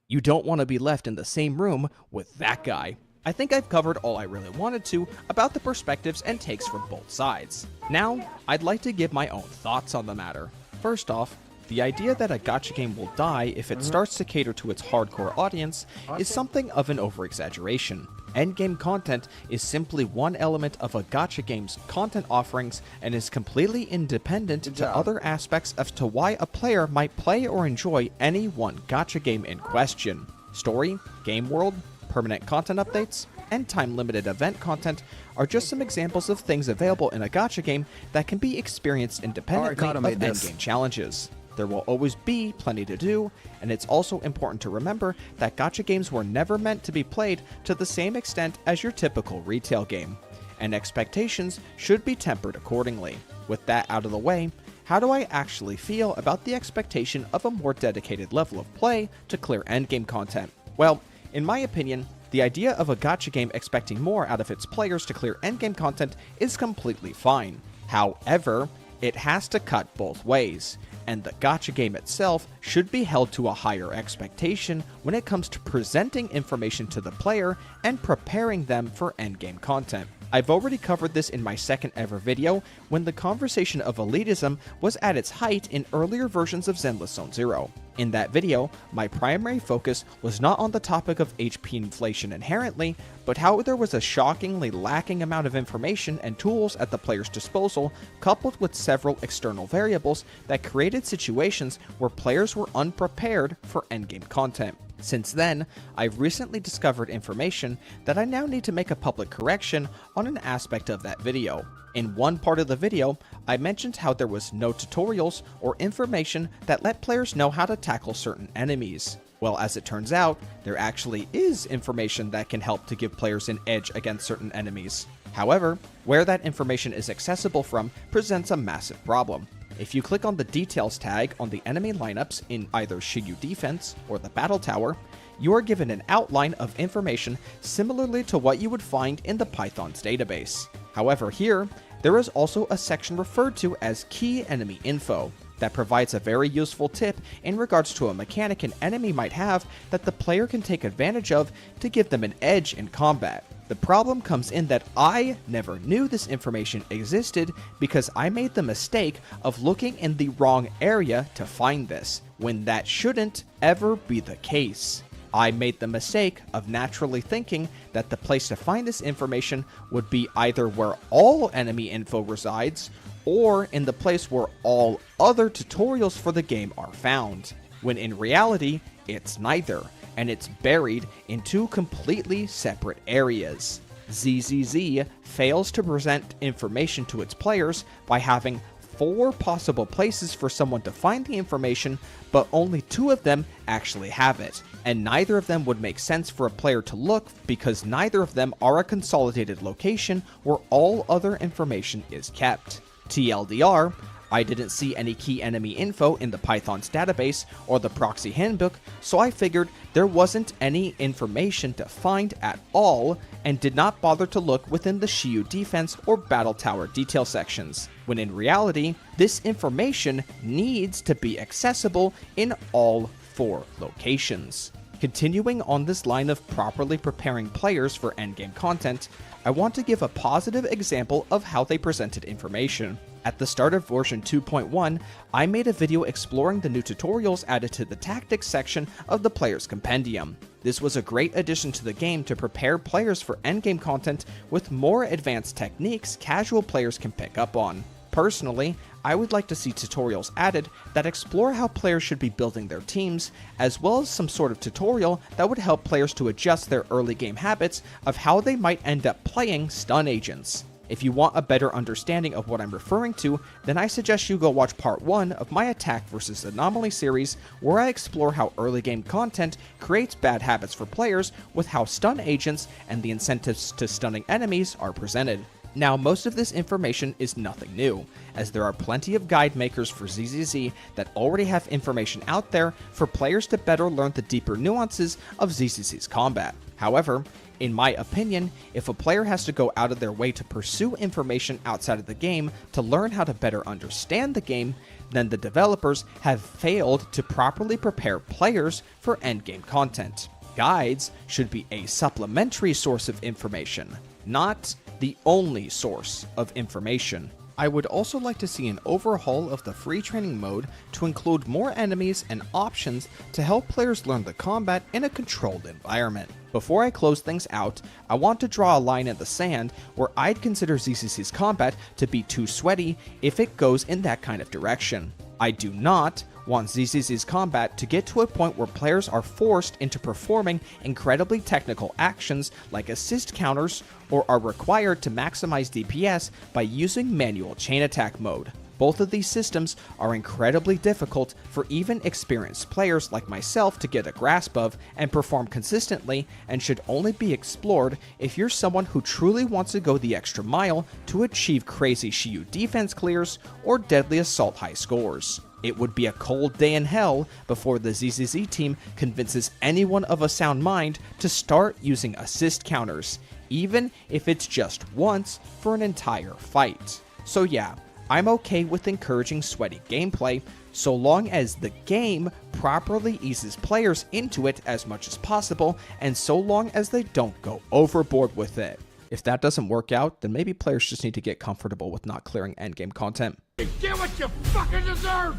You don't want to be left in the same room with that guy. I think I've covered all I really wanted to about the perspectives and takes from both sides. Now, I'd like to give my own thoughts on the matter. First off, the idea that a gacha game will die if it starts to cater to its hardcore audience is something of an over-exaggeration. Endgame content is simply one element of a gacha game's content offerings and is completely independent to other aspects as to why a player might play or enjoy any one gacha game in question. Story, game world, permanent content updates, and time-limited event content are just some examples of things available in a gacha game that can be experienced independently of endgame challenges. There will always be plenty to do, and it's also important to remember that gacha games were never meant to be played to the same extent as your typical retail game, and expectations should be tempered accordingly. With that out of the way, how do I actually feel about the expectation of a more dedicated level of play to clear endgame content? Well, in my opinion, the idea of a gacha game expecting more out of its players to clear endgame content is completely fine. However, it has to cut both ways, and the gacha game itself should be held to a higher expectation when it comes to presenting information to the player and preparing them for endgame content. I've already covered this in my second ever video when the conversation of elitism was at its height in earlier versions of Zenless Zone Zero. In that video, my primary focus was not on the topic of HP inflation inherently, but how there was a shockingly lacking amount of information and tools at the player's disposal, coupled with several external variables that created situations where players were unprepared for endgame content. Since then, I've recently discovered information that I now need to make a public correction on an aspect of that video. In one part of the video, I mentioned how there was no tutorials or information that let players know how to tackle certain enemies. Well, as it turns out, there actually is information that can help to give players an edge against certain enemies. However, where that information is accessible from presents a massive problem. If you click on the details tag on the enemy lineups in either Shiryu Defense or the Battle Tower, you are given an outline of information similarly to what you would find in the Python's database. However, here, there is also a section referred to as Key Enemy Info that provides a very useful tip in regards to a mechanic an enemy might have that the player can take advantage of to give them an edge in combat. The problem comes in that I never knew this information existed because I made the mistake of looking in the wrong area to find this, when that shouldn't ever be the case. I made the mistake of naturally thinking that the place to find this information would be either where all enemy info resides, or in the place where all other tutorials for the game are found, when in reality, it's neither, and it's buried in two completely separate areas. ZZZ fails to present information to its players by having 4 possible places for someone to find the information, but only 2 of them actually have it, and neither of them would make sense for a player to look because neither of them are a consolidated location where all other information is kept. TLDR, I didn't see any key enemy info in the Python's database or the proxy handbook, so I figured there wasn't any information to find at all and did not bother to look within the Shiyu defense or battle tower detail sections, when in reality, this information needs to be accessible in all 4 locations. Continuing on this line of properly preparing players for endgame content, I want to give a positive example of how they presented information. At the start of version 2.1, I made a video exploring the new tutorials added to the tactics section of the player's compendium. This was a great addition to the game to prepare players for endgame content with more advanced techniques casual players can pick up on. Personally, I would like to see tutorials added that explore how players should be building their teams, as well as some sort of tutorial that would help players to adjust their early game habits of how they might end up playing stun agents. If you want a better understanding of what I'm referring to, then I suggest you go watch part 1 of my Attack vs Anomaly series, where I explore how early game content creates bad habits for players with how stun agents and the incentives to stunning enemies are presented. Now, most of this information is nothing new, as there are plenty of guide makers for ZZZ that already have information out there for players to better learn the deeper nuances of ZZZ's combat. However, in my opinion, if a player has to go out of their way to pursue information outside of the game to learn how to better understand the game, then the developers have failed to properly prepare players for endgame content. Guides should be a supplementary source of information, not the only source of information. I would also like to see an overhaul of the free training mode to include more enemies and options to help players learn the combat in a controlled environment. Before I close things out, I want to draw a line in the sand where I'd consider ZZC's combat to be too sweaty if it goes in that kind of direction. I do not want ZZC's combat to get to a point where players are forced into performing incredibly technical actions like assist counters or are required to maximize DPS by using manual chain attack mode. Both of these systems are incredibly difficult for even experienced players like myself to get a grasp of and perform consistently, and should only be explored if you're someone who truly wants to go the extra mile to achieve crazy Shiyu defense clears or deadly assault high scores. It would be a cold day in hell before the ZZZ team convinces anyone of a sound mind to start using assist counters, even if it's just once for an entire fight. So yeah, I'm okay with encouraging sweaty gameplay, so long as the game properly eases players into it as much as possible, and so long as they don't go overboard with it. If that doesn't work out, then maybe players just need to get comfortable with not clearing endgame content. Get what you fucking deserve!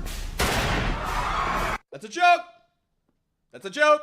That's a joke! That's a joke!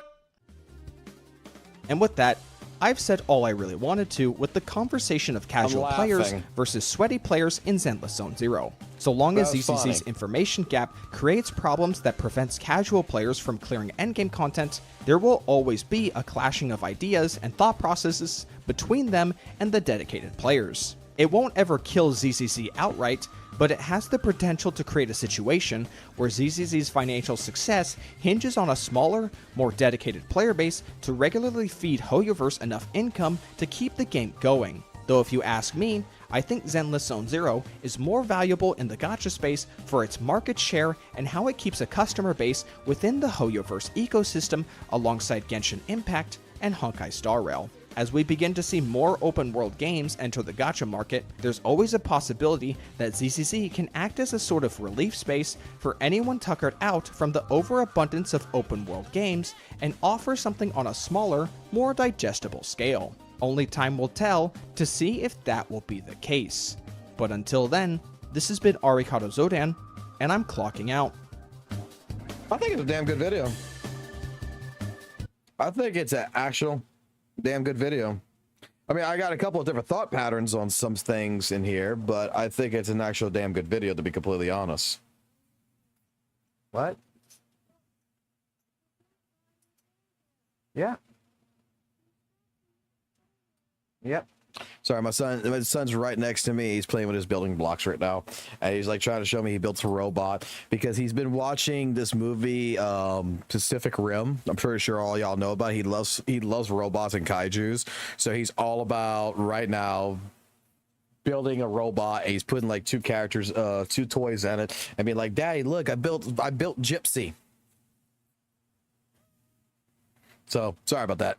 And with that, I've said all I really wanted to with the conversation of casual players versus sweaty players in Zenless Zone Zero. So long as ZZC's information gap creates problems that prevents casual players from clearing endgame content, there will always be a clashing of ideas and thought processes between them and the dedicated players. It won't ever kill ZZZ outright, but it has the potential to create a situation where ZZZ's financial success hinges on a smaller, more dedicated player base to regularly feed HoYoverse enough income to keep the game going. Though if you ask me, I think Zenless Zone Zero is more valuable in the gacha space for its market share and how it keeps a customer base within the HoYoverse ecosystem alongside Genshin Impact and Honkai Star Rail. As we begin to see more open world games enter the gacha market, there's always a possibility that ZZZ can act as a sort of relief space for anyone tuckered out from the overabundance of open world games and offer something on a smaller, more digestible scale. Only time will tell to see if that will be the case. But until then, this has been Arikado Zodan, and I'm clocking out. I think it's a damn good video. I think it's an actual damn good video. I mean, I got a couple of different thought patterns on some things in here, but I think it's an actual damn good video, to be completely honest. What? Yeah. Yep. Sorry, my son's right next to me. He's playing with his building blocks right now, and he's like trying to show me he built a robot because he's been watching this movie, Pacific Rim. I'm pretty sure all y'all know about it. He loves robots and kaijus, so he's all about right now building a robot. And he's putting like two toys in it, and being like, "Daddy, look, I built Gypsy." So sorry about that.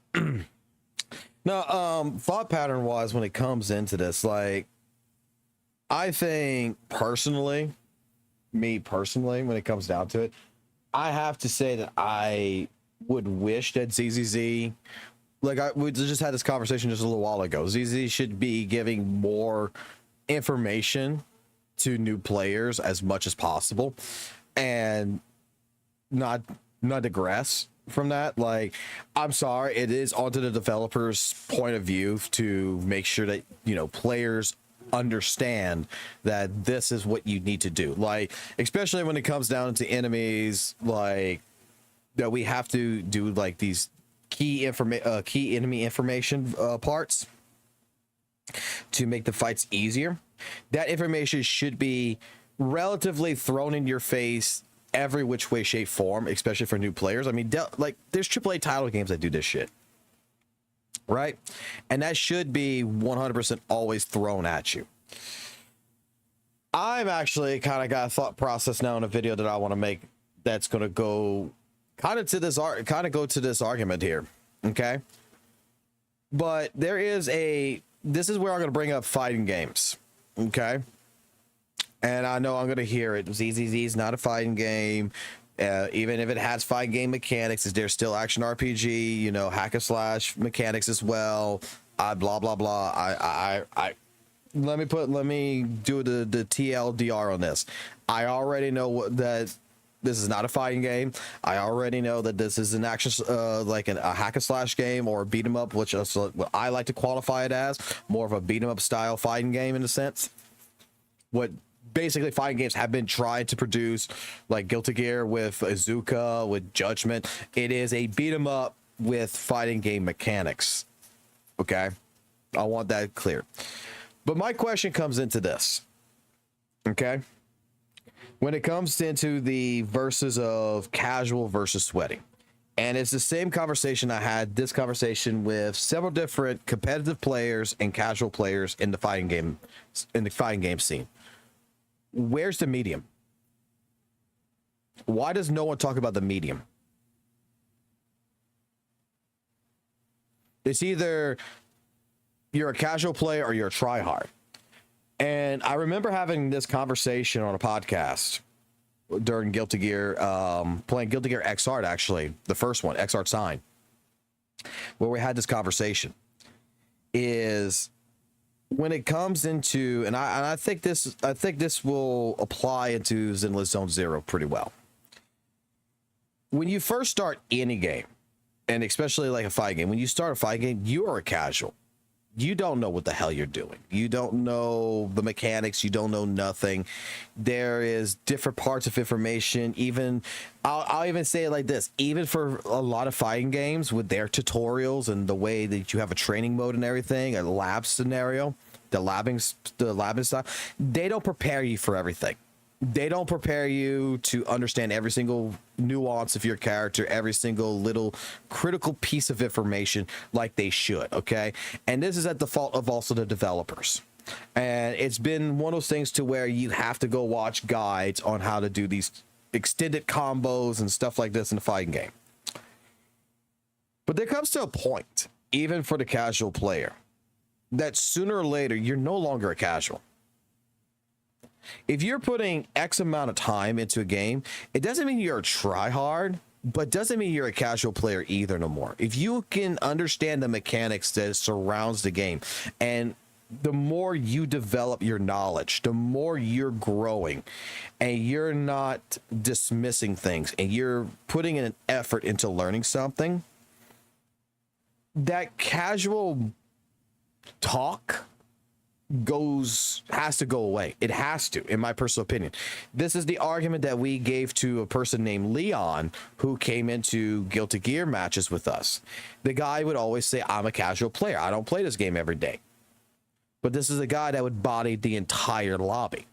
No, thought pattern wise, when it comes into this, like, I think personally, when it comes down to it, I have to say that I would wish that ZZZ, like, we just had this conversation just a little while ago. ZZZ should be giving more information to new players as much as possible, and not digress from that. Like, I'm sorry, it is onto the developer's point of view to make sure that, you know, players understand that this is what you need to do. Like, especially when it comes down to enemies, like, that we have to do like these key enemy information parts to make the fights easier. That information should be relatively thrown in your face every which way, shape, form, especially for new players. I mean, like, there's AAA title games that do this shit, right? And that should be 100% always thrown at you. I'm actually kind of got a thought process now in a video that I want to make that's going to go kind of to this argument here, okay? But this is where I'm going to bring up fighting games, okay? And I know I'm going to hear it. ZZZ is not a fighting game. Even if it has fighting game mechanics, there's still action RPG, you know, hack and slash mechanics as well. Blah, blah, blah. Let me do the TLDR on this. I already know that this is not a fighting game. I already know that this is an action, like a hack and slash game or a beat 'em up, which is what I like to qualify it as, more of a beat 'em up style fighting game in a sense. What basically fighting games have been tried to produce, like Guilty Gear with Azuka, with Judgment. It is a beat 'em up with fighting game mechanics. Okay, I want that clear. But my question comes into this. Okay, when it comes into the versus of casual versus sweaty, and it's the same conversation I had this conversation with several different competitive players and casual players in the fighting game scene. Where's the medium? Why does no one talk about the medium? It's either you're a casual player or you're a tryhard. And I remember having this conversation on a podcast during Guilty Gear, playing Guilty Gear Xrd, actually, the first one, Xrd Sign, where we had this conversation. Is when it comes into, and I think this will apply into Zenless Zone Zero pretty well. When you first start any game, and especially like a fight game, when you start a fight game, you are a casual. You don't know what the hell you're doing. You don't know the mechanics. You don't know nothing. There is different parts of information. Even I'll even say it like this. Even for a lot of fighting games with their tutorials and the way that you have a training mode and everything, a lab scenario, the labbing stuff, they don't prepare you for everything. They don't prepare you to understand every single nuance of your character, every single little critical piece of information like they should, okay? And this is at the fault of also the developers. And it's been one of those things to where you have to go watch guides on how to do these extended combos and stuff like this in the fighting game. But there comes to a point, even for the casual player, that sooner or later, you're no longer a casual. If you're putting X amount of time into a game, it doesn't mean you're a tryhard. but doesn't mean you're a casual player either no more. If you can understand the mechanics that surrounds the game, and the more you develop your knowledge, the more you're growing, and you're not dismissing things, and you're putting in an effort into learning something, that casual talk has to go away. It has to, in my personal opinion. This is the argument that we gave to a person named Leon who came into Guilty Gear matches with us. The guy would always say, I'm a casual player. I don't play this game every day. But this is a guy that would body the entire lobby.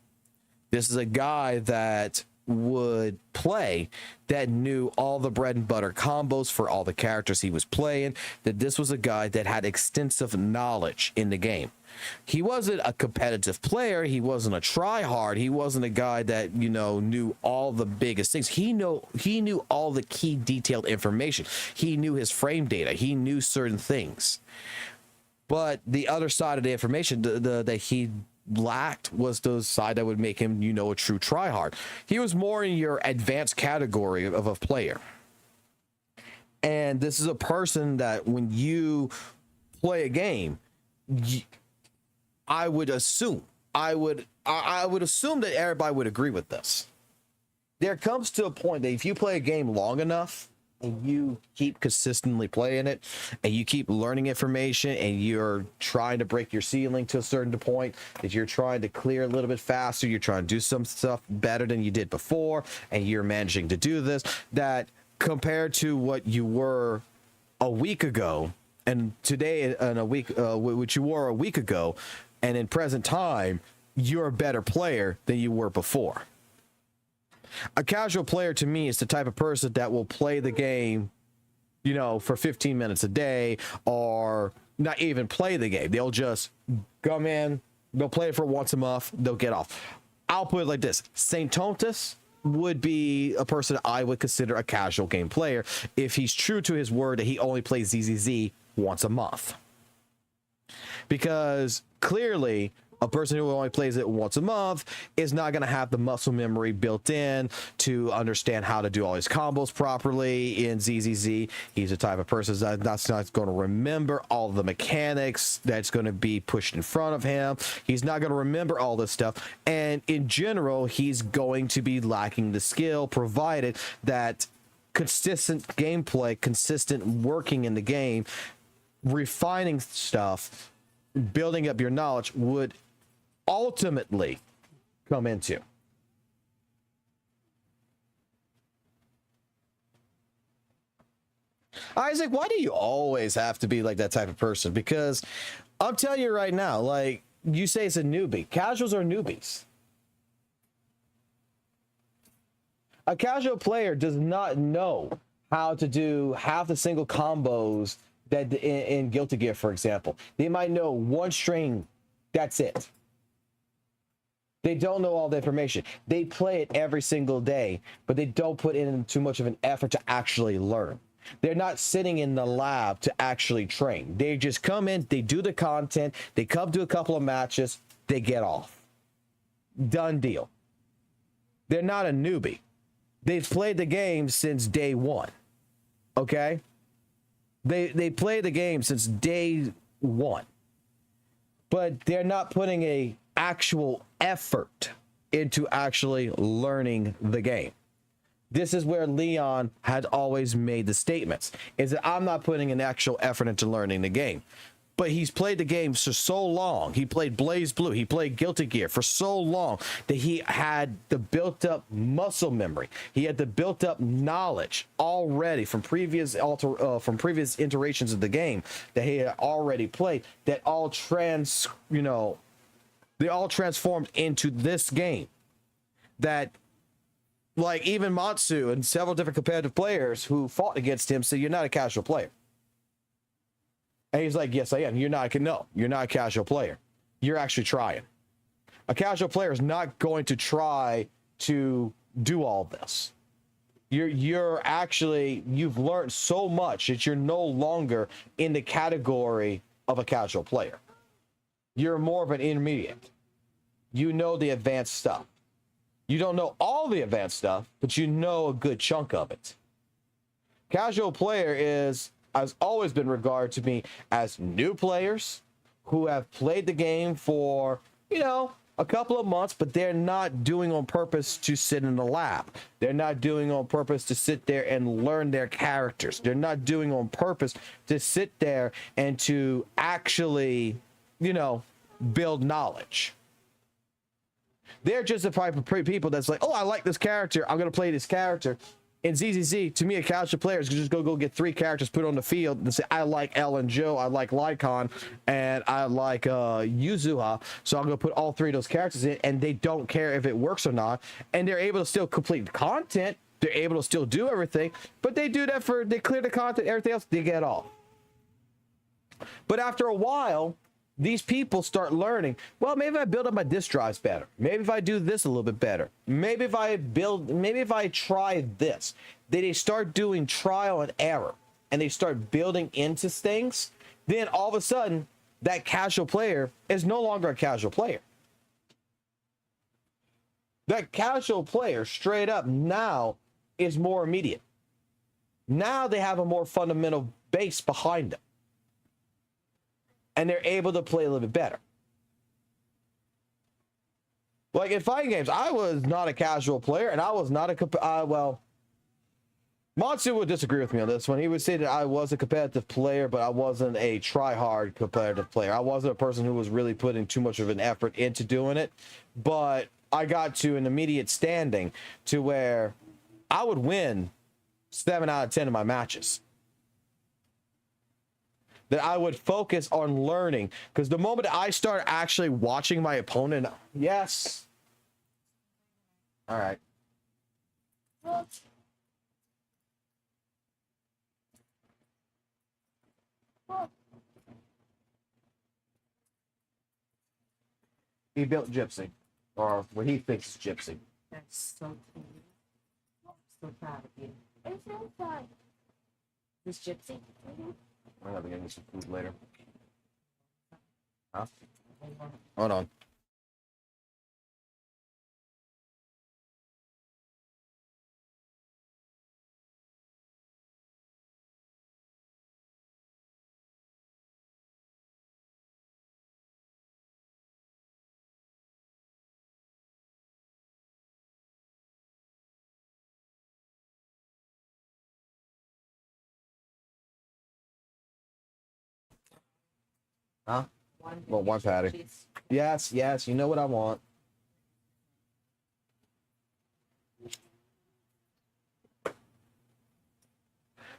This is a guy that would play, that knew all the bread and butter combos for all the characters he was playing, that this was a guy that had extensive knowledge in the game. He wasn't a competitive player. He wasn't a try-hard. He wasn't a guy that, you know, knew all the biggest things. He knew all the key detailed information. He knew his frame data. He knew certain things. But the other side of the information that he lacked was the side that would make him, you know, a true try-hard. He was more in your advanced category of a player. And this is a person that when you play a game, I would assume that everybody would agree with this. There comes to a point that if you play a game long enough and you keep consistently playing it and you keep learning information and you're trying to break your ceiling to a certain point, that you're trying to clear a little bit faster, you're trying to do some stuff better than you did before, and you're managing to do this, that compared to what you were a week ago and today in a week, which you were a week ago, and in present time, you're a better player than you were before. A casual player to me is the type of person that will play the game, you know, for 15 minutes a day, or not even play the game. They'll just come in, they'll play it for once a month, they'll get off. I'll put it like this. St. Tontus would be a person I would consider a casual game player if he's true to his word that he only plays ZZZ once a month. Because clearly, a person who only plays it once a month is not going to have the muscle memory built in to understand how to do all his combos properly in ZZZ. He's the type of person that's not going to remember all the mechanics that's going to be pushed in front of him. He's not going to remember all this stuff. And in general, he's going to be lacking the skill, provided that consistent gameplay, consistent working in the game, refining stuff, building up your knowledge would ultimately come into. Isaac, why do you always have to be like that type of person? Because I'm telling you right now, like you say it's a newbie. Casuals are newbies. A casual player does not know how to do half the single combos that in Guilty Gear, for example. They might know one string, that's it. They don't know all the information. They play it every single day, but they don't put in too much of an effort to actually learn. They're not sitting in the lab to actually train. They just come in, they do the content, they come to a couple of matches, they get off. Done deal. They're not a newbie. They've played the game since day one. Okay? They play the game since day one. But they're not putting a actual effort into actually learning the game. This is where Leon had always made the statements, is that I'm not putting an actual effort into learning the game. But he's played the game for so long. He played Blaze Blue. He played Guilty Gear for so long that he had the built-up muscle memory. He had the built-up knowledge already from previous iterations of the game that he had already played. That all they all transformed into this game. That, like, even Matsu and several different competitive players who fought against him said, "You're not a casual player." And he's like, "Yes, I am." You're not a casual player. You're actually trying. A casual player is not going to try to do all this. You've learned so much that you're no longer in the category of a casual player. You're more of an intermediate. You know the advanced stuff. You don't know all the advanced stuff, but you know a good chunk of it. Casual player has always been regarded to me as new players who have played the game for, you know, a couple of months, but they're not doing on purpose to sit in the lab. They're not doing on purpose to sit there and learn their characters. They're not doing on purpose to sit there and to actually, you know, build knowledge. They're just the type of people that's like, oh, I like this character, I'm gonna play this character. In ZZZ, to me, a casual player is just go get 3 characters, put on the field, and say, I like Ellen Joe, I like Lycon, and I like Yuzuha, so I'm going to put all 3 of those characters in, and they don't care if it works or not, and they're able to still complete content, they're able to still do everything, but they do that they clear the content, everything else, they get off. But after a while, these people start learning, well, maybe if I build up my disk drives better. Maybe if I do this a little bit better. Maybe if I try this. They start doing trial and error and they start building into things. Then all of a sudden, that casual player is no longer a casual player. That casual player straight up now is more immediate. Now they have a more fundamental base behind them. And they're able to play a little bit better. Like in fighting games, I was not a casual player, and I was not a well, Monsu would disagree with me on this one. He would say that I was a competitive player, but I wasn't a try-hard competitive player. I wasn't a person who was really putting too much of an effort into doing it, but I got to an immediate standing to where I would win 7 out of 10 of my matches. That I would focus on learning, because the moment I start actually watching my opponent, yes. All right. He built Gypsy, or what he thinks is Gypsy. That's so cool. I'm so proud of you. I'm so proud. This Gypsy? I'm gonna get me some food later. Huh? Hold on. Huh? Well, one patty. Yes, yes, you know what I want.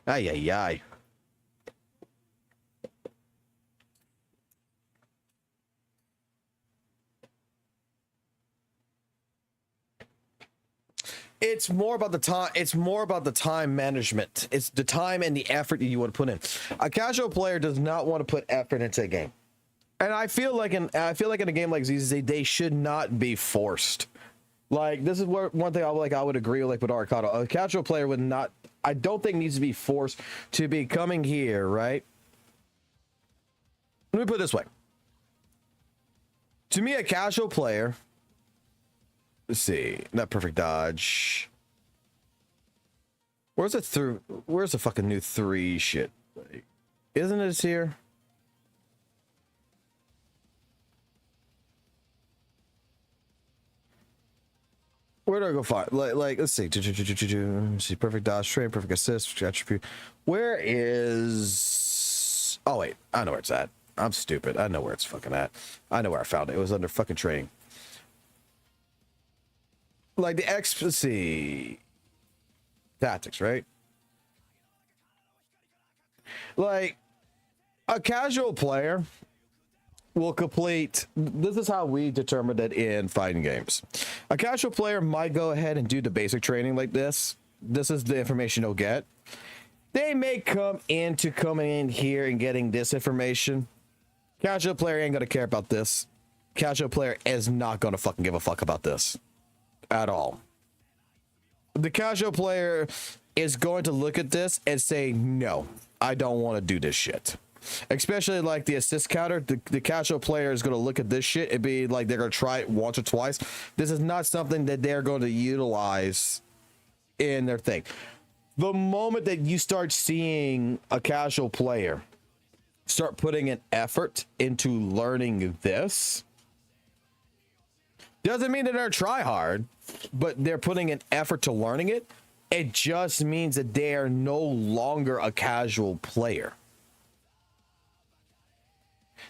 Ay, ay, ay. It's more about the time. It's more about the time management. It's the time and the effort that you want to put in. A casual player does not want to put effort into a game, and I feel like in a game like ZZZ, they should not be forced. Like, this is where one thing I would agree with, like with Arcado. A casual player would not. I don't think needs to be forced to be coming here, right? Let me put it this way. To me, a casual player. Let's see. Not perfect dodge. Where's the fucking new 3 shit? Like, isn't it here? Where do I go find? Like let's see. Let's see. Perfect dodge, train, perfect assist, attribute. Where is? Oh wait, I know where it's at. I'm stupid. I know where it's fucking at. I know where I found it. It was under fucking training. Like the let's see. Tactics, right? Like a casual player will complete. This is how we determine it in fighting games. A casual player might go ahead and do the basic training like this. This is the information they'll get. They may coming in here and getting this information. Casual player ain't gonna care about this. Casual player is not gonna fucking give a fuck about this at all. The casual player is going to look at this and say, no, I don't want to do this shit. Especially like the assist counter, the casual player is going to look at this shit and be like, they're going to try it once or twice. This is not something that they're going to utilize in their thing. The moment that you start seeing a casual player start putting an effort into learning this, doesn't mean that they're try hard, but they're putting an effort to learning it. It just means that they are no longer a casual player.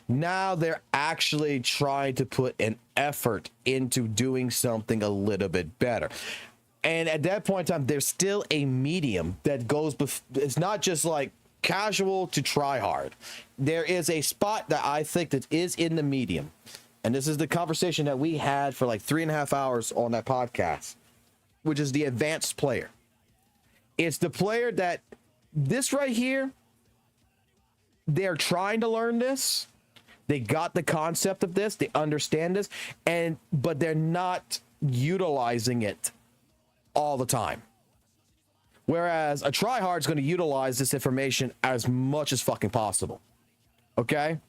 Now they're actually trying to put an effort into doing something a little bit better. And at that point in time, there's still a medium that goes, it's not just like casual to try hard. There is a spot that I think that is in the medium. And this is the conversation that we had for like 3.5 hours on that podcast, which is the advanced player. It's the player that this right here, they're trying to learn this. They got the concept of this. They understand this, but they're not utilizing it all the time. Whereas a tryhard is going to utilize this information as much as fucking possible. Okay?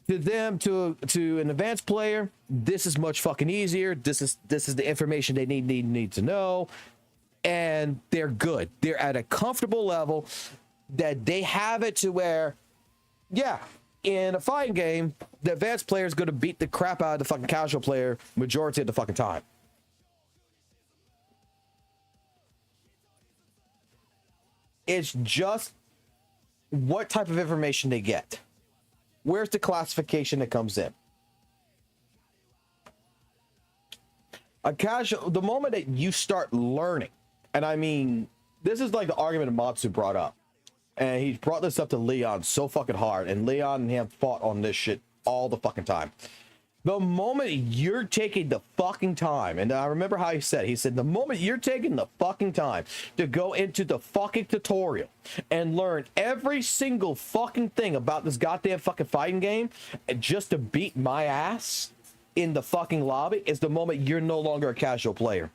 To them, to an advanced player, this is much fucking easier. This is the information they need to know, and they're good. They're at a comfortable level that they have it to where, yeah, in a fighting game, the advanced player is going to beat the crap out of the fucking casual player majority of the fucking time. It's just what type of information they get. Where's the classification that comes in? A casual, the moment that you start learning, and I mean, this is like the argument that Matsu brought up. And he brought this up to Leon so fucking hard. And Leon and him fought on this shit all the fucking time. The moment you're taking the fucking time, and I remember how he said, the moment you're taking the fucking time to go into the fucking tutorial and learn every single fucking thing about this goddamn fucking fighting game just to beat my ass in the fucking lobby is the moment you're no longer a casual player.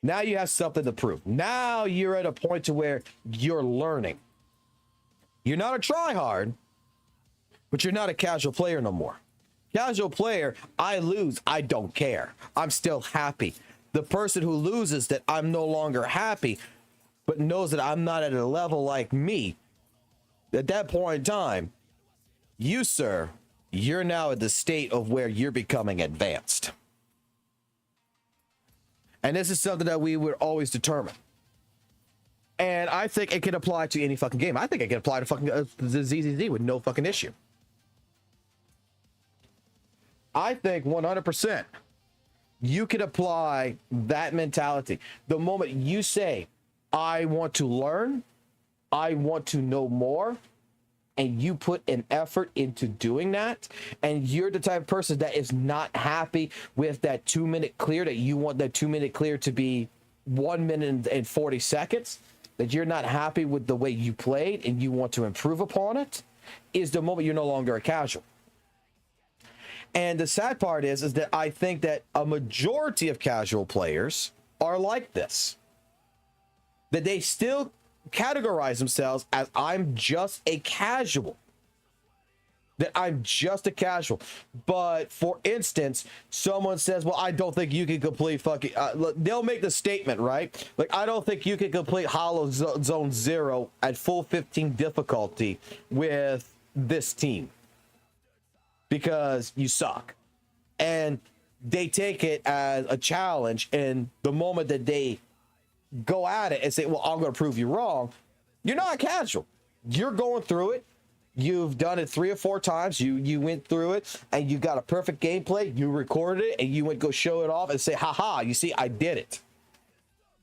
Now you have something to prove. Now you're at a point to where you're learning. You're not a tryhard, but you're not a casual player no more. Casual player, I lose, I don't care. I'm still happy. The person who loses that I'm no longer happy, but knows that I'm not at a level like me, at that point in time, you, sir, you're now at the state of where you're becoming advanced. And this is something that we would always determine. And I think it can apply to any fucking game. I think it can apply to fucking the ZZZ with no fucking issue. I think 100% you can apply that mentality. The moment you say, I want to learn, I want to know more, and you put an effort into doing that, and you're the type of person that is not happy with that 2-minute clear, that you want that 2-minute clear to be 1 minute and 40 seconds, that you're not happy with the way you played and you want to improve upon it, is the moment you're no longer a casual. And the sad part is that I think that a majority of casual players are like this. That they still categorize themselves as I'm just a casual. That I'm just a casual. But for instance, someone says, well, I don't think you can complete fucking... they'll make the statement, right? Like, I don't think you can complete Hollow Zone Zero at full 15 difficulty with this team, because you suck. And they take it as a challenge, and the moment that they go at it and say, well, I'm going to prove you wrong, you're not casual. You're going through it. You've done it 3 or 4 times. You went through it, and you got a perfect gameplay. You recorded it, and you went go show it off and say, haha, you see, I did it.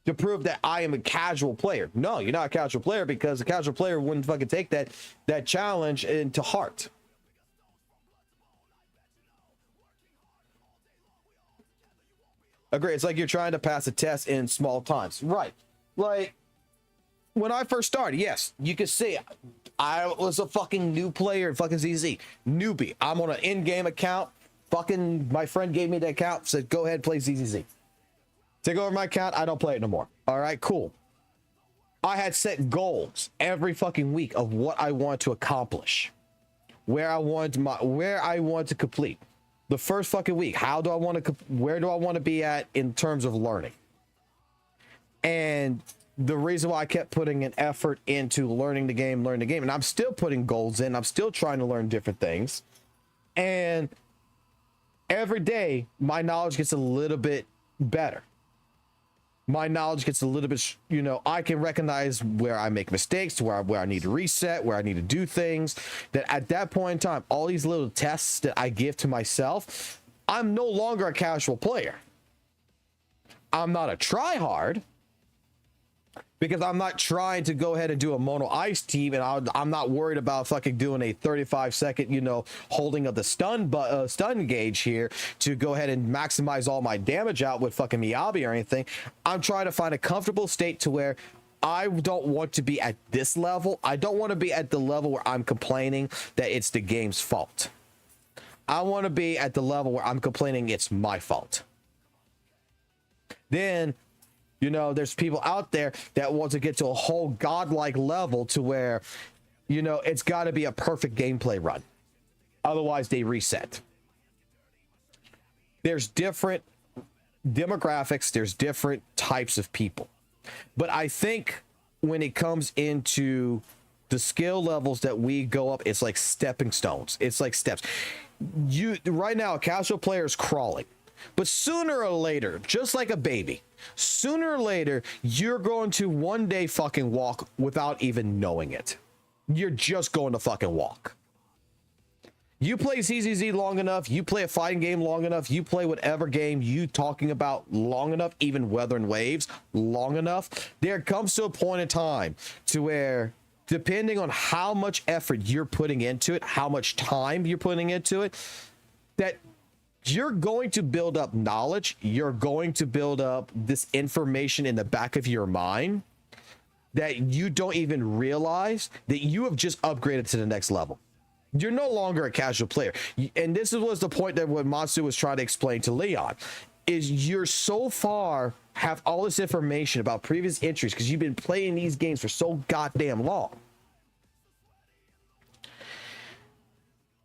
To prove that I am a casual player. No, you're not a casual player, because a casual player wouldn't fucking take that challenge into heart. Agree. It's like you're trying to pass a test in small times. Right. Like, when I first started, yes, you could see I was a fucking new player in fucking ZZ. Newbie. I'm on an in-game account. Fucking my friend gave me the account, said, go ahead, play ZZZ. Take over my account. I don't play it no more. All right, cool. I had set goals every fucking week of what I want to accomplish, where I want to complete. The first fucking week, where do I want to be at in terms of learning? And the reason why I kept putting an effort into learning the game, and I'm still putting goals in, I'm still trying to learn different things. And every day, my knowledge gets a little bit better. My knowledge gets a little bit, you know, I can recognize where I make mistakes, where I need to reset, where I need to do things. That at that point in time, all these little tests that I give to myself, I'm no longer a casual player. I'm not a tryhard, because I'm not trying to go ahead and do a mono ice team, and I'm not worried about fucking doing a 35-second, you know, holding of the stun gauge here to go ahead and maximize all my damage out with fucking Miyabi or anything. I'm trying to find a comfortable state to where I don't want to be at this level. I don't want to be at the level where I'm complaining that it's the game's fault. I want to be at the level where I'm complaining it's my fault. Then, you know, there's people out there that want to get to a whole godlike level to where, you know, it's got to be a perfect gameplay run. Otherwise, they reset. There's different demographics. There's different types of people. But I think when it comes into the skill levels that we go up, it's like stepping stones. It's like steps. Right now, a casual player is crawling. But sooner or later, just like a baby, sooner or later, you're going to one day fucking walk without even knowing it. You're just going to fucking walk. You play ZZZ long enough, you play a fighting game long enough, you play whatever game you talking about long enough, even Wuthering Waves long enough, there comes to a point in time to where, depending on how much effort you're putting into it, how much time you're putting into it, that you're going to build up knowledge. You're going to build up this information in the back of your mind that you don't even realize that you have just upgraded to the next level. You're no longer a casual player. And this was the point that what Matsu was trying to explain to Leon, is you're so far, have all this information about previous entries because you've been playing these games for so goddamn long,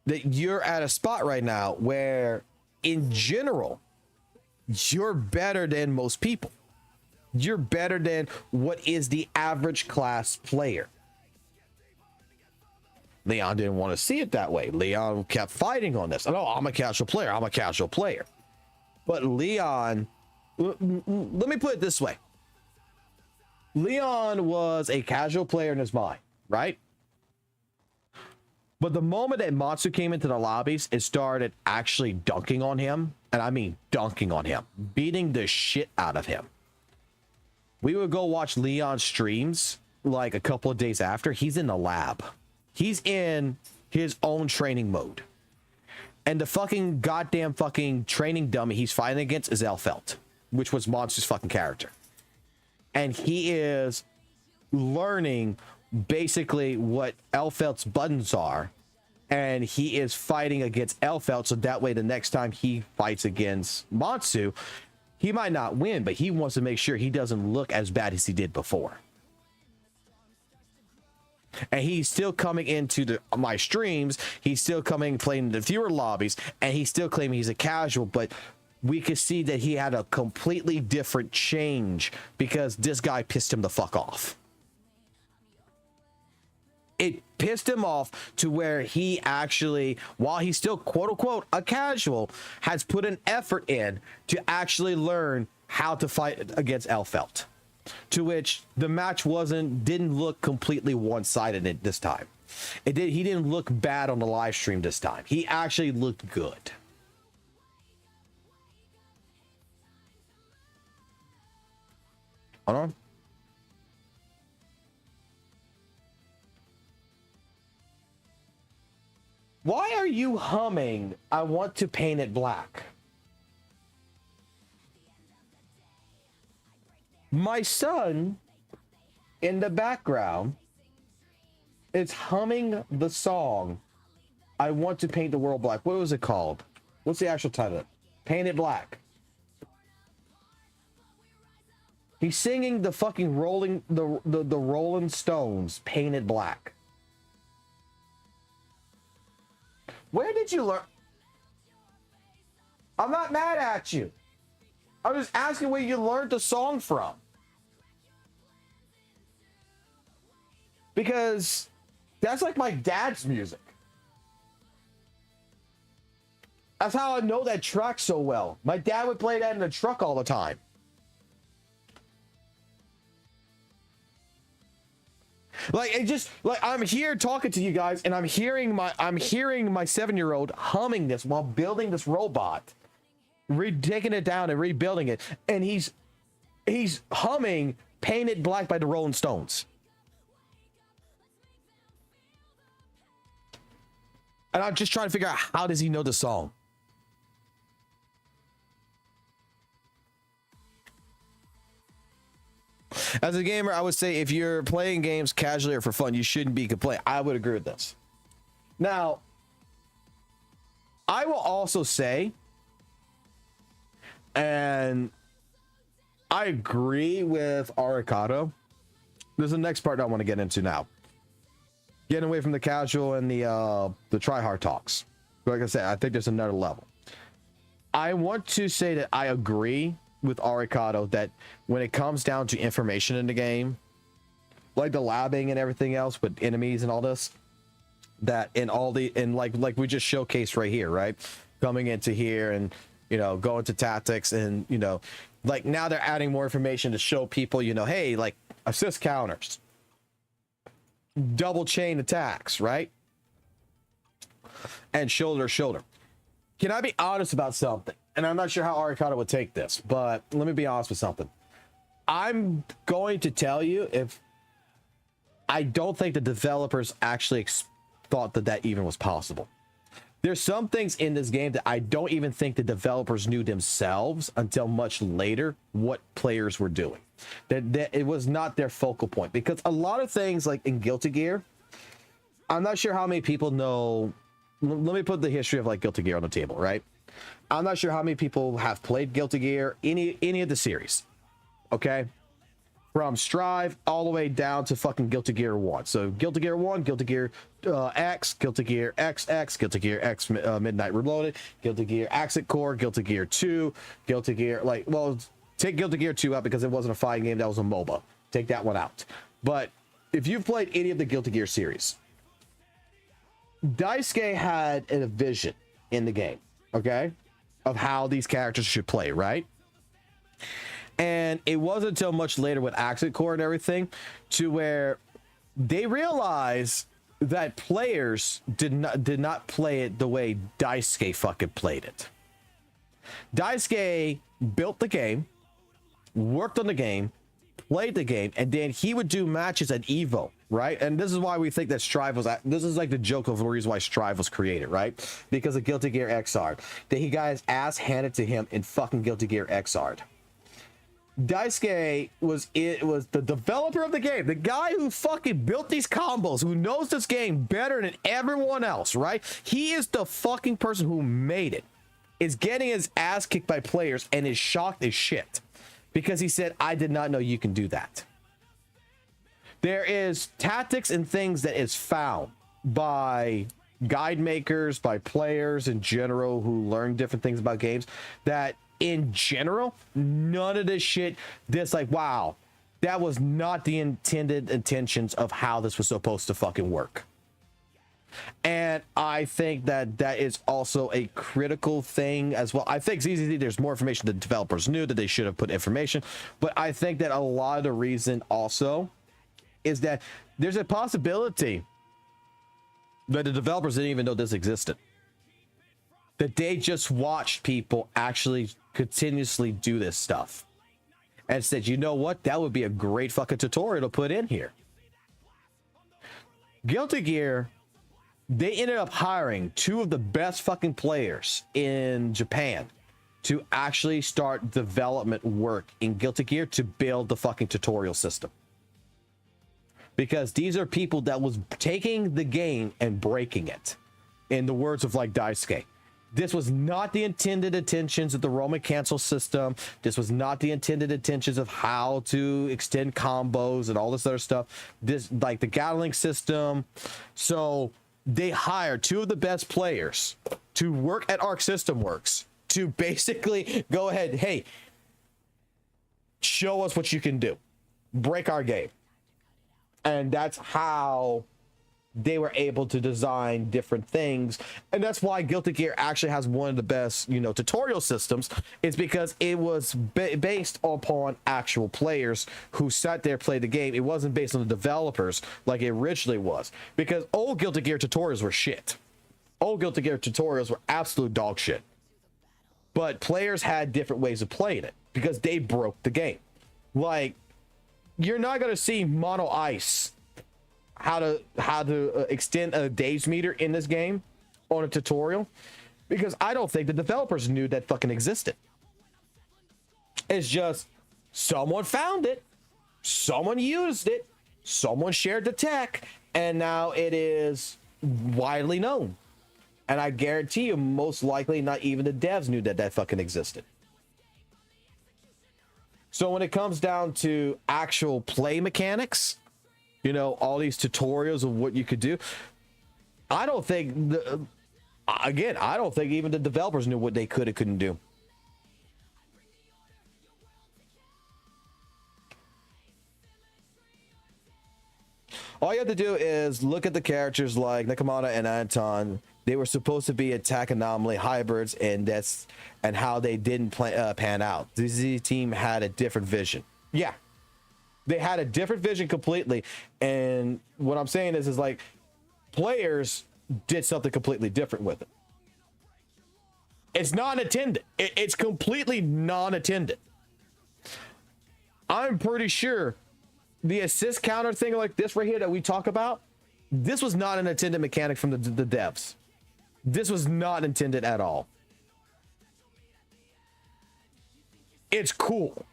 that you're at a spot right now where, in general, you're better than most people. You're better than what is the average class player. Leon didn't want to see it that way. Leon kept fighting on this. Oh, I'm a casual player. I'm a casual player. But Leon, let me put it this way. Leon was a casual player in his mind, right? But the moment that Matsu came into the lobbies, it started actually dunking on him. And I mean dunking on him. Beating the shit out of him. We would go watch Leon's streams like a couple of days after. He's in the lab. He's in his own training mode. And the fucking goddamn fucking training dummy he's fighting against is Elfelt, which was Matsu's fucking character. And he is learning basically what Elfelt's buttons are, and he is fighting against Elfelt, so that way the next time he fights against Matsu, he might not win, but he wants to make sure he doesn't look as bad as he did before. And he's still coming into my streams, he's still coming playing the viewer lobbies, and he's still claiming he's a casual, but we could see that he had a completely different change because this guy pissed him the fuck off. It pissed him off to where he actually, while he's still quote unquote a casual, has put an effort in to actually learn how to fight against Elfelt. To which the match didn't look completely one-sided this time. He didn't look bad on the live stream this time. He actually looked good. Hold on. Why are you humming I Want to Paint It Black? My son in the background is humming the song I Want to Paint the World Black. What was it called? What's the actual title? Paint It Black. He's singing the fucking the Rolling Stones, Paint It Black. Where did you learn? I'm not mad at you. I'm just asking where you learned the song from. because that's like my dad's music. That's how I know that track so well. My dad would play that in the truck all the time. Like, it just, like, I'm here talking to you guys, and I'm hearing my 7-year-old humming this while building this robot, taking it down and rebuilding it, and he's humming "Painted Black" by the Rolling Stones. And I'm just trying to figure out, how does he know the song? As a gamer, I would say if you're playing games casually or for fun, you shouldn't be complaining. I would agree with this. Now, I will also say, and I agree with Aricado. There's the next part I want to get into now. Getting away from the casual and the try-hard talks. Like I said, I think there's another level. I want to say that I agree with Aricado that when it comes down to information in the game, like the labbing and everything else with enemies and all this, that like we just showcased right here, right? Coming into here and, going to tactics and, like now they're adding more information to show people, hey, like assist counters, double chain attacks, right? And shoulder to shoulder. Can I be honest about something? And I'm not sure how Aricado would take this, but let me be honest with something. I'm going to tell you, if I don't think the developers actually thought that even was possible. There's some things in this game that I don't even think the developers knew themselves until much later what players were doing. That it was not their focal point, because a lot of things like in Guilty Gear, I'm not sure how many people know. Let me put the history of like Guilty Gear on the table, right? I'm not sure how many people have played Guilty Gear, any of the series, okay? From Strive all the way down to fucking Guilty Gear 1. So Guilty Gear 1, Guilty Gear X, Guilty Gear XX, Guilty Gear X Midnight Reloaded, Guilty Gear Axis Core, Guilty Gear 2, Guilty Gear, take Guilty Gear 2 out because it wasn't a fighting game, that was a MOBA. Take that one out. But if you've played any of the Guilty Gear series, Daisuke had a vision in the game, okay, of how these characters should play, right? And it wasn't until much later with Axis Core and everything to where they realized that players did not play it the way Daisuke fucking played it. Daisuke built the game, worked on the game, played the game, and then he would do matches at Evo, right? And this is why we think that Strive was, this is like the joke of the reason why Strive was created, right? Because of Guilty Gear XR. That he got his ass handed to him in fucking Guilty Gear XR. Daisuke was the developer of the game, the guy who fucking built these combos, who knows this game better than everyone else, right? He is the fucking person who made it. Is getting his ass kicked by players and is shocked as shit. Because he said, I did not know you can do that. There is tactics and things that is found by guide makers, by players in general who learn different things about games, that in general, none of this shit, this like, wow, that was not the intended intentions of how this was supposed to fucking work. And I think that that is also a critical thing as well. I think ZZZ, there's more information that developers knew that they should have put information, but I think that a lot of the reason also is that there's a possibility that the developers didn't even know this existed. That they just watched people actually continuously do this stuff and said, you know what, that would be a great fucking tutorial to put in here. Guilty Gear, they ended up hiring two of the best fucking players in Japan to actually start development work in Guilty Gear to build the fucking tutorial system. Because these are people that was taking the game and breaking it. In the words of like Daisuke. This was not the intended intentions of the Roman cancel system. This was not the intended intentions of how to extend combos and all this other stuff. This, like the Gatling system. So they hired two of the best players to work at Arc System Works to basically go ahead, hey, show us what you can do. Break our game. And that's how they were able to design different things. And that's why Guilty Gear actually has one of the best, you know, tutorial systems, is because it was based upon actual players who sat there, played the game. It wasn't based on the developers like it originally was, because old Guilty Gear tutorials were shit. Old Guilty Gear tutorials were absolute dog shit. But players had different ways of playing it because they broke the game. Like, you're not going to see Mono Ice how to extend a days meter in this game on a tutorial, because I don't think the developers knew that fucking existed. It's just someone found it, someone used it, someone shared the tech, and now it is widely known. And I guarantee you, most likely not even the devs knew that that fucking existed. So when it comes down to actual play mechanics, you know, all these tutorials of what you could do, I don't think, I don't think even the developers knew what they could and couldn't do. All you have to do is look at the characters like Nakamata and Anton. They were supposed to be attack anomaly hybrids, and how they didn't pan out. The Z team had a different vision. Yeah. They had a different vision completely, and what I'm saying is like players did something completely different with it. It's non-attended. It's completely non-attended. I'm pretty sure the assist counter thing like this right here that we talk about, this was not an intended mechanic from the devs. This was not intended at all. It's cool.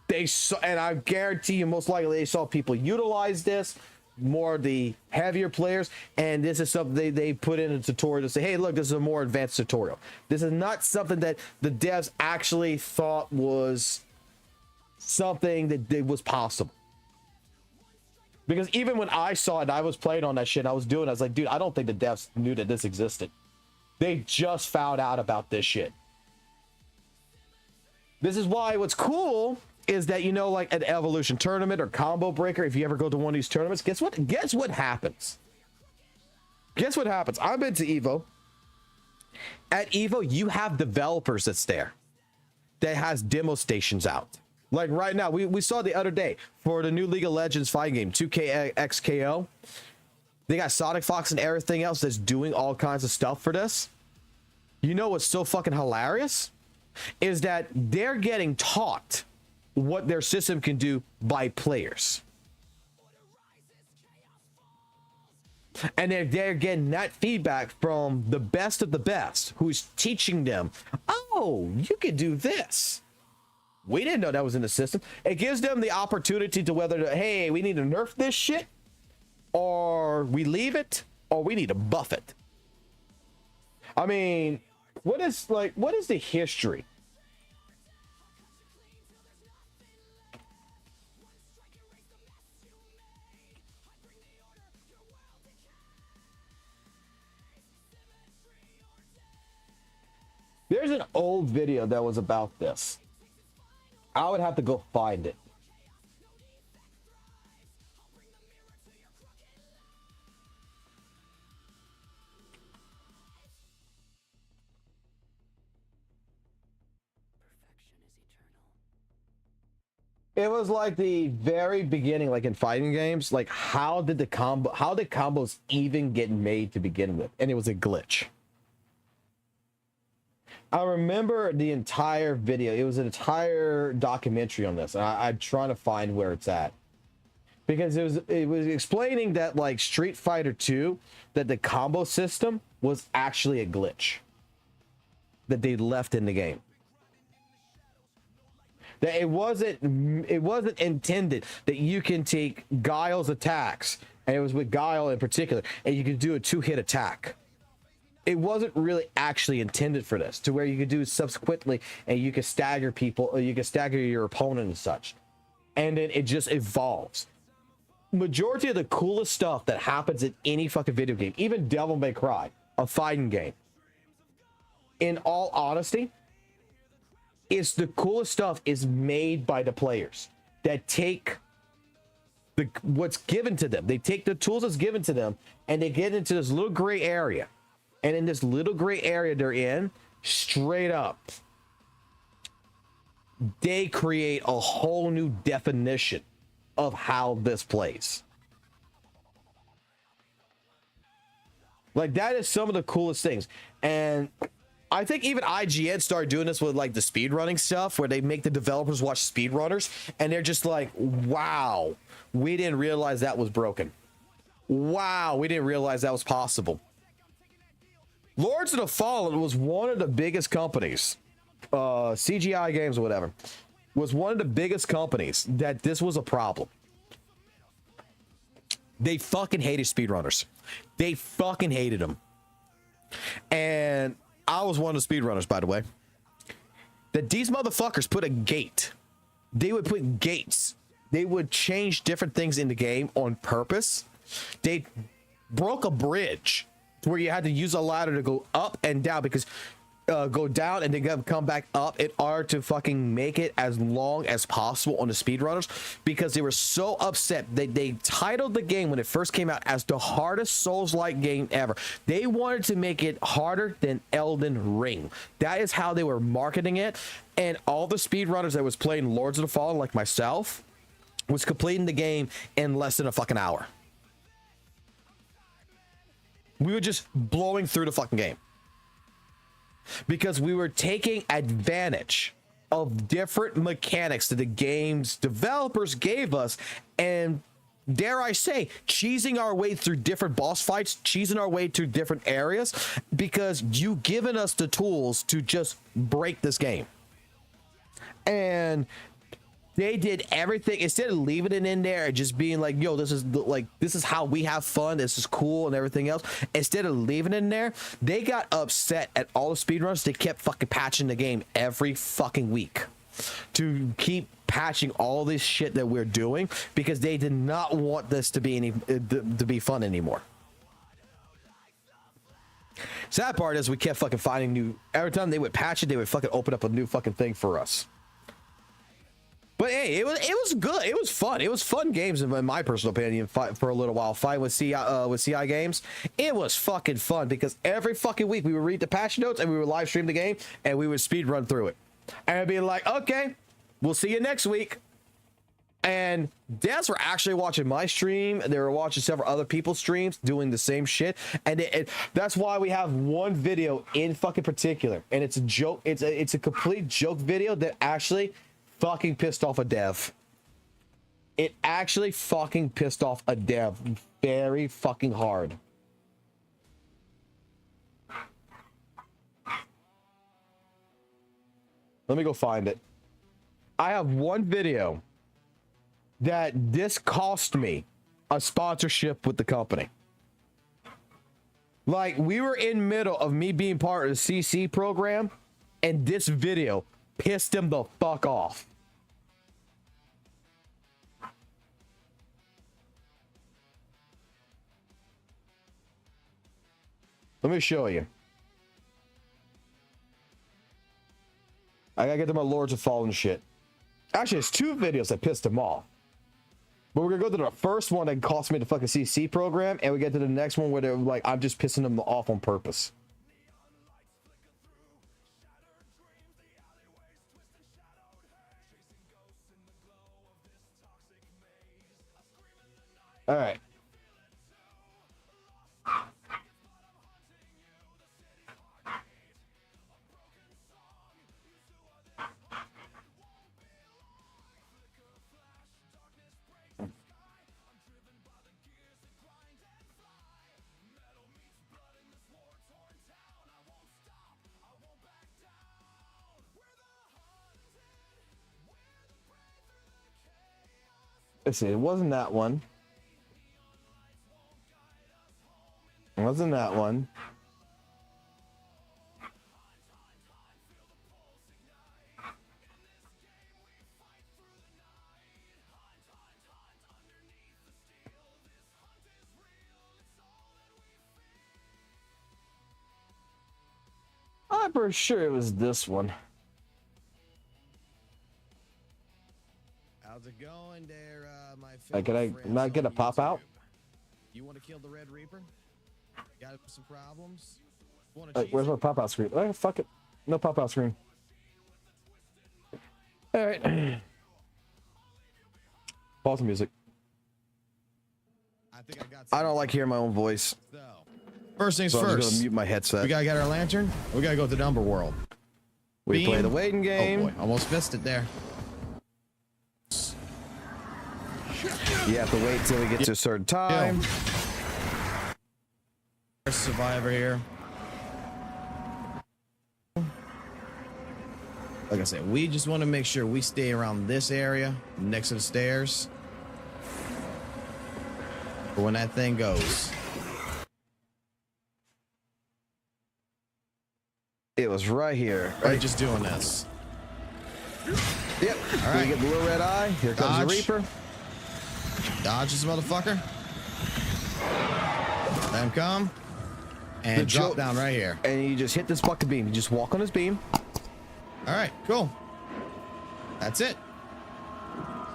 They saw, and I guarantee you, most likely they saw people utilize this, more the heavier players, and this is something they put in a tutorial to say, hey, look, this is a more advanced tutorial. This is not something that the devs actually thought was something that was possible. Because even when I saw it, I was playing on that shit, I was like, dude, I don't think the devs knew that this existed. They just found out about this shit. This is why what's cool is that, you know, like an Evolution tournament or Combo Breaker, if you ever go to one of these tournaments, guess what happens? Guess what happens? I've been to Evo. At Evo, you have developers that's there that has demo stations out. Like right now, we saw the other day for the new League of Legends fighting game, 2KXKO. They got Sonic Fox and everything else that's doing all kinds of stuff for this. You know what's so fucking hilarious? Is that they're getting taught what their system can do by players. And they're getting that feedback from the best of the best, who's teaching them, oh, you can do this. We didn't know that was in the system. It gives them the opportunity to whether, hey, we need to nerf this shit, or we leave it, or we need to buff it. I mean, what is the history? There's an old video that was about this. I would have to go find it. It was like the very beginning, like in fighting games, like how did combos even get made to begin with? And it was a glitch. I remember the entire video. It was an entire documentary on this. I'm trying to find where it's at, because it was explaining that like Street Fighter 2, that the combo system was actually a glitch that they left in the game. That it wasn't intended that you can take Guile's attacks, and it was with Guile in particular, and you could do a 2-hit attack. It wasn't really actually intended for this, to where you could do subsequently and you could stagger people, or you could stagger your opponent and such. And then it just evolves. Majority of the coolest stuff that happens in any fucking video game, even Devil May Cry, a fighting game, in all honesty, the coolest stuff is made by the players that take what's given to them. They take the tools that's given to them and they get into this little gray area. And in this little gray area they're in, straight up, they create a whole new definition of how this plays. Like, that is some of the coolest things. And I think even IGN started doing this with like the speedrunning stuff, where they make the developers watch speedrunners and they're just like, wow, we didn't realize that was broken. Wow, we didn't realize that was possible. Lords of the Fallen was one of the biggest companies, CGI Games or whatever, was one of the biggest companies that this was a problem. They fucking hated speedrunners. They fucking hated them. And I was one of the speedrunners, by the way. That these motherfuckers put a gate. They would put gates. They would change different things in the game on purpose. They broke a bridge to where you had to use a ladder to go up and down, because go down and then come back up in order to fucking make it as long as possible on the speedrunners, because they were so upset. They titled the game when it first came out as the hardest Souls-like game ever. They wanted to make it harder than Elden Ring. That is how they were marketing it. And all the speedrunners that was playing Lords of the Fallen, like myself, was completing the game in less than a fucking hour. We were just blowing through the fucking game, because we were taking advantage of different mechanics that the game's developers gave us, and dare I say, cheesing our way through different boss fights, cheesing our way through different areas, because you've given us the tools to just break this game. And they did everything, instead of leaving it in there and just being like, yo, this is how we have fun, this is cool and everything else. Instead of leaving it in there, they got upset at all the speedrunners. They kept fucking patching the game every fucking week to keep patching all this shit that we're doing, because they did not want this to be to be fun anymore. Sad part is we kept fucking finding new, every time they would patch it, they would fucking open up a new fucking thing for us. But hey, it was good. It was fun. It was fun games in my personal opinion. For a little while, fighting with CI Games, it was fucking fun, because every fucking week we would read the patch notes and we would live stream the game and we would speed run through it, and it'd be like, okay, we'll see you next week. And devs were actually watching my stream. They were watching several other people's streams doing the same shit, and that's why we have one video in fucking particular, and it's a joke. It's a complete joke video that actually fucking pissed off a dev. It actually fucking pissed off a dev very fucking hard. Let me go find it. I have one video that this cost me a sponsorship with the company. Like, we were in middle of me being part of the CC program, and this video pissed him the fuck off. Let me show you. I gotta get to my Lords of Fallen shit. Actually, it's two videos that pissed him off. But we're gonna go to the first one that cost me the fucking CC program, and we get to the next one where they're like, I'm just pissing them off on purpose. All right. Let's see, it wasn't that one. It wasn't that one. I'm pretty sure it was this one. How's it going there, my Can I not get a pop out? You want to kill the Red Reaper? Got some problems? Where's my pop out screen? Oh, fuck it. No pop out screen. All right. Pause the music. I don't like hearing my own voice. First things So I'm just first. gonna mute my headset. We gotta get our lantern. We gotta go to the Umber World. We play the waiting game. Oh boy, almost missed it there. You have to wait till we get to a certain time. Survivor here. Like I said, we just want to make sure we stay around this area next to the stairs. For when that thing goes. It was right here. Right, just doing this. Yep. All right. We get the little red eye. Here comes Dodge. the Reaper. Dodge this motherfucker. Let him come. And drop down right here. And you just hit this fucking beam. You just walk on this beam. All right, cool. That's it.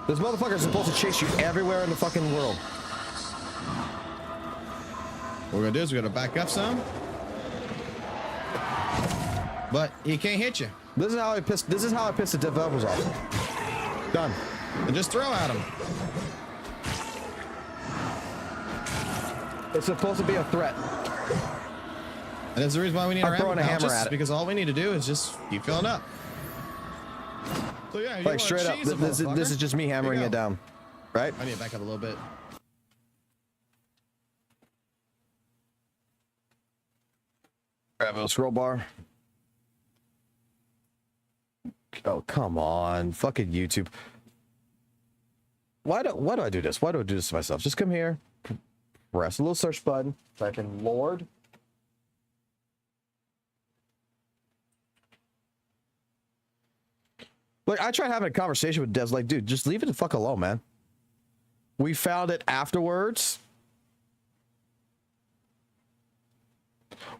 This motherfucker is supposed to chase you everywhere in the fucking world. What we're gonna do is we're gonna back up some. But he can't hit you. This is how I pissed the developers off. Done. And just throw at him. It's supposed to be a threat. And that's the reason why we need our throwing a hammer pouches, at it. because all we need to do is just keep filling up. So yeah, you Like straight up, this is just me hammering it down, right? I need to back up a little bit. Grab a scroll bar. Oh, come on. Fucking YouTube. Why do I do this? Why do I do this to myself? Just come here. Press a little search button. Type in Lord. Like, I tried having a conversation with Des, like, dude, just leave it the fuck alone, man. We found it afterwards.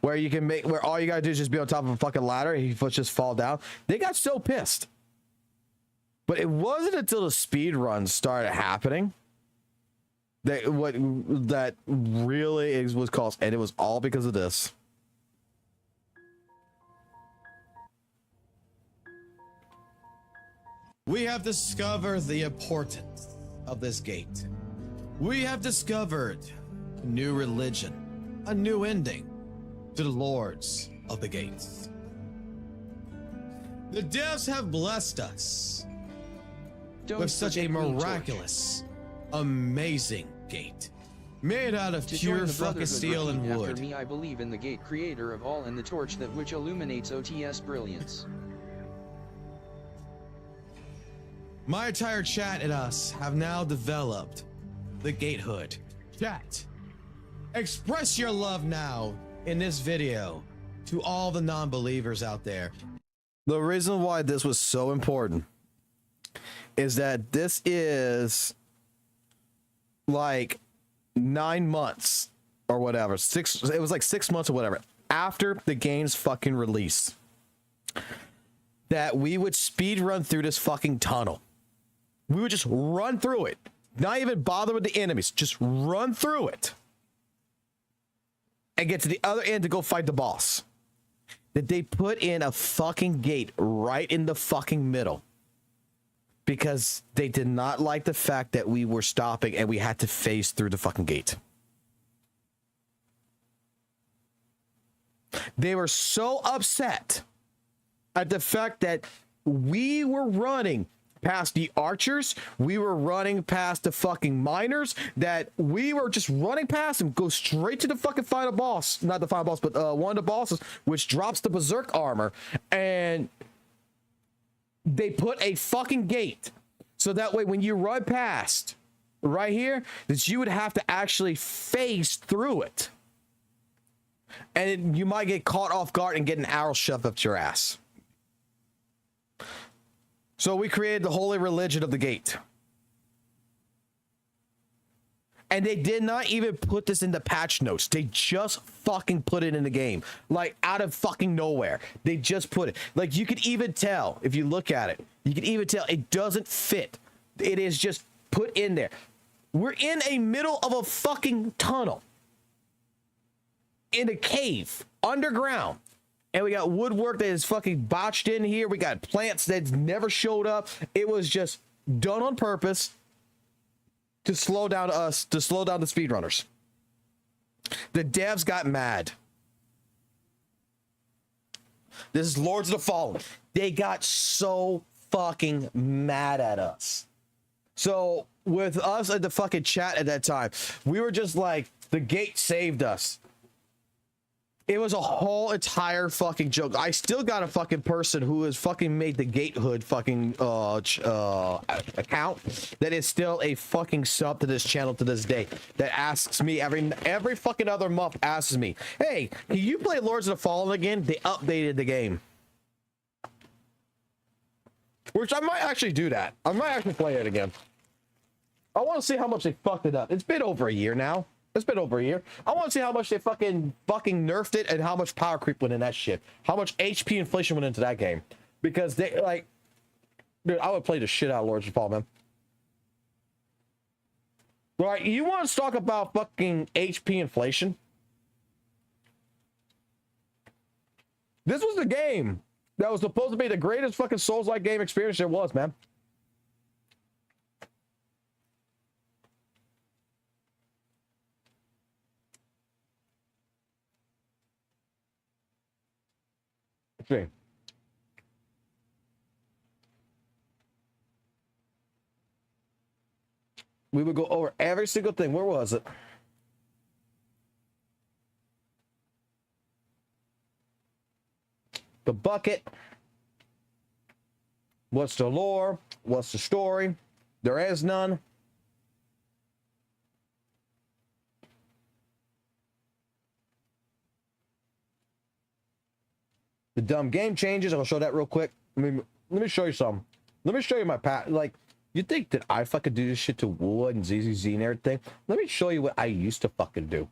Where you can make, where all you gotta do is just be on top of a fucking ladder and your foot just fall down. They got so pissed. But it wasn't until the speed runs started happening that that really was caused, and it was all because of this. We have discovered the importance of this gate. We have discovered a new religion, a new ending to the lords of the gates. The devs have blessed us with such a miraculous, amazing gate, made out of pure fucking steel and wood. After me, I believe in the gate creator of all and the torch that which illuminates OTS brilliance. My entire chat and us have now developed the gatehood. Chat, express your love now in this video to all the non-believers out there. The reason why this was so important is that this is like 9 months or whatever. It was like 6 months or whatever after the game's fucking release that we would speed run through this fucking tunnel. We would just run through it. Not even bother with the enemies. Just run through it. And get to the other end to go fight the boss. That they put in a fucking gate right in the fucking middle. Because they did not like the fact that we were stopping and we had to phase through the fucking gate. They were so upset at the fact that we were running past the archers, we were running past the fucking miners, that we were just running past them, go straight to the fucking final boss, not the final boss, but one of the bosses, which drops the berserk armor, and they put a fucking gate so that way when you run past right here, that you would have to actually phase through it, and you might get caught off guard and get an arrow shoved up your ass. So we created the holy religion of the gate. And they did not even put this in the patch notes. They just fucking put it in the game. Like, out of fucking nowhere. They just put it. Like, you could even tell, if you look at it, you can even tell it doesn't fit It is just put in there. We're in a middle of a fucking tunnel. In a cave, underground. And we got woodwork that is fucking botched in here. We got plants that's never showed up. It was just done on purpose to slow down us, to slow down the speedrunners. The devs got mad. This is Lords of the Fallen. They got so fucking mad at us. So with us at the fucking chat at that time, we were just like, the gate saved us. It was a whole entire fucking joke. I still got a fucking person who has fucking made the Gatehood fucking account that is still a fucking sub to this channel to this day, that asks me every fucking other month, asks me, hey, can you play Lords of the Fallen again? They updated the game. Which I might actually do that. I might actually play it again. I want to see how much they fucked it up. It's been over a year now. It's been over a year. I want to see how much they fucking nerfed it and how much power creep went in that shit. How much HP inflation went into that game. Because they, like... Dude, I would play the shit out of Lords of the Fallen, man. Right, you want to talk about fucking HP inflation? This was the game that was supposed to be the greatest fucking Souls-like game experience there was, man. See. We would go over every single thing. Where was it? The bucket. What's the lore? What's the story? There is none. The dumb game changes. I'll show that real quick. Let me show you some. Let me show you my path. Like, you think that I fucking do this shit to WUWA and ZZZ and everything? Let me show you what I used to fucking do.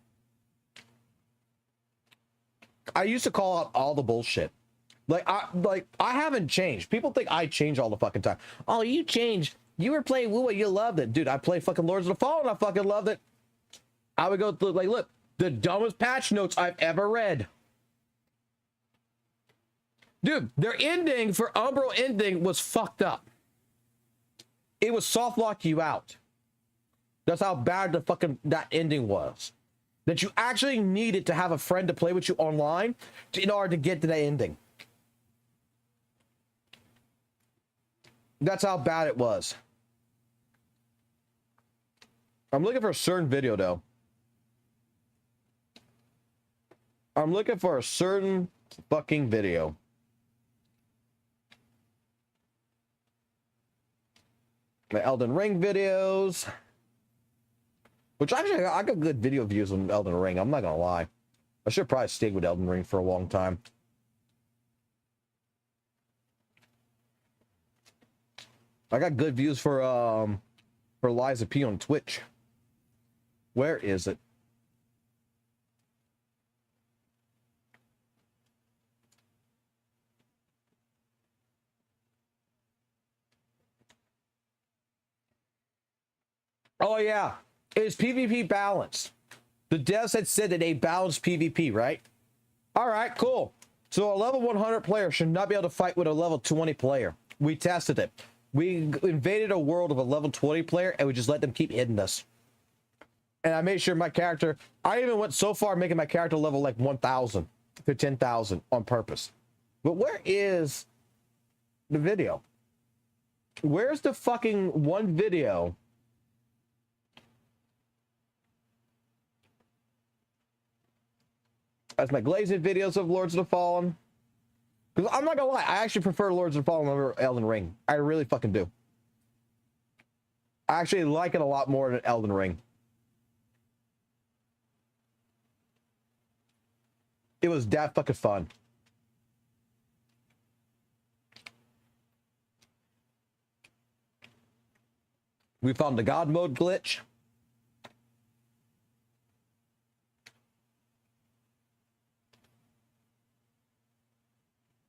I used to call out all the bullshit. I haven't changed. People think I change all the fucking time. Oh, you changed. You were playing WUWA, you loved it. Dude, I play fucking Lords of the Fallen, I fucking loved it. I would go through, like, look, the dumbest patch notes I've ever read. Dude, their ending for Umbro ending was fucked up. It was soft lock you out. That's how bad the fucking that ending was. That you actually needed to have a friend to play with you online in order to get to that ending. That's how bad it was. I'm looking for a certain video though. I'm looking for a certain fucking video. My Elden Ring videos. Which actually, I got good video views on Elden Ring. I'm not gonna lie. I should probably stay with Elden Ring for a long time. I got good views for Liza P on Twitch. Where is it? Oh yeah, is PvP balanced? The devs had said that they balanced PvP, right? All right, cool. So a level 100 player should not be able to fight with a level 20 player. We tested it. We invaded a world of a level 20 player and we just let them keep hitting us. And I made sure my character, I even went so far making my character level like 1,000 to 10,000 on purpose. But where is the video? Where's the fucking one video? That's my glazing videos of Lords of the Fallen. Because I'm not gonna lie, I actually prefer Lords of the Fallen over Elden Ring. I really fucking do. I actually like it a lot more than Elden Ring. It was that fucking fun. We found the God mode glitch.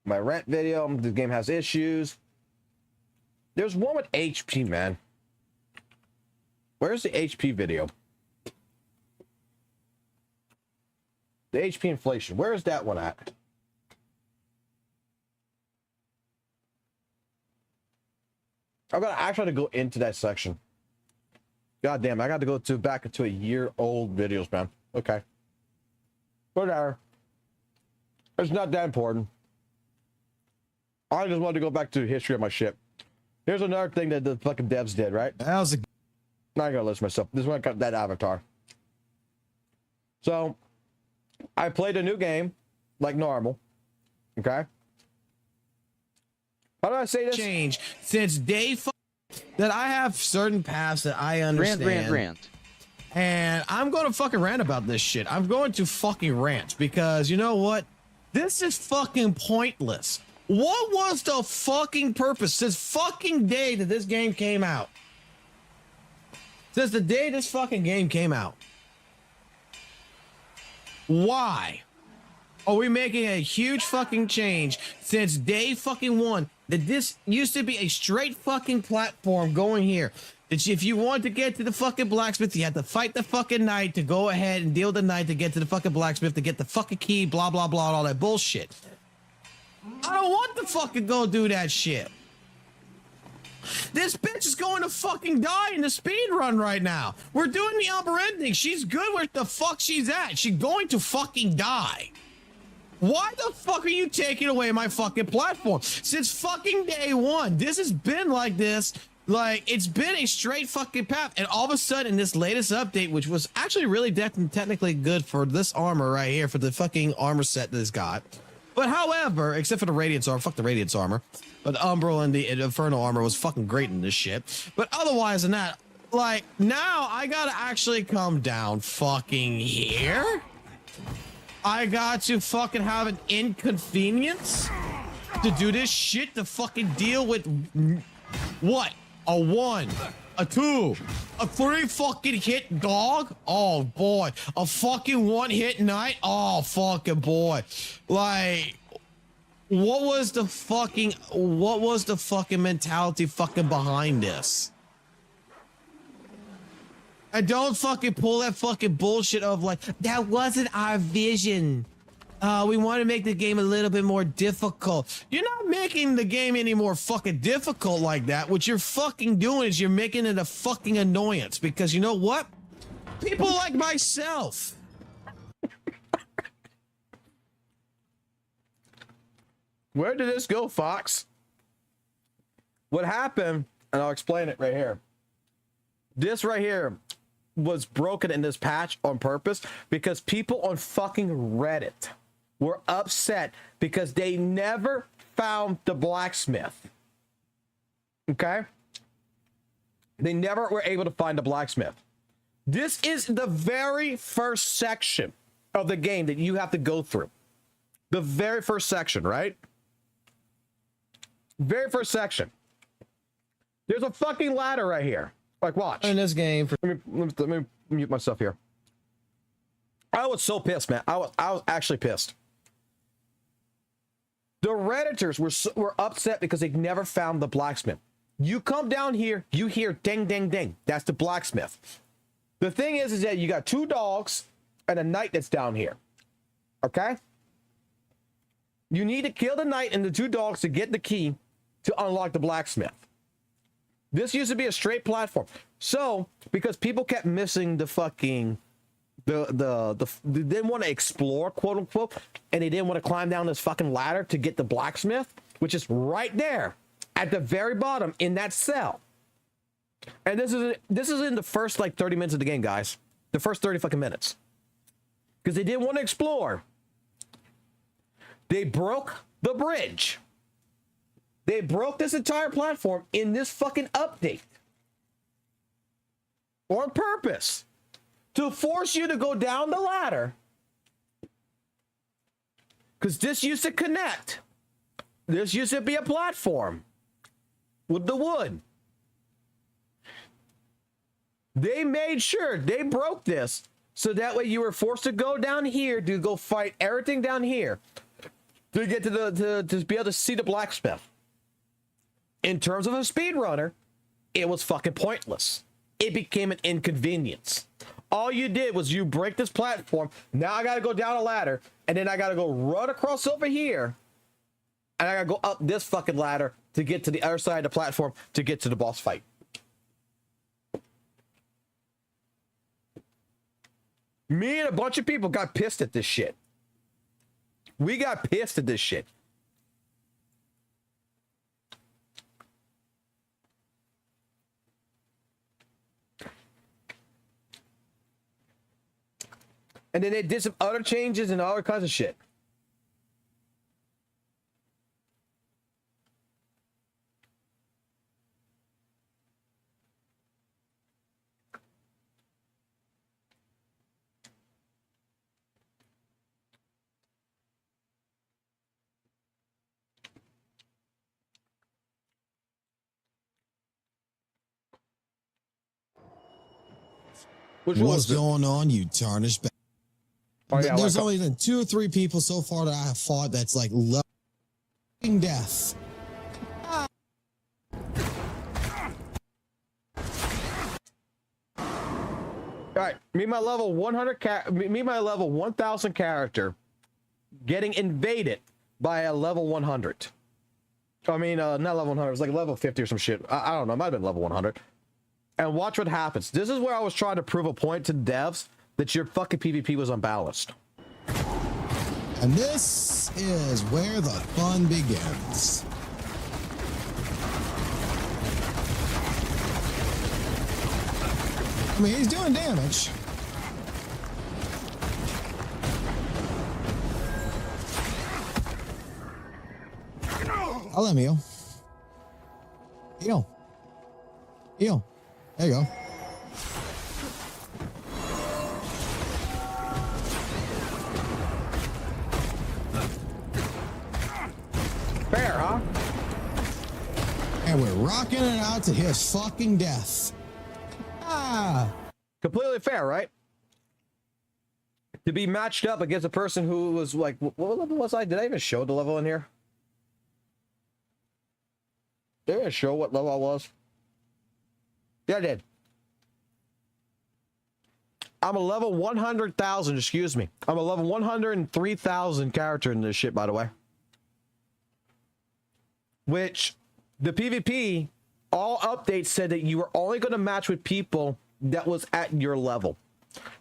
My rent video, the game has issues. There's one with HP, man. Where's the HP video? The HP inflation. Where is that one at? I'm gonna actually go into that section. God damn, I got to go back into a year-old videos, man. Okay. Whatever. It's not that important. I just wanted to go back to the history of my shit. Here's another thing that the fucking devs did, right? How's it? Now I gotta list myself. This one got that avatar. So, I played a new game like normal. Okay. How do I say this? Change since day that I have certain paths that I understand. Rant. And I'm going to fucking rant about this shit. I'm going to fucking rant because you know what? This is fucking pointless. What was the fucking purpose since fucking day that this game came out? Since the day this fucking game came out. Why are we making a huge fucking change since day fucking one that this used to be a straight fucking platform going here? That if you want to get to the fucking blacksmith, you had to fight the fucking knight to go ahead and deal the knight to get to the fucking blacksmith to get the fucking key, blah, blah, blah, and all that bullshit. I don't want to fucking go do that shit. This bitch is going to fucking die in the speed run right now. We're doing the Umber ending. She's good where the fuck she's at. She's going to fucking die. Why the fuck are you taking away my fucking platform? Since fucking day one, this has been like this. Like, it's been a straight fucking path. And all of a sudden, in this latest update, which was actually really technically good for this armor right here, for the fucking armor set that it's got. But however, except for the Radiance armor, fuck the Radiance armor. But the Umbral and the Infernal armor was fucking great in this shit. But otherwise than that, like, now I gotta actually come down fucking here? I got to fucking have an inconvenience to do this shit to fucking deal with what? A 1, a 2, a 3 fucking hit dog? Oh boy. A fucking 1 hit knight? Oh fucking boy. Like, what was the fucking mentality fucking behind this? And don't fucking pull that fucking bullshit of like, that wasn't our vision. We want to make the game a little bit more difficult. You're not making the game any more fucking difficult like that. What you're fucking doing is you're making it a fucking annoyance because you know what? People like myself. Where did this go, Fox? What happened, and I'll explain it right here. This right here was broken in this patch on purpose because people on fucking Reddit were upset because they never found the blacksmith. Okay? They never were able to find the blacksmith. This is the very first section of the game that you have to go through. The very first section, right? Very first section. There's a fucking ladder right here. Like, watch. In this game. Let me mute myself here. I was so pissed, man. I was actually pissed. The Redditors were upset because they never found the blacksmith. You come down here, you hear ding, ding, ding. That's the blacksmith. The thing is that you got 2 dogs and a knight that's down here. Okay? You need to kill the knight and the 2 dogs to get the key to unlock the blacksmith. This used to be a straight platform. So, because people kept missing the fucking they didn't want to explore, quote unquote, and they didn't want to climb down this fucking ladder to get the blacksmith, which is right there at the very bottom in that cell. And this is in the first like 30 minutes of the game, guys. The first 30 fucking minutes. Because they didn't want to explore. They broke the bridge. They broke this entire platform in this fucking update. On purpose. To force you to go down the ladder. Because this used to connect. This used to be a platform. With the wood. They made sure they broke this. So that way you were forced to go down here to go fight everything down here. To get to be able to see the blacksmith. In terms of a speedrunner, it was fucking pointless. it became an inconvenience. All you did was you break this platform. Now I gotta go down a ladder, and then I gotta go run across over here, and I gotta go up this fucking ladder to get to the other side of the platform to get to the boss fight. Me and a bunch of people got pissed at this shit. We got pissed at this shit. And then they did some other changes and other kinds of shit. What's going on, you tarnished bastard? Oh, yeah, there's only been 2 or 3 people so far that I have fought that's like loving death. All right, me my level 100 me my level 1000 character getting invaded by a level 100. I mean, not level 100. It was like level 50 or some shit. I don't know. It might have been level 100. And watch what happens. This is where I was trying to prove a point to the devs that your fucking PvP was unbalanced. And this is where the fun begins. I mean, he's doing damage. I'll let him heal. Heal. Heal. There you go. Fair, huh? And we're rocking it out to his fucking death. Completely fair, right? To be matched up against a person who was like, what level was I? Did I even show the level in here? Did I show what level I was? Yeah, I did. I'm a level 100,000, excuse me. I'm a level 103,000 character in this shit, by the way. Which, the PvP, all updates said that you were only going to match with people that was at your level.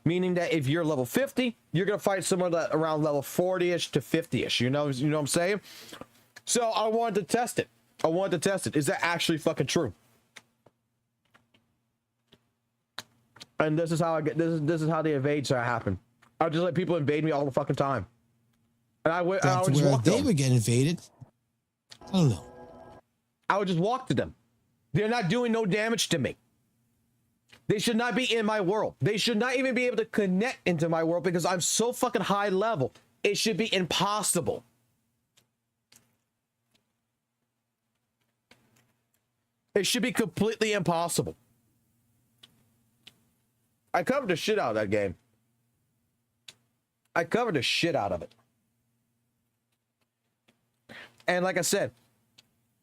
Meaning that if you're level 50, you're going to fight someone that around level 40-ish to 50-ish. You know what I'm saying? So I wanted to test it. Is that actually fucking true? And this is how I get this is how the evades happen. I just let people invade me all the fucking time. And I would just walk to them. They would get invaded. I don't know. I would just walk to them. They're not doing no damage to me. They should not be in my world. They should not even be able to connect into my world because I'm so fucking high level. It should be impossible. It should be completely impossible. I covered the shit out of that game. I covered the shit out of it. And like I said,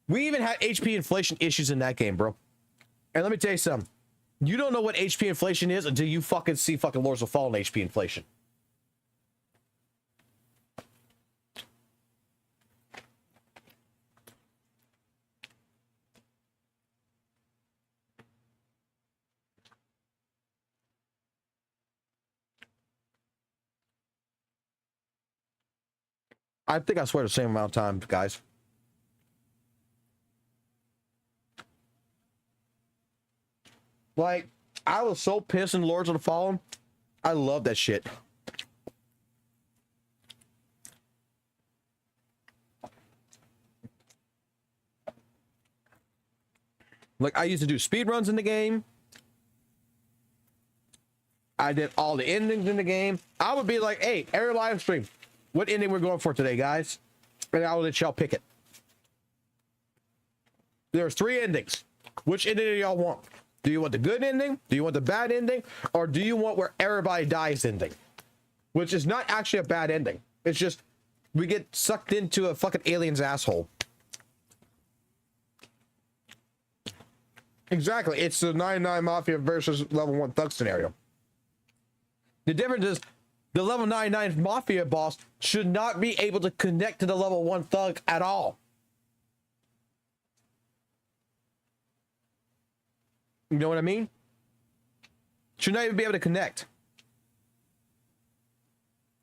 we even had HP inflation issues in that game, bro. And let me tell you something. You don't know what HP inflation is until you fucking see fucking Lords of Fallen HP inflation. I think I swear the same amount of time, guys. Like, I was so pissed in Lords of the Fallen. I love that shit. Like, I used to do speed runs in the game. I did all the endings in the game. I would be like, hey, every live stream, what ending we're going for today, guys? And I will let y'all pick it. There's 3 endings. Which ending do y'all want? Do you want the good ending? Do you want the bad ending? Or do you want where everybody dies ending? Which is not actually a bad ending. It's just, we get sucked into a fucking alien's asshole. Exactly. It's the 99 Mafia versus level 1 Thug scenario. The difference is the level 99 Mafia boss should not be able to connect to the level 1 Thug at all. You know what I mean? Should not even be able to connect.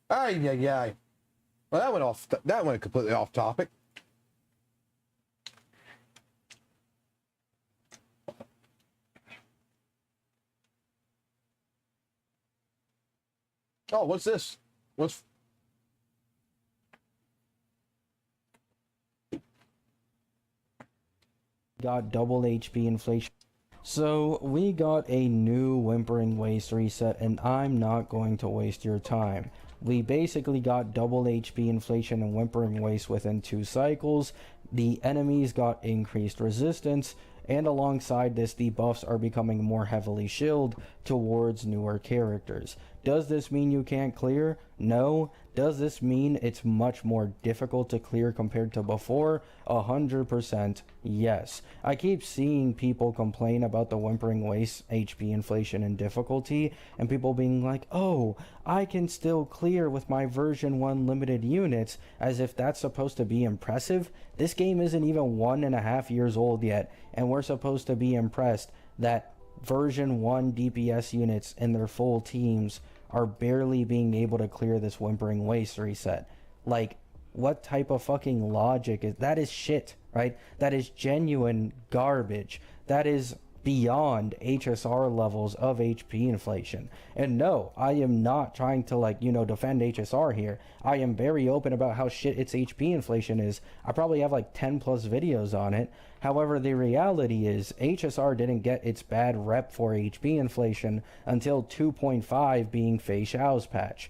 Ay, ay, ay. Well, that went completely off topic. Oh, what's this? What's... Got double HP inflation. So we got a new Whimpering Waste reset, and I'm not going to waste your time. We basically got double HP inflation and Whimpering Waste within 2 cycles. The enemies got increased resistance, and alongside this, the buffs are becoming more heavily shielded towards newer characters. Does this mean you can't clear? No. Does this mean it's much more difficult to clear compared to before? 100% yes. I keep seeing people complain about the Whimpering Waste HP inflation and difficulty, and people being like, oh, I can still clear with my version 1 limited units, as if that's supposed to be impressive. This game isn't even 1.5 years old yet, and we're supposed to be impressed that version 1 DPS units and their full teams are barely being able to clear this Whimpering Waste reset. Like, what type of fucking logic is that? Is shit, right? That is genuine garbage. That is beyond HSR levels of HP inflation. And no, I am not trying to, like, you know, defend HSR here. I am very open about how shit its HP inflation is. I probably have like 10 plus videos on it. However, the reality is HSR didn't get its bad rep for HP inflation until 2.5 being Fei Xiao's patch.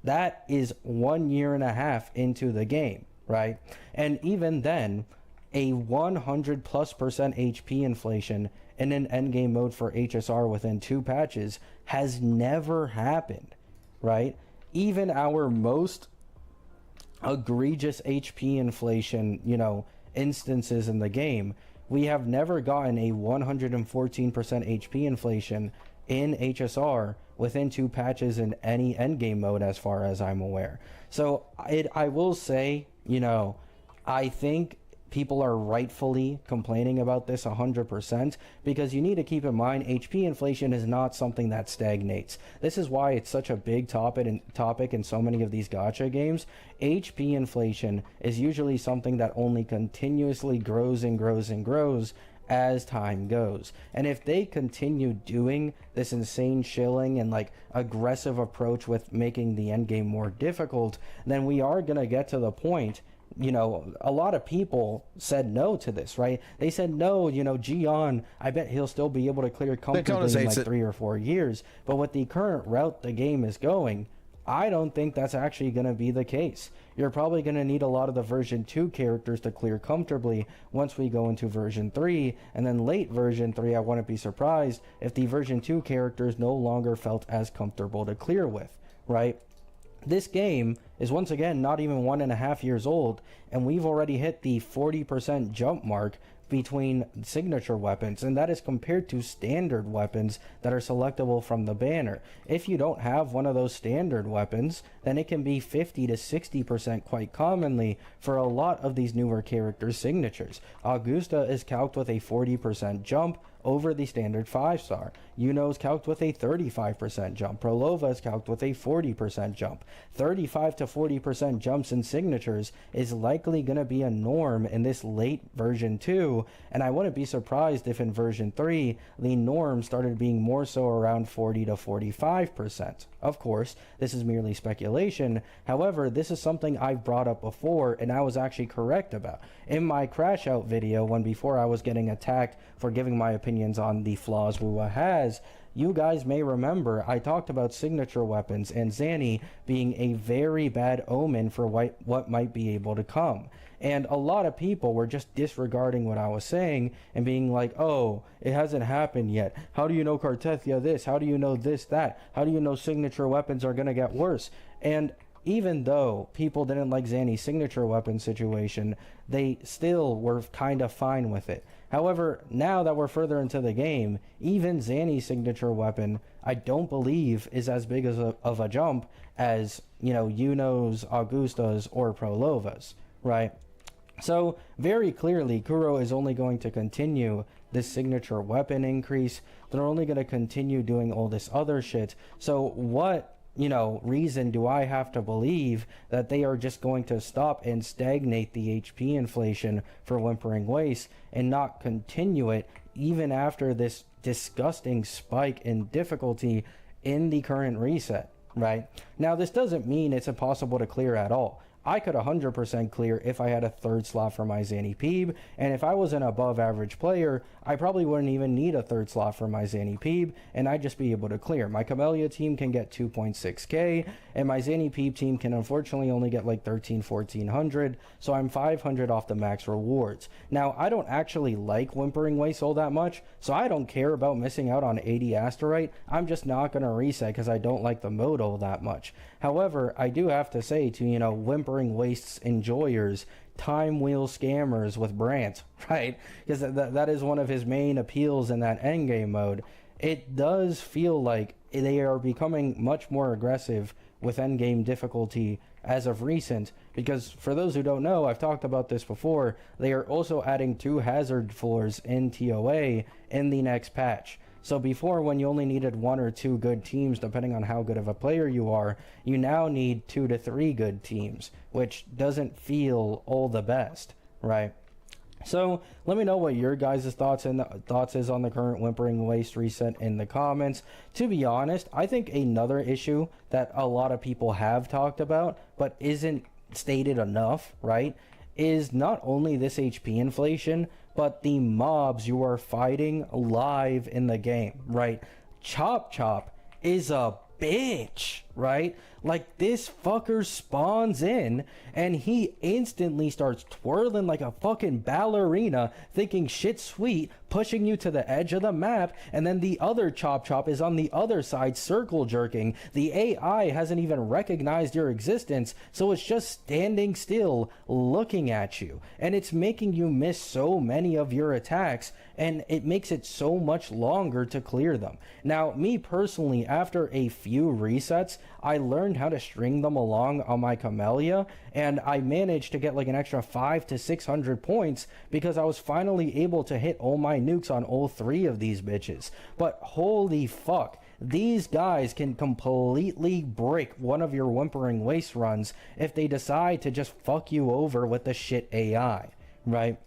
That is 1.5 years into the game, right? And even then, a 100+% HP inflation in an endgame mode for HSR within 2 patches has never happened, right? Even our most egregious HP inflation, you know, instances in the game, we have never gotten a 114% HP inflation in HSR within 2 patches in any endgame mode, as far as I'm aware. So I will say, you know, I think people are rightfully complaining about this 100%, because you need to keep in mind HP inflation is not something that stagnates. This is why it's such a big topic in so many of these gacha games. HP inflation is usually something that only continuously grows and grows and grows as time goes. And if they continue doing this insane shilling and like aggressive approach with making the endgame more difficult, then we are going to get to the point, you know, a lot of people said no to this, right? They said no, you know, Gion, I bet he'll still be able to clear comfortably in like 3 or 4 years. But with the current route the game is going, I don't think that's actually going to be the case. You're probably going to need a lot of the version 2 characters to clear comfortably once we go into version 3, and then late version 3, I wouldn't be surprised if the version 2 characters no longer felt as comfortable to clear with, right? This game is once again not even 1.5 years old, and we've already hit the 40% jump mark between signature weapons, and that is compared to standard weapons that are selectable from the banner. If you don't have one of those standard weapons, then it can be 50 to 60% quite commonly for a lot of these newer characters' signatures. Augusta is calced with a 40% jump over the standard 5-star. Yuno is calced with a 35% jump. Prolova is calced with a 40% jump. 35 to 40% jumps in signatures is likely going to be a norm in this late version 2, and I wouldn't be surprised if in version 3 the norm started being more so around 40 to 45%. Of course, this is merely speculation. However, this is something I've brought up before and I was actually correct about. In my crash out video, when before I was getting attacked for giving my opinions on the flaws WUWA has, you guys may remember I talked about signature weapons and Zanny being a very bad omen for what might be able to come. And a lot of people were just disregarding what I was saying and being like, oh, it hasn't happened yet. How do you know Cartethia this? How do you know this, that? How do you know signature weapons are going to get worse? And even though people didn't like Zanny's signature weapon situation, they still were kind of fine with it. However, now that we're further into the game, even Zanny's signature weapon, I don't believe is as big of a jump as, you know, Yuno's, Augusta's, or Prolova's, right? So, very clearly, Kuro is only going to continue this signature weapon increase. They're only going to continue doing all this other shit. So, what, you know, reason do I have to believe that they are just going to stop and stagnate the HP inflation for Whimpering Waste and not continue it even after this disgusting spike in difficulty in the current reset, right? Now, this doesn't mean it's impossible to clear at all. I could 100% clear if I had a third slot for my Zanny Peeb, and if I was an above average player, I probably wouldn't even need a third slot for my Zanny Peeb, and I'd just be able to clear. My Camellia team can get 2.6k, and my Zanny Peeb team can unfortunately only get like 1400, so I'm 500 off the max rewards. Now, I don't actually like Whimpering Waste all that much, so I don't care about missing out on 80 Asterite. I'm just not going to reset because I don't like the mode all that much. However, I do have to say to, you know, Whimpering Waste's enjoyers, time wheel scammers with Brant, right? Because that is one of his main appeals in that endgame mode. It does feel like they are becoming much more aggressive with endgame difficulty as of recent, because for those who don't know, I've talked about this before, they are also adding 2 hazard floors in TOA in the next patch. So before, when you only needed 1 or 2 good teams, depending on how good of a player you are, you now need 2 to 3 good teams, which doesn't feel all the best, right? So let me know what your guys' thoughts is on the current Whimpering Waste reset in the comments. To be honest, I think another issue that a lot of people have talked about, but isn't stated enough, right, is not only this HP inflation, but the mobs you are fighting live in the game, right? Chop Chop is a bitch, right? Like, this fucker spawns in and he instantly starts twirling like a fucking ballerina, thinking shit sweet, pushing you to the edge of the map, and then the other Chop is on the other side circle jerking. The AI hasn't even recognized your existence, so it's just standing still looking at you, and it's making you miss so many of your attacks, and it makes it so much longer to clear them. Now, me personally, after a few resets, I learned how to string them along on my Camellia, and I managed to get like an extra 500 to 600 points because I was finally able to hit all my nukes on all 3 of these bitches. But holy fuck, these guys can completely break one of your Whimpering Waste runs if they decide to just fuck you over with the shit AI, right?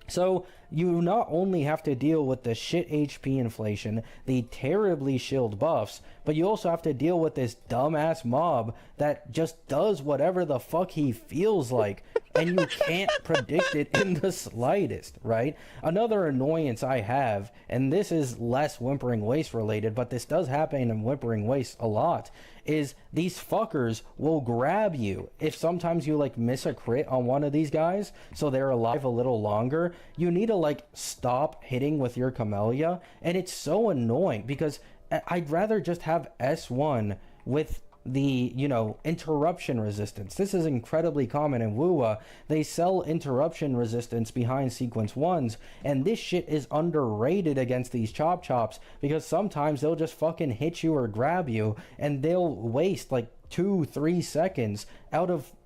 So you not only have to deal with the shit HP inflation, the terribly shield buffs, but you also have to deal with this dumbass mob that just does whatever the fuck he feels like, and you can't predict it in the slightest, right? Another annoyance I have, and this is less Whimpering Waste related, but this does happen in Whimpering Waste a lot, is these fuckers will grab you. If sometimes you like miss a crit on one of these guys, so they're alive a little longer, you need to like stop hitting with your Camellia, and it's so annoying because I'd rather just have S1 with the, you know, interruption resistance. This is incredibly common in WUWA. They sell interruption resistance behind sequence 1s, and this shit is underrated against these Chops because sometimes they'll just fucking hit you or grab you and they'll waste like 2-3 seconds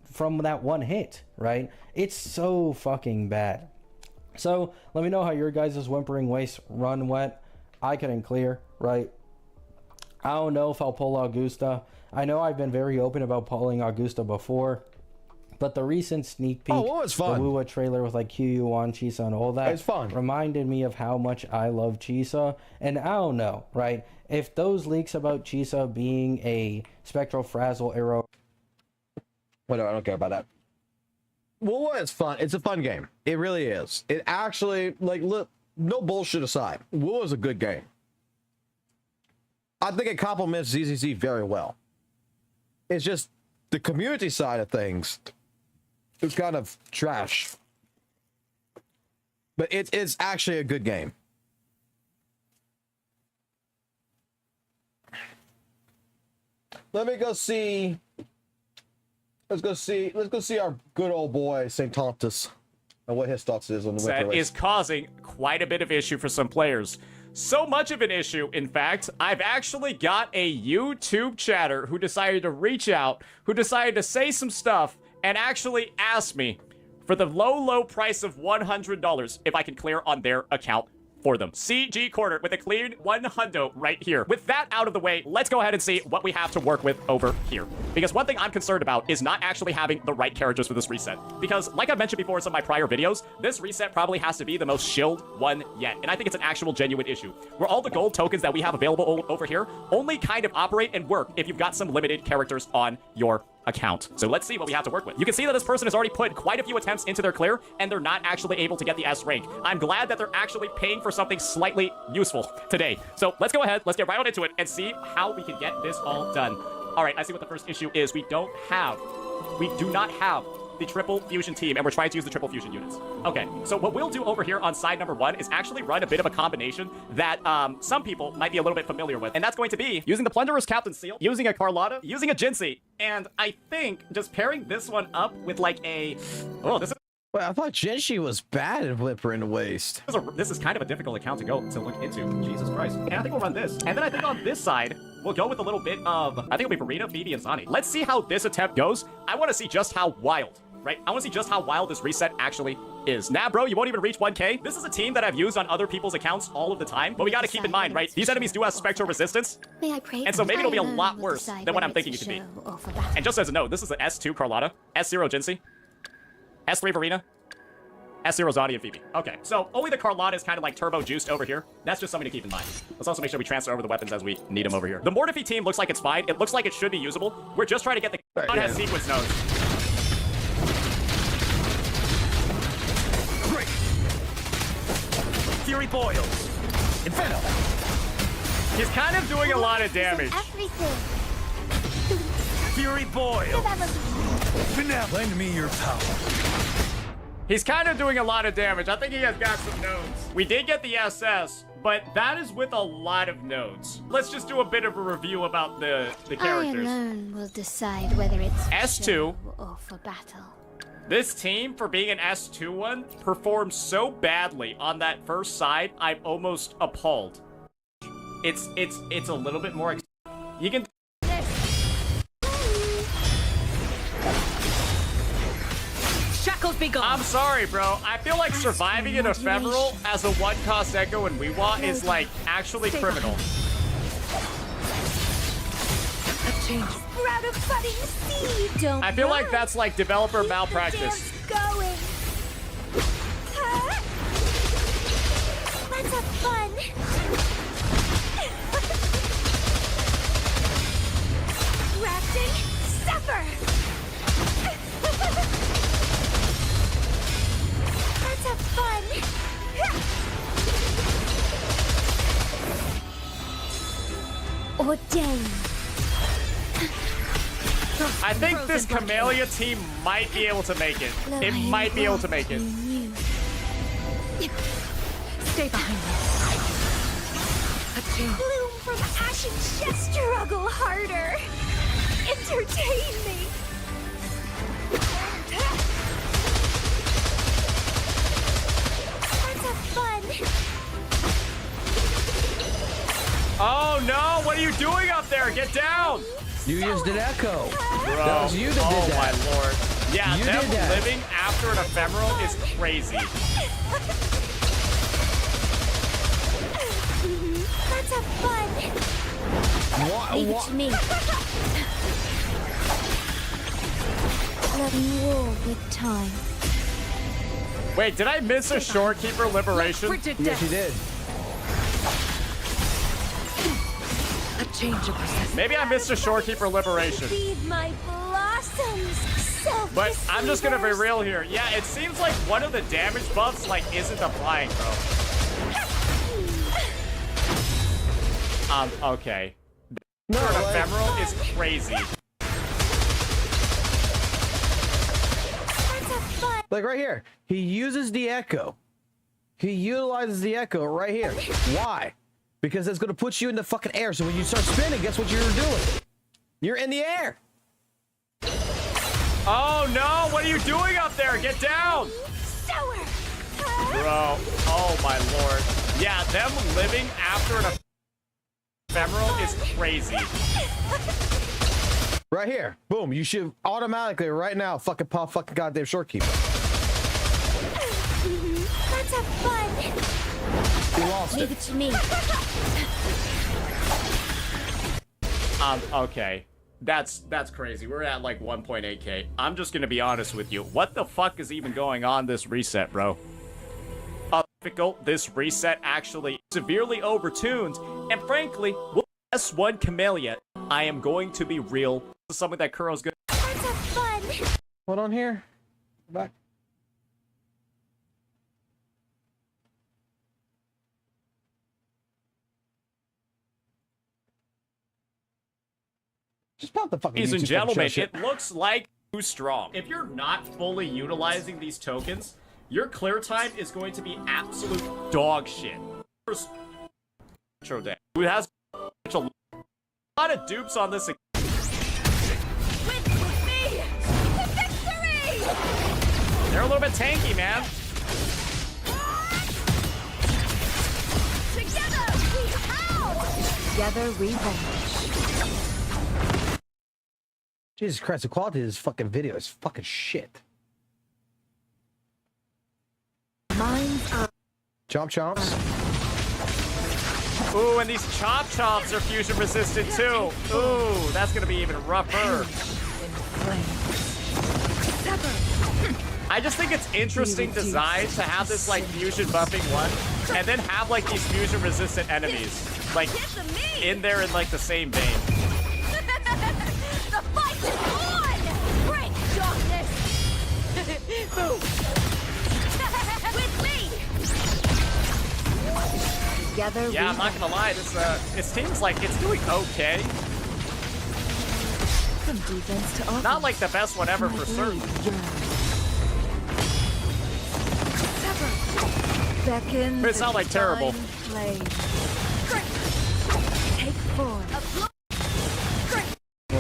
from that one hit, right? It's so fucking bad. So let me know how your guys' Whimpering Waste run went. I couldn't clear, right? I don't know if I'll pull Augusta. I know I've been very open about pulling Augusta before, but the recent sneak peek, it was fun. The WUWA trailer with like QU1, Chisa, and all that, it's fun. Reminded me of how much I love Chisa. And I don't know, right? If those leaks about Chisa being a Spectral Frazzle arrow, whatever, I don't care about that. Well, it's fun. It's a fun game. It really is. It actually, like, look, no bullshit aside, WUWA is a good game. I think it complements ZZZ very well. It's just the community side of things is kind of trash. But it's actually a good game. Let me go see Let's go see our good old boy St. Tontus and what his thoughts is on the winter race. Is causing quite a bit of issue for some players. So much of an issue, in fact, I've actually got a YouTube chatter who decided to reach out, who decided to say some stuff, and actually ask me for the low price of $100 if I can clear on their account for them. CG Quarter with a cleared $100 right here. With that out of the way, let's go ahead and see what we have to work with over here. Because one thing I'm concerned about is not actually having the right characters for this reset. Because like I've mentioned before in some of my prior videos, this reset probably has to be the most shilled one yet. And I think it's an actual genuine issue. Where all the gold tokens that we have available over here only kind of operate and work if you've got some limited characters on your account. So let's see what we have to work with. You can see that this person has already put quite a few attempts into their clear, and they're not actually able to get the S rank. I'm glad that they're actually paying for something slightly useful today. So let's go ahead, let's get right on into it and see how we can get this all done. All right, I see what the first issue is. We do not have the triple fusion team, and we're trying to use the triple fusion units. Okay, so what we'll do over here on side number 1 is actually run a bit of a combination that some people might be a little bit familiar with, and that's going to be using the Plunderer's Captain Seal, using a Carlotta, using a Jinsei, and I think just pairing this one up with like a... Oh, this is... Wait, I thought Genshi was bad at Wuthering Waves. This is kind of a difficult account to look into. Jesus Christ. And I think we'll run this. And then I think on this side, we'll go with a little bit of... I think it'll be Farina, Phoebe, and Sani. Let's see how this attempt goes. I want to see just how wild, right? I want to see just how wild this reset actually is. Nah, bro, you won't even reach 1K. This is a team that I've used on other people's accounts all of the time. But we got to keep in mind, right? These enemies do have spectral resistance. May I pray? And so maybe it'll be a lot worse than what I'm thinking it could be. And just as a note, this is an S2 Carlotta, S0 Jinsei, S3 Farina, S0 Zani and Phoebe. Okay, so only the Carlotta is kind of like turbo juiced over here. That's just something to keep in mind. Let's also make sure we transfer over the weapons as we need them over here. The Mortifi team looks like it's fine. It looks like it should be usable. We're just trying to get the has sequence nodes. Great. Fury boils. Inferno. He's kind of doing a lot of damage. Fury boils. Lend me your power. He's kind of doing a lot of damage. I think he has got some nodes. We did get the SS, but that is with a lot of nodes. Let's just do a bit of a review about the characters. I alone will decide whether it's S2 or for battle. This team, for being an S2 one, performed so badly on that first side, I'm almost appalled. It's a little bit more... You can... Shackles be gone. I'm sorry, bro. I feel like surviving an ephemeral as a one-cost Echo in WUWA is, like, actually criminal. Sprout of budding seed. Don't I feel like that's, like, developer malpractice. Going. Let's have fun. Rafting, suffer. Let's have fun. Ordain. I think this Camellia team might be able to make it. It might be able to make it. Stay behind me. Bloom from ashen chest. Struggle harder. Entertain me. Let's have fun. Oh no! What are you doing up there? Get down! You used an echo. Bro, That was you that oh did that. my lord. Yeah, You them did that. living after an ephemeral is crazy. Let's have fun. Leave it to me. Let me war with time. Wait, did I miss a Shorekeeper liberation? Yes, you did. A change of perspective. Maybe I missed a Shorekeeper liberation. Feed my blossoms. But I'm just gonna be real here. Yeah, it seems like one of the damage buffs, like, isn't applying, bro. Okay. No, an like- ephemeral is crazy. Like right here, he uses the echo. He utilizes the echo right here. Why? Because it's gonna put you in the fucking air. So when you start spinning, guess what you're doing? You're in the air. Oh no, what are you doing up there? Get down! Bro, oh my lord. Yeah, them living after an ephemeral is crazy. Right here. Boom. You should automatically right now fucking pop fucking goddamn shortkeeper. Let's have fun. You lost Leave it to me. Okay. That's crazy. We're at like 1.8k. I'm just gonna be honest with you. What the fuck is even going on this reset, bro? Difficult. This reset actually severely overtuned, and frankly, S1 Camellia, I am going to be real. This is something that Kuro's good. Let's have fun. Hold on here. Back. Just pop the fucking. Ladies and YouTube gentlemen, shit. it looks like too strong. If you're not fully utilizing these tokens, your clear time is going to be absolute dog shit. Who has a lot of dupes on this. With me to victory. They're a little bit tanky, man. Together we howl. Together we vanish. Jesus Christ, the quality of this fucking video is fucking shit. Minds are Chomps. Ooh, and these chomps are fusion resistant too. Ooh, that's gonna be even rougher. I just think it's interesting design to have this like fusion buffing one, and then have like these fusion resistant enemies like in there in like the same vein. The fight is on! Break darkness! Boom! With me! Together Yeah, I'm not gonna lie, this it seems like it's doing okay. From defense to offense. Not like the best one ever for certain. Beckon. But it's not like terrible. Take form.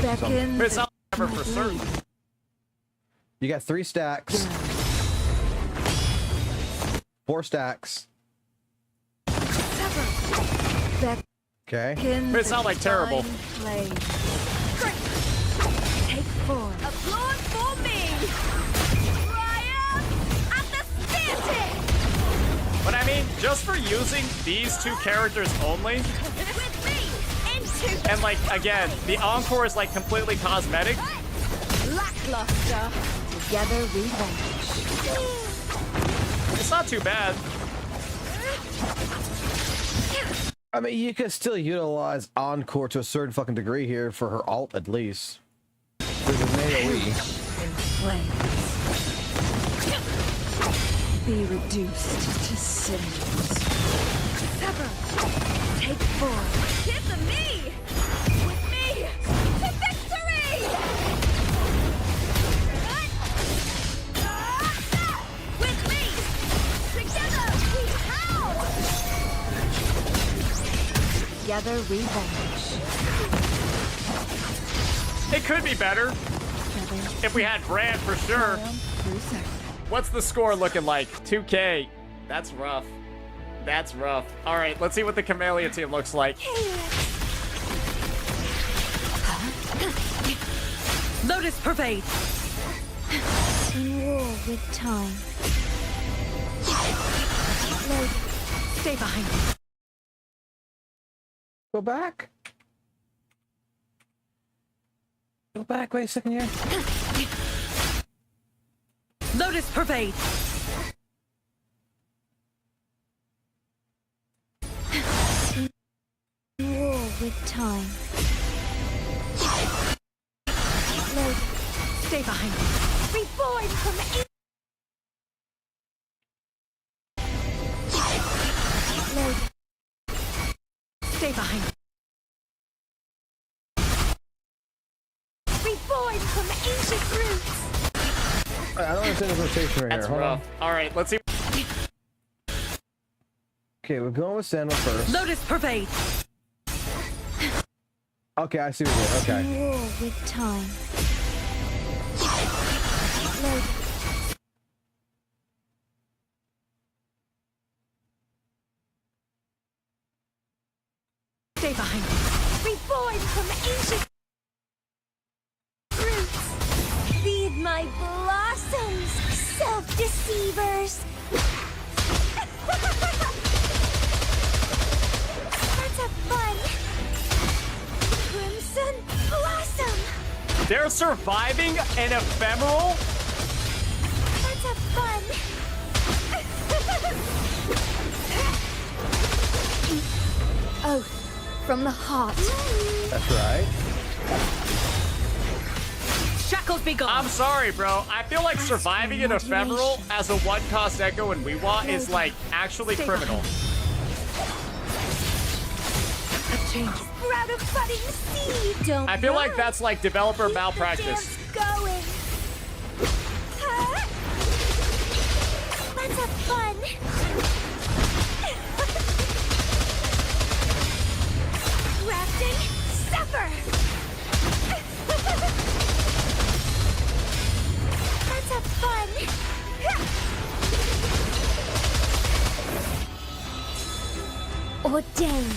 Beckon. But it's not ever for certain. You got 3 stacks. 4 stacks. Okay. But it's not like terrible. Take form. Applaud for me. Triumph at the stanchion. But I mean, just for using these 2 characters only, With me into and like again, the encore is like completely cosmetic. lackluster. Together we vanish. It's not too bad. I mean, you could still utilize Encore to a certain fucking degree here for her alt, at least. There's an AoE. Be reduced to cinders. Sever. Take form. Give them me. With me to victory. With me. Together we howl. Together we vanish. It could be better if we had Brand for sure. What's the score looking like? 2K. That's rough. That's rough. All right, let's see what the Camellia team looks like. Lotus pervade. In war with time. Stay behind me. Go back. Go back. Wait a second here. Lotus pervade. In war with time. Stay behind me. Reborn from Stay behind me. Reborn from ancient roots. I don't understand the rotation right That's here. Hold rough. All right, let's see. Okay, we're going with Sandal first. Lotus pervade. Okay, I see what you're doing. Okay. In war with time. Stay behind me. Reborn from ancient roots. Feed my blossoms, self-deceivers. Let's have fun. Crimson Blossom. They're surviving an ephemeral? Let's have fun. Oath from the heart. That's right. Shackles be gone. I'm sorry, bro. I feel like surviving an ephemeral as a one-cost echo in WUWA is like actually criminal. Sprout of budding seed. Don't I feel like run. that's like developer Keep the malpractice. dance going. Huh? Let's have fun. Grafting, suffer. Let's have fun. Ordained.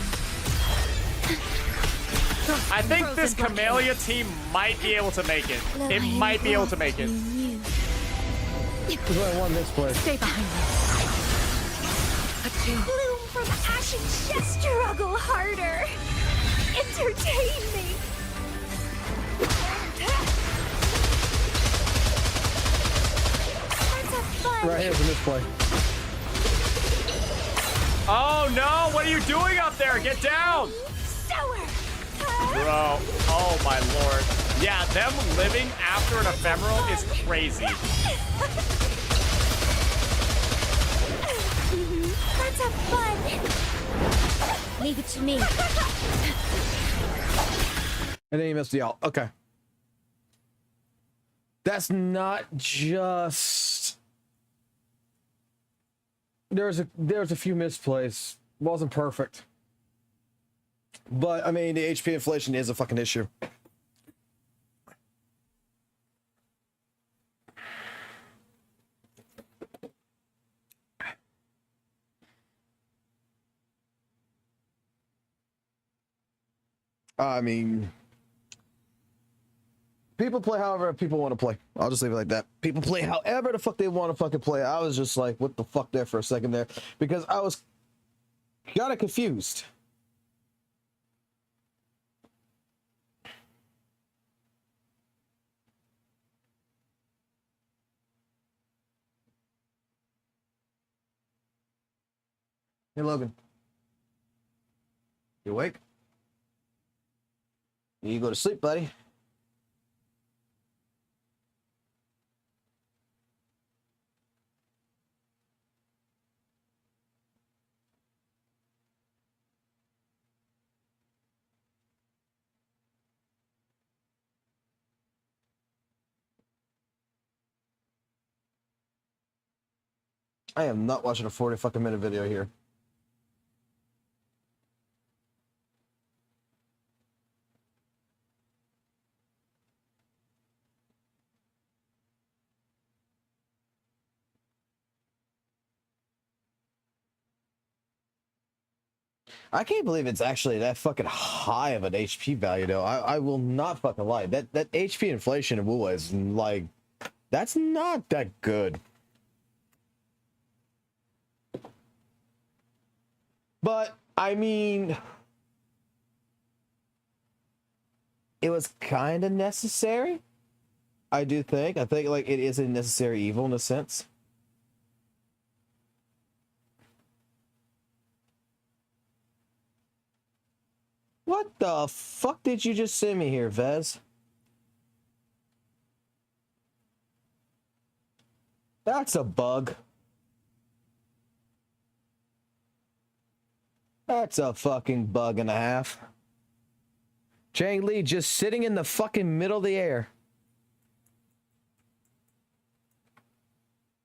I think this Camellia team might be able to make it. It might be able to make it. Because I won this place. Stay behind me. Bloom from ashes. Just struggle harder. Entertain me. Let's have fun. Right here's a misplay. Oh no, what are you doing up there? Get down! Sour. Bro, oh my lord. Yeah, them living after an ephemeral is crazy. Let's have fun. Leave it to me. And then you missed the alt. Okay. That's not just... There's a few misplays. Wasn't perfect. But, I mean, the HP inflation is a fucking issue. I mean... People play however people want to play. I'll just leave it like that. People play however the fuck they want to fucking play. I was just like, what the fuck there for a second there. Because I was kind of confused. Hey, Logan. You awake? You go to sleep, buddy. I am not watching a 40 fucking minute video here. I can't believe it's actually that fucking high of an HP value, though. I will not fucking lie. That HP inflation in WUWA is like, that's not that good. But I mean, it was kind of necessary. I do think. I think like it is a necessary evil in a sense. What the fuck did you just send me here, Vez? That's a bug. That's a fucking bug and a half. Chang Li just sitting in the fucking middle of the air.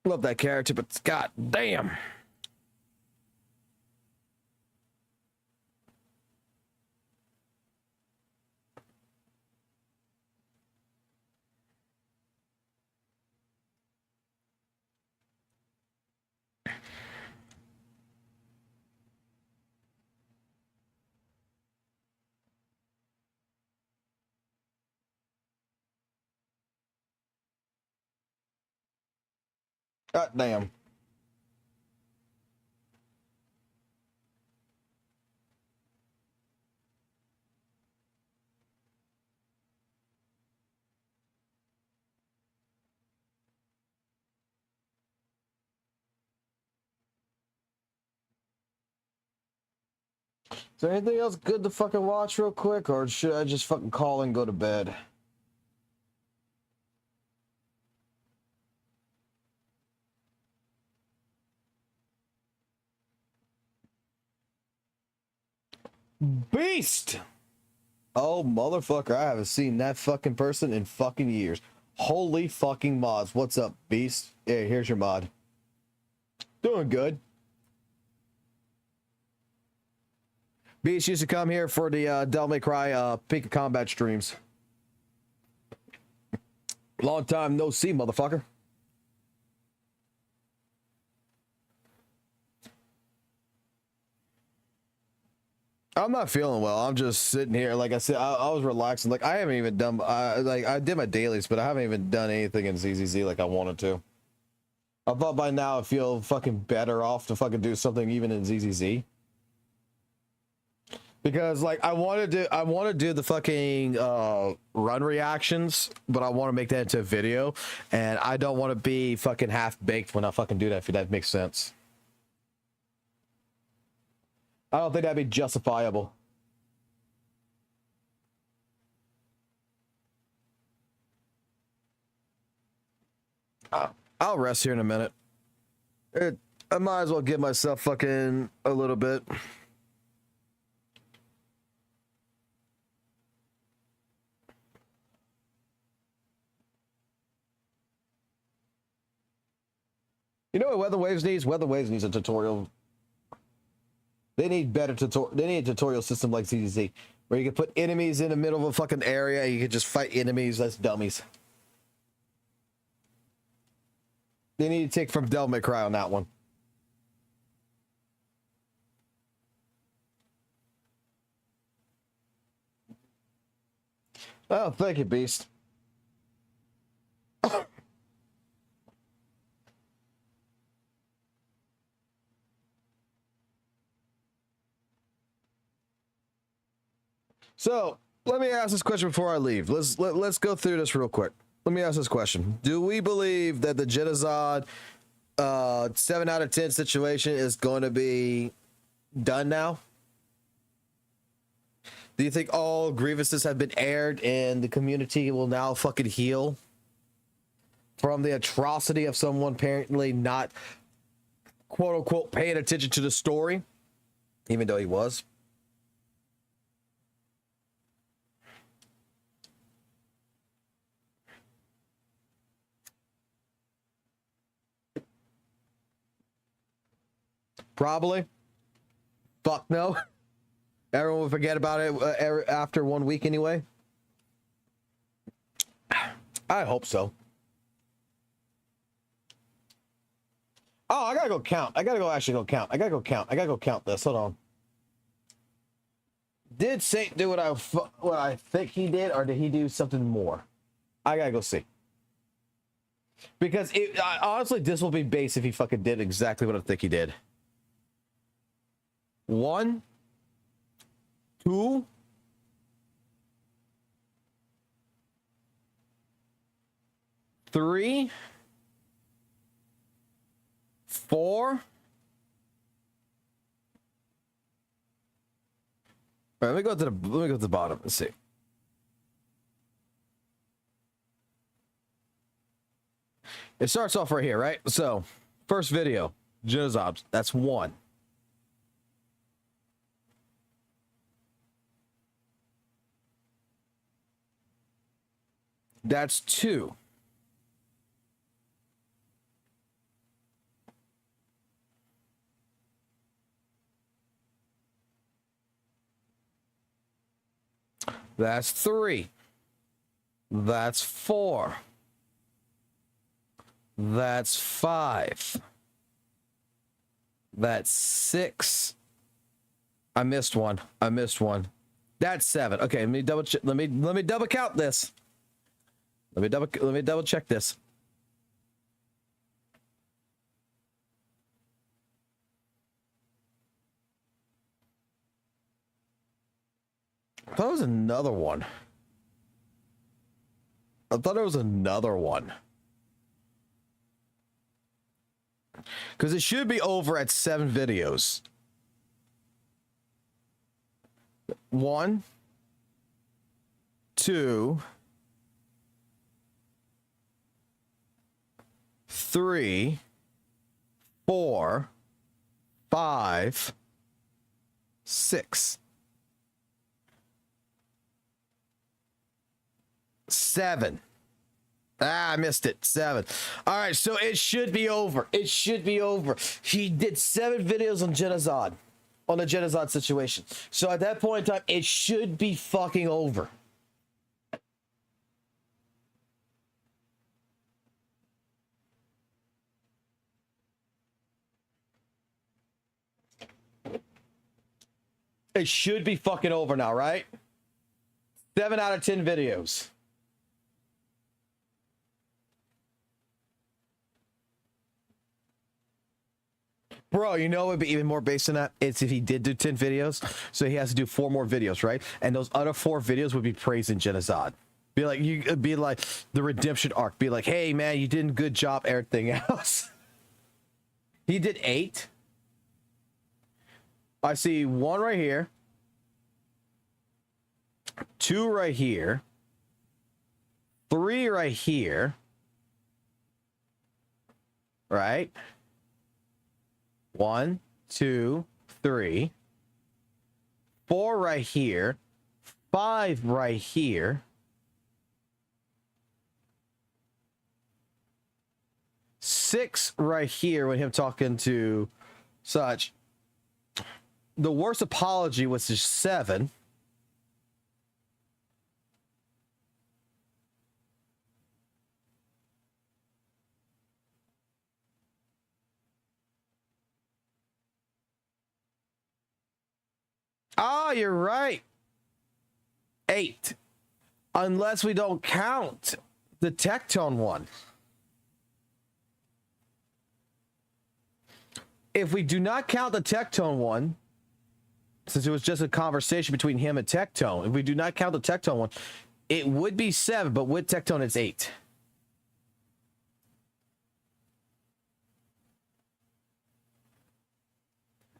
Love that character, but god damn. God damn. Is there anything else good to fucking watch real quick, or should I just fucking call and go to bed? Beast! Oh, motherfucker, I haven't seen that fucking person in fucking years. Holy fucking mods. What's up, Beast? Yeah, here's your mod. Doing good. Beast used to come here for the Devil May Cry Peak of Combat streams. Long time no see, motherfucker. I'm not feeling well. I'm just sitting here. Like I said, I was relaxing. Like I haven't even done. Like I did my dailies, but I haven't even done anything in ZZZ like I wanted to. I thought by now I feel fucking better off to fucking do something even in ZZZ. Because like I want to do the fucking run reactions, but I want to make that into a video, and I don't want to be fucking half baked when I fucking do that. If that makes sense. I don't think that'd be justifiable. I'll rest here in a minute. I might as well give myself fucking a little bit. You know what Weather Waves needs? Weather Waves needs a tutorial. They need better tutorial. They need a tutorial system like CDC, where you can put enemies in the middle of a fucking area and you can just fight enemies. That's dummies. They need to take from Devil May Cry on that one. Oh, thank you, Beast. So let me ask this question before I leave. Let's go through this real quick. Let me ask this question: do we believe that the Genocide 7 out of 10 situation is going to be done now? Do you think all grievances have been aired and the community will now fucking heal from the atrocity of someone apparently not quote unquote paying attention to the story, even though he was? Probably. Fuck no. Everyone will forget about it after 1 week anyway. I hope so. Oh, I gotta go count. I gotta go actually go count. I gotta go count this. Hold on. Did Saint do what I think he did, or did he do something more? I gotta go see. Because honestly, this will be base if he fucking did exactly what I think he did. 1, 2, 3, 4. All right, let me go to the bottom and see. It starts off right here, right? So, first video, Genozobs. That's 1. That's 2. That's 3. That's 4. That's 5. That's 6. I missed one. That's 7. Okay, let me double check. Let me double count this. Let me double check this. I thought it was another one. I thought it was another one. Because it should be over at 7 videos. 1, 2, 3, 4, 5, 6, 7. Ah, I missed it. 7. All right, so it should be over. It should be over. He did 7 videos on Genocide, on the Genocide situation. So at that point in time, it should be fucking over. It should be fucking over now, right? 7 out of 10 videos. Bro, you know what would be even more based on that? It's if he did do 10 videos, so he has to do 4 more videos, right? And those other 4 videos would be praising Genocide. Be like, you be like the redemption arc. Be like, hey man, you did a good job, everything else. He did 8. I see 1 right here. 2 right here. 3 right here. Right? 1, 2, 3. 4 right here. 5 right here. 6 right here with him talking to such. The worst apology was just 7. Oh, you're right. 8. Unless we don't count the Tectone one. If we do not count the Tectone one, since it was just a conversation between him and Tectone, if we do not count the Tectone one, it would be 7, but with Tectone, it's 8.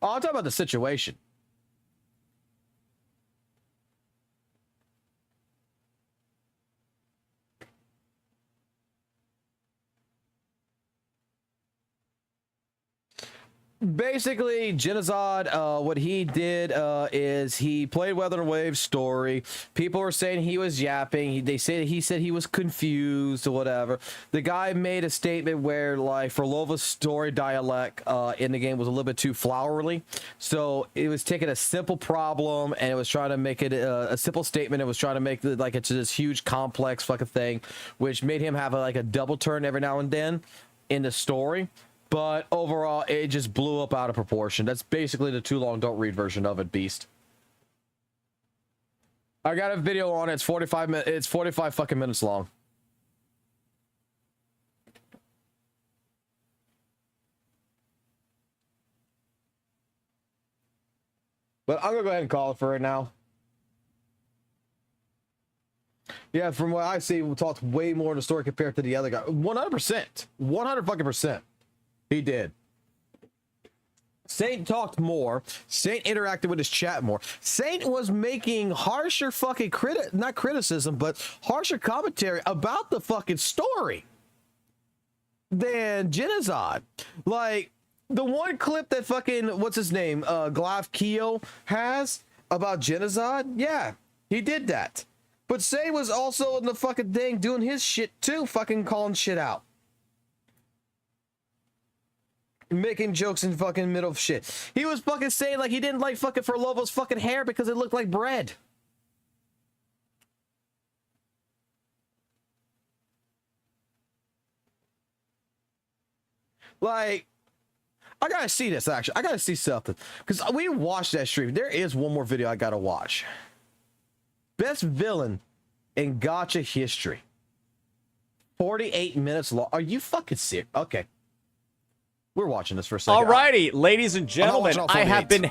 Oh, I'm talking about the situation. Basically, Genocide, what he did is he played Wuthering Waves story. People were saying he was yapping. He said he was confused or whatever. The guy made a statement where, like, Frolova's story dialect in the game was a little bit too flowery. So it was taking a simple problem and it was trying to make it a simple statement. It was trying to make it like it's this huge complex fucking thing, which made him have like a double turn every now and then in the story. But overall, it just blew up out of proportion. That's basically the too long don't read version of it, Beast. I got a video on it. It's 45 minutes. It's 45 fucking minutes long. But I'm gonna go ahead and call it for right now. Yeah, from what I see, we talked way more in the story compared to the other guy. 100%. 100 fucking %. He did. Saint talked more. Saint interacted with his chat more. Saint was making harsher fucking not criticism, but harsher commentary about the fucking story than Genocide. Like, the one clip that fucking, what's his name, Glav Keo has about Genocide, yeah, he did that. But Saint was also in the fucking thing doing his shit too, fucking calling shit out. Making jokes in fucking middle of shit. He was fucking saying like he didn't like fucking Frolova's fucking hair because it looked like bread. Like, I gotta see this actually. I gotta see something. Because we watched that stream. There is one more video I gotta watch. Best villain in gacha history. 48 minutes long. Are you fucking sick? Okay. We're watching this for a second. Alrighty, ladies and gentlemen, I have been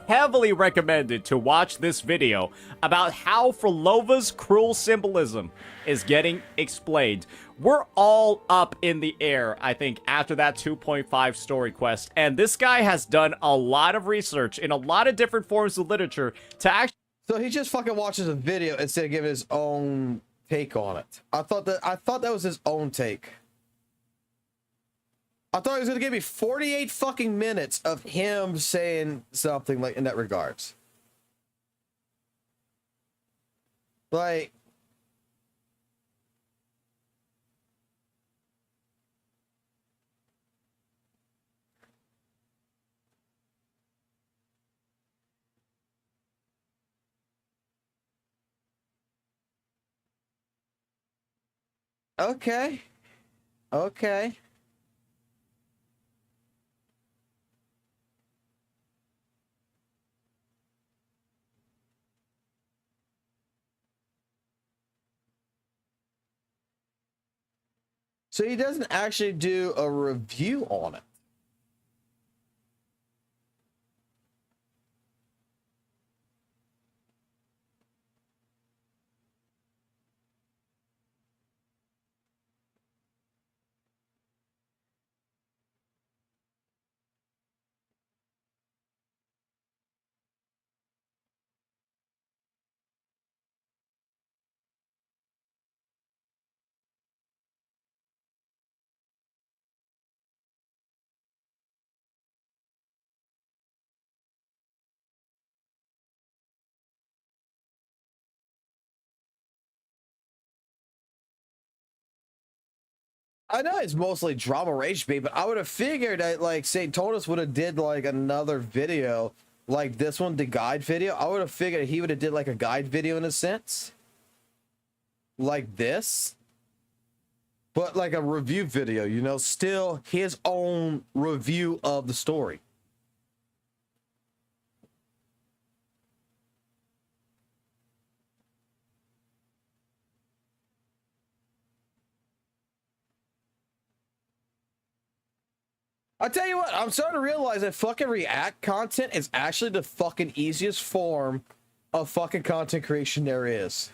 heavily recommended to watch this video about how Frolova's cruel symbolism is getting explained. We're all up in the air, I think, after that 2.5 story quest, and this guy has done a lot of research in a lot of different forms of literature to actually... So he just fucking watches a video instead of giving his own take on it. I thought that was his own take. I thought he was gonna give me 48 fucking minutes of him saying something like in that regards. Like, okay. Okay. So he doesn't actually do a review on it. I know it's mostly drama rage bait, but I would have figured that like St. Tonus would have did like another video like this one, the guide video. I would have figured he would have did like a guide video in a sense. Like this. But like a review video, you know, still his own review of the story. I tell you what, I'm starting to realize that fucking React content is actually the fucking easiest form of fucking content creation there is.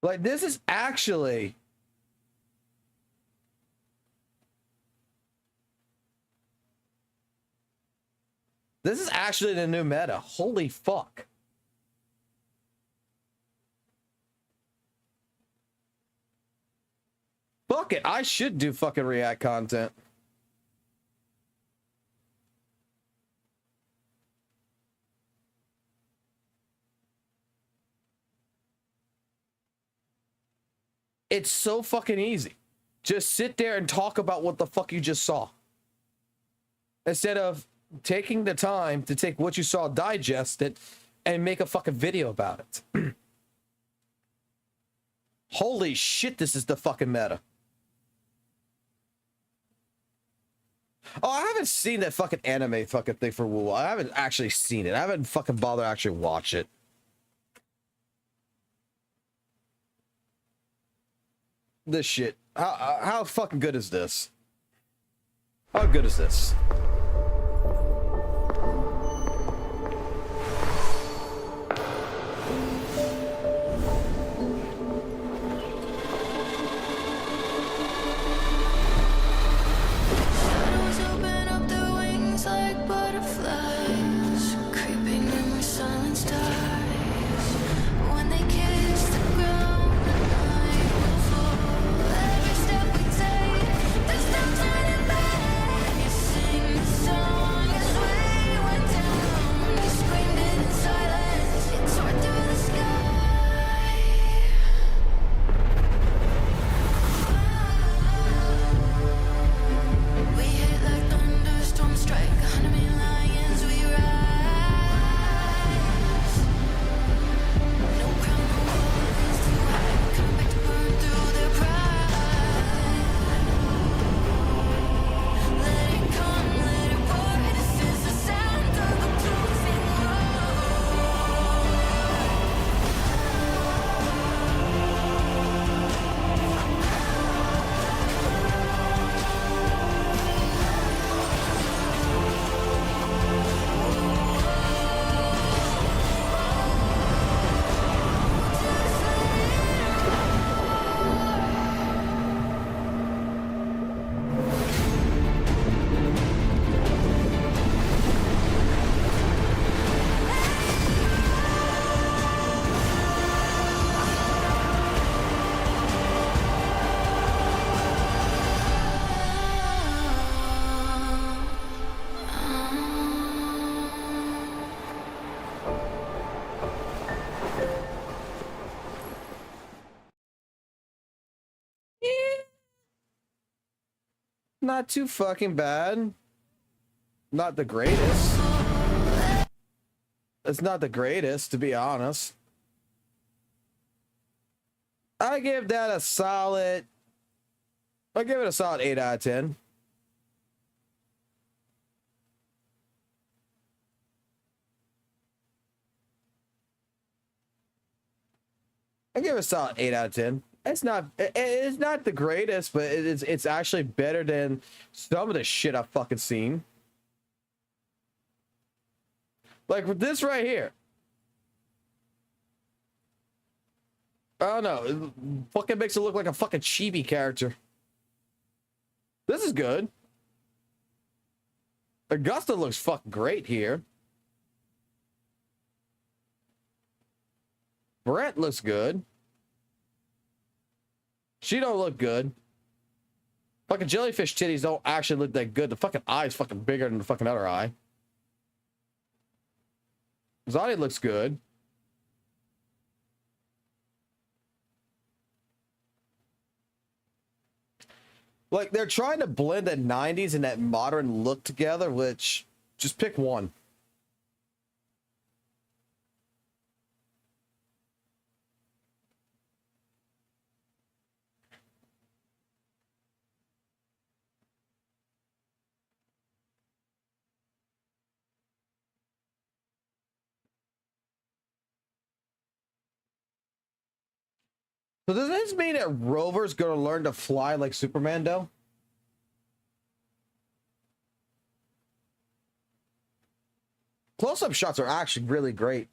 Like, this is actually... This is actually the new meta. Holy fuck. Fuck it. I should do fucking React content. It's so fucking easy. Just sit there and talk about what the fuck you just saw. Instead of taking the time to take what you saw, digest it, and make a fucking video about it. Holy shit, this is the fucking meta. Oh, I haven't seen that fucking anime fucking thing for WUWA. I haven't actually seen it. I haven't fucking bothered to actually watch it. This shit. How fucking good is this? How good is this? not too fucking bad. Not the greatest. It's not the greatest, to be honest. I give that a solid... I'll give it a solid 8 out of 10. I give it a solid 8 out of 10. It's not the greatest, but it's actually better than some of the shit I've fucking seen. Like with this right here. I don't know. It fucking makes it look like a fucking chibi character. This is good. Augusta looks fucking great here. Brent looks good. She don't look good. Fucking jellyfish titties don't actually look that good. The fucking eye's fucking bigger than the fucking other eye. Zani looks good. Like, they're trying to blend that 90s and that modern look together, which, just pick one. So does this mean that Rover's gonna learn to fly like Superman, though? Close-up shots are actually really great.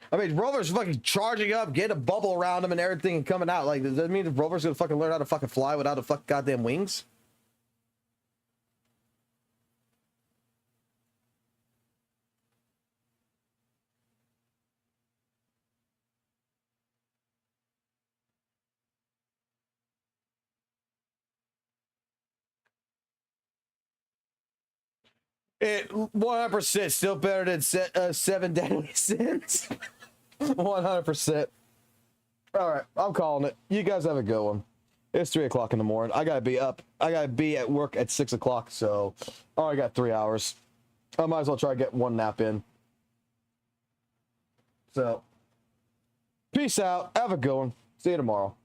I mean, Rover's fucking charging up, getting a bubble around him and everything and coming out. Like, does that mean Rover's gonna fucking learn how to fucking fly without the fucking goddamn wings? It 100% still better than 7 Deadly Sins. 100%. All right, I'm calling it. You guys have a good one. It's 3 o'clock in the morning. I gotta be up. I gotta be at work at 6 o'clock, so I only got 3 hours. I might as well try to get one nap in. So, peace out. Have a good one. See you tomorrow.